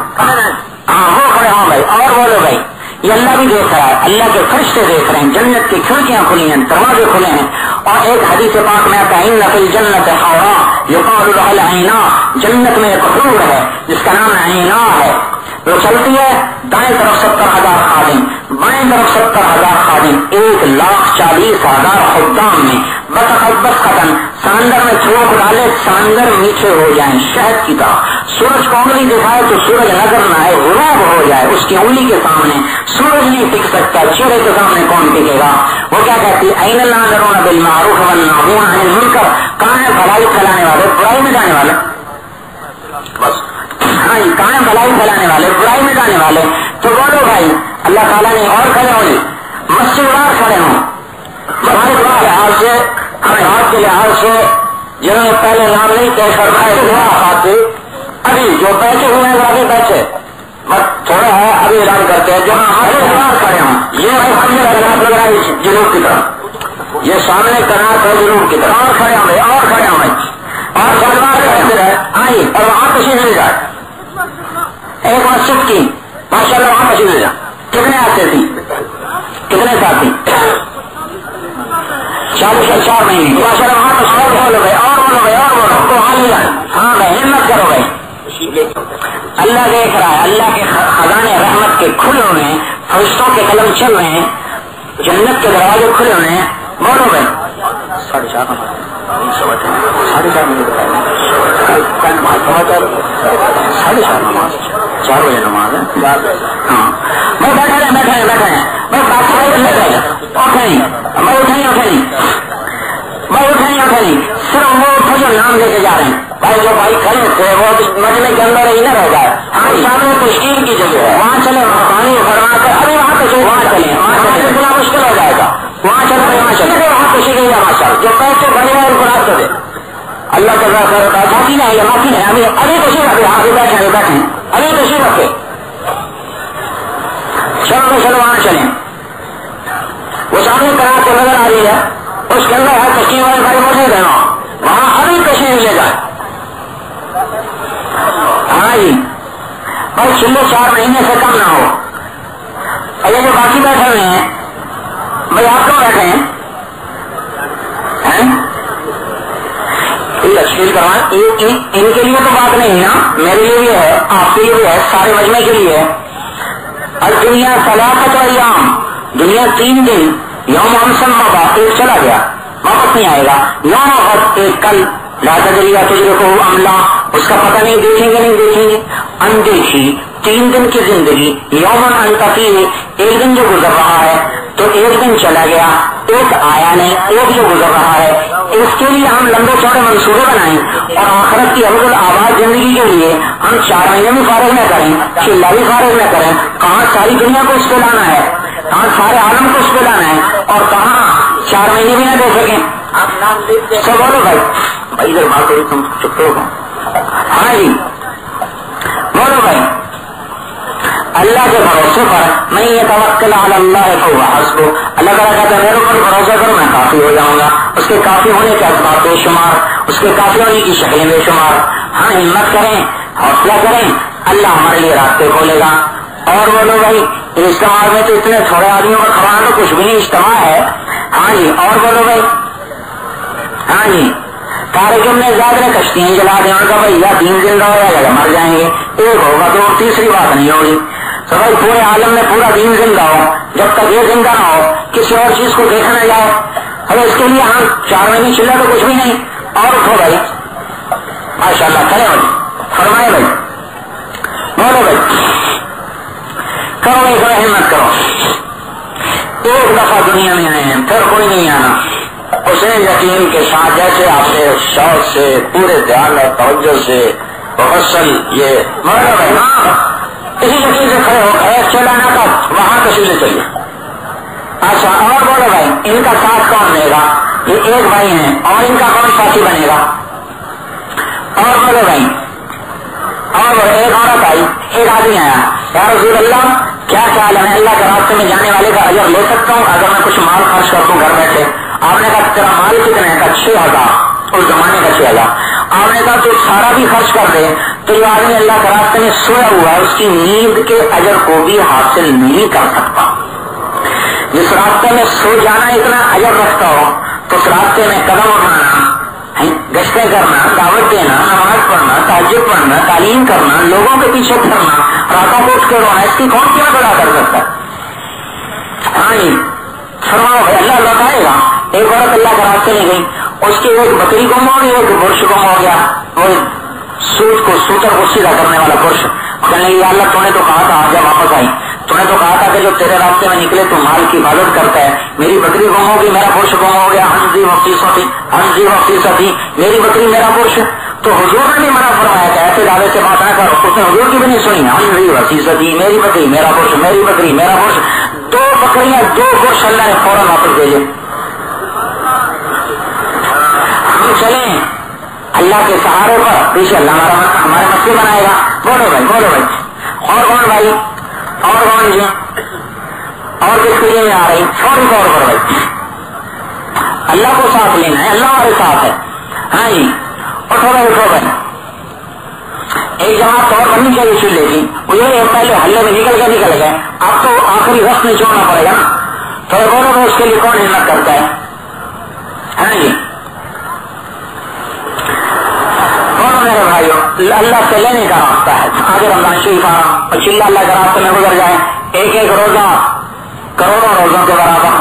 S2: ہاں وہ کھڑے ہوں بھائی، اور بولو بھائی. یہ اللہ بھی دیکھ رہا ہے، اللہ کے فرشتے دیکھ رہے ہیں، جنت کی کھڑکیاں کھلی ہیں، دروازے کھلے ہیں. اور ایک حدیث پاک میں آتا ہے ان فی الجنت حورا یقال لها العینا، جنت میں ایک حور ہے جس کا نام عینا ہے. وہ چلتی ہے، دائیں طرف 70,000 خادم، بائیں طرف 70,000 خادم، 1,40,000 خدام میں. بس قدم سمندر میں چھوڑ ڈالے، سمندر میٹھے ہو جائیں شہد کی طرح، سورج کو انگلی دکھائے تو سورج نظر نہ آئے، غروب ہو جائے اس کی انگلی کے سامنے، سورج نہیں ٹک سکتا، چہرے کے سامنے کون ٹکے گا؟ وہ کیا کہتی ہے؟ این الناظرون بالمعروف والناهون عن المنکر، کہاں ہے بھلائی پھیلانے والے برائی مٹانے والے؟ بس ہاں جی، کہاں ہے بھلائی پھیلانے والے برائی مٹانے والے؟ تو بولو بھائی اللہ تعالیٰ نے اور کھڑے ہوئے مسجد وار کھڑے ہوں ہمارے لحاظ سے، ہمارے کے لحاظ سے جنہوں نے پہلے نام نہیں طے فرمائے ابھی جو پیسے ہوئے ہیں وہ آگے پیسے بس تھوڑا ہے ابھی اعلان کرتے ہیں جو ہمارے باہر کھڑے ہوں، یہ سامنے کنات لگ رہا ہے جنوب کی طرف، یہ سامنے کنات ہے جنوب کی طرف، اور کھڑے ہوں اور کھڑے ہوں اور سلوار کہتے ہیں آئیے اور وہاں تشریف لے جائے ایک مسجد کی ماشاء اللہ وہاں تشریف لے جائے. کتنے آتے تھی کتنے ساتھی؟ 4 مہینے ماشاء اللہ وہاں تشریف بولو بھائی اور بولو بھائی اور بولو کو حال لیا. ہاں بھائی ہمت کرو بھائی، اللہ دیکھ رہا ہے، اللہ کے خزانے رحمت کے کھلے ہوئے ہیں، فرشتوں کے قلم چل رہے ہیں، جنت کے دروازے کھلے ہوئے ہیں. بولو بھائی 4:30 4 بجے نماز ہے. ہاں بھائی بیٹھے رہے بس باقی اٹھے نہیں صرف وہ اٹھے جو نام لے کے جا رہے ہیں. بھائی جو بھائی کھڑے تھے وہ مجمے کے اندر ہی نہ رہ جائے. ہاں سامنے تشکیل کی جگہ ہے وہاں چلے، پانی فرما کر ابھی وہاں تشکیل وہاں چلے، وہاں بڑا مشکل ہو جائے گا. وہاں چلے وہاں چلے وہاں تشکیل ماشاء جو پیسے بڑے ہیں ان کو راستہ دے اللہ کا معافی نہیں ہے معافی نہیں. ابھی تشریف رکھے آگے بیٹھے ابھی تشریف رکھے چلو وہاں چلیں. وہ سامنے کرا کے نظر آ رہی ہے اس کے اندر ہے تشکیل والے بھائی موجود ہے وہاں ابھی تشریف لے جائے. ہاں جی بس 4 مہینے سے کم نہ ہو. اور یہ جو باقی بیٹھے ہوئے ہیں بھائی آپ کیوں بیٹھے ہیں؟ تشکیل کروائیں ان کے لیے تو بات نہیں نا، میرے لیے بھی ہے، آپ کے لیے بھی ہے، سارے مجمع کے لیے ہے. اور دنیا 3 ایام، دنیا 3 دن، یوم ہمسن بابا ایک چلا گیا واپس نہیں آئے گا، یوم وقت ایک کل لا تجریہ تجرے کو عملہ اس کا پتہ نہیں دیکھیں گے نہیں دیکھیں گے. اندیکھی 3 دن کی زندگی، یوم انتقی ایک دن جو گزر رہا ہے تو ایک دن چلا گیا، ایک آیا نہیں، ایک جو گزر رہا ہے. اس کے لیے ہم لمبے چوڑے منصوبے بنائیں اور آخرت کی ابد الآباد زندگی کے لیے ہم 4 مہینے بھی فارغ نہ کریں، چلا بھی فارغ نہ کریں. کہاں ساری دنیا کو اس پہ لانا ہے، کہاں سارے عالم کو اس پہ لانا ہے اور کہاں 4 مہینے بھی نہ دے سکیں. آپ نام سب بولو بھائی ادھر بات ہوئی تم چپ ہو. ہاں جی بولو بھائی اللہ کے بھروسے پر میں یہ توکل علی اللہ فہو حسبہ. اللہ تعالیٰ کہتا ہے میرے اوپر بھروسہ کرو میں کافی ہو جاؤں گا. اس کے کافی ہونے کے اسباب بے شمار، اس کے کافی ہونے کی شکلیں بے شمار. ہاں ہمت کریں، حوصلہ کریں، اللہ ہمارے لیے راستے کھولے گا. اور بولو بھائی اجتماع میں تو اتنے تھوڑے آدمیوں کا کھڑا تو کچھ بھی نہیں اجتماع ہے. ہاں جی اور بولو بھائی ہاں جی کارکن نے زیادہ کشتیاں جلا دیں ان کا بھائی یا 3 زندہ ہو جائے گا مر جائیں گے، ایک ہوگا تو تیسری بات نہیں ہوگی. تو بھائی پورے عالم میں پورا دین زندہ ہو، جب تک یہ زندہ نہ ہو کسی اور چیز کو دیکھا نہ جائے. اب اس کے لیے ہم 4 مہینے چلے تو کچھ بھی نہیں. اور اٹھو بھائی ماشاء اللہ کھڑے ہو فرمائے بھائی بولو بھائی کرو ایک ہمت کرو. ایک دفعہ دنیا میں آئے ہیں پھر کوئی نہیں آنا. اس نے یقین کے ساتھ جیسے آپ نے شوق سے پورے دھیان اور توجہ سے مفصل یہ بولو بھائی ہاں اسی یقین سے کھڑے ہو گئے چلانا کا وہاں تشریف چلیے. اچھا اور بولو بھائی ان کا ساتھ کون لے گا؟ یہ ایک بھائی ہیں اور ان کا کون ساتھی بنے گا؟ اور بولو بھائی اور ایک عورت آئی، ایک آدمی آیا، یا رسول اللہ کیا خیال ہے میں اللہ کے راستے میں جانے والے کا اجر لے سکتا ہوں اگر میں کچھ مال خرچ کر دوں گھر بیٹھے؟ آپ نے کہا تیرا مال کتنے کا؟ 6,000 اس زمانے کا 6,000. آپ نے کہا تو سارا بھی خرچ کر دے تو یہ آدمی اللہ کے راستے میں سویا ہوا ہے اس کی نیند کے اجر کو بھی حاصل نہیں کر سکتا. جس راستے میں سو جانا اتنا اجر رکھتا ہو تو اس راستے میں قدم اٹھانا، گشتیں کرنا، دعوت دینا، نماز پڑھنا، تہجد پڑھنا، تعلیم کرنا، لوگوں کے پیچھے پھرنا، راتوں کو اٹھ کے رونا، اس کی کون قیمت ادا کر سکتا ہے؟ ہاں جی فرماؤ بھائی اللہ لوٹائے گا. ایک عورت اللہ کے راستے میں گئی، اس کی ایک بکری گم ہو گئی، ایک برش گم ہو گیا، وہ سوت کو سوتر کو سیدھا کرنے والا پرش. کہنے لگی اللہ تو نے تو کہا تھا جب واپس آئی تو نے تو کہا تھا کہ جو تیرے راستے میں نکلے تو مال کی حفاظت کرتا ہے. میری بکری گم ہوگی, میرا پرش گم ہو گیا. ہنزی وقتی ستی میری بکری میرا پرش. تو حضور نے بھی منع فرمایا کہ ایسے دعوے سے بات نہ کر. اس نے حضور کی بھی نہیں سنی. ہنزی وقتی ستی میری بکری میرا پرش, میری بکری میرا پرش. 2 بکریاں 2 پرش اللہ نے فوراً واپس بھیجے. ہم چلیں اللہ کے سہارے پر, پیچھے اللہ ہمارے مسئلے بنائے گا. بولو بھائی. اور کون بھائی, اور کون جی, اور کس کے لیے آ رہی فوری طور پر بھائی اللہ کو ساتھ لینا ہے, اللہ ہمارے ساتھ ہے. ہاں جی, اٹھو بھائی. ایک جماعت طور بننی چاہیے چولہے کی. یہ پہلے ہلے میں نکل گئے, اب تو آخری وقت نہیں چھوڑنا پڑے گا. تھوڑے بولو تو اس کے لیے کون ہمت کرتا ہے. ہاں جی, میرے بھائیو اللہ سے لینے کا راستہ ہے. آگے رمضان شریف آ رہا اور چلا اللہ کے راستے میں گزر جائے. ایک روزہ کروڑوں روزوں کے برابر,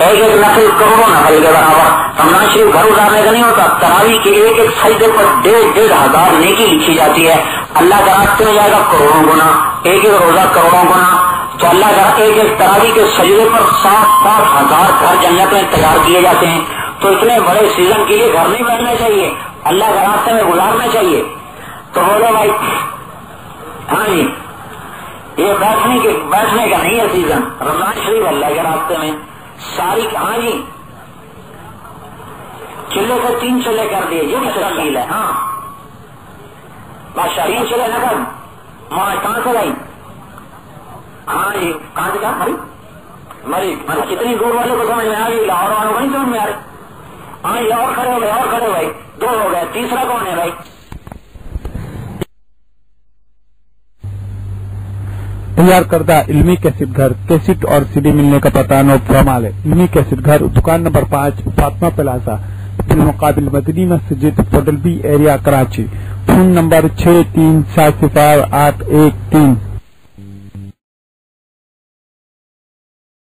S2: ایک نفل کروڑوں نفل کے برابر. رمضان شریف گھر اتارنے کا نہیں ہوتا. تراویح کے ایک سجدے پر 1,500 نیکی لکھی جاتی ہے. اللہ کے راستے میں جائے گا کروڑوں گنا, ایک روزہ کروڑوں گنا. تو اللہ کا ایک تراویح کے سجدے پر 7,000 گھر جنت میں تیار کیے جاتے ہیں. تو اتنے بڑے سیزن کے لیے گھر نہیں بیٹھنا چاہیے, اللہ کے راستے میں گزارنا چاہیے. تو بولو بھائی. ہاں جی, یہ بیٹھنے کا نہیں ہے سیزن. رمضان شریف اللہ کے راستے میں ساری. ہاں جی, چولہے کو 3 چولہے کر دیے, یہ تفصیل ہے. ہاں بادشاہ 3 چولہے نہ کر. کہاں سے لائی. ہاں جی, کہاں سے کہا مری کتنی دور والے کو سمجھ میں آ گئی, لاہور والوں کو نہیں سمجھ میں آ رہے. ہاں یہ اور کھڑے ہو گئے 2 ہو گئے. تیسرا کون ہے بھائی.
S1: تیار کردہ علمی کیسٹ گھر, کیسٹ اور سی ڈی ملنے کا پتہ نوٹ فرما لے. علمی کیسٹ گھر, دکان نمبر 5, فاطمہ پلازا, بالمقابل مدنی مسجد, پڈل B area, Karachi. Phone number 6360 813.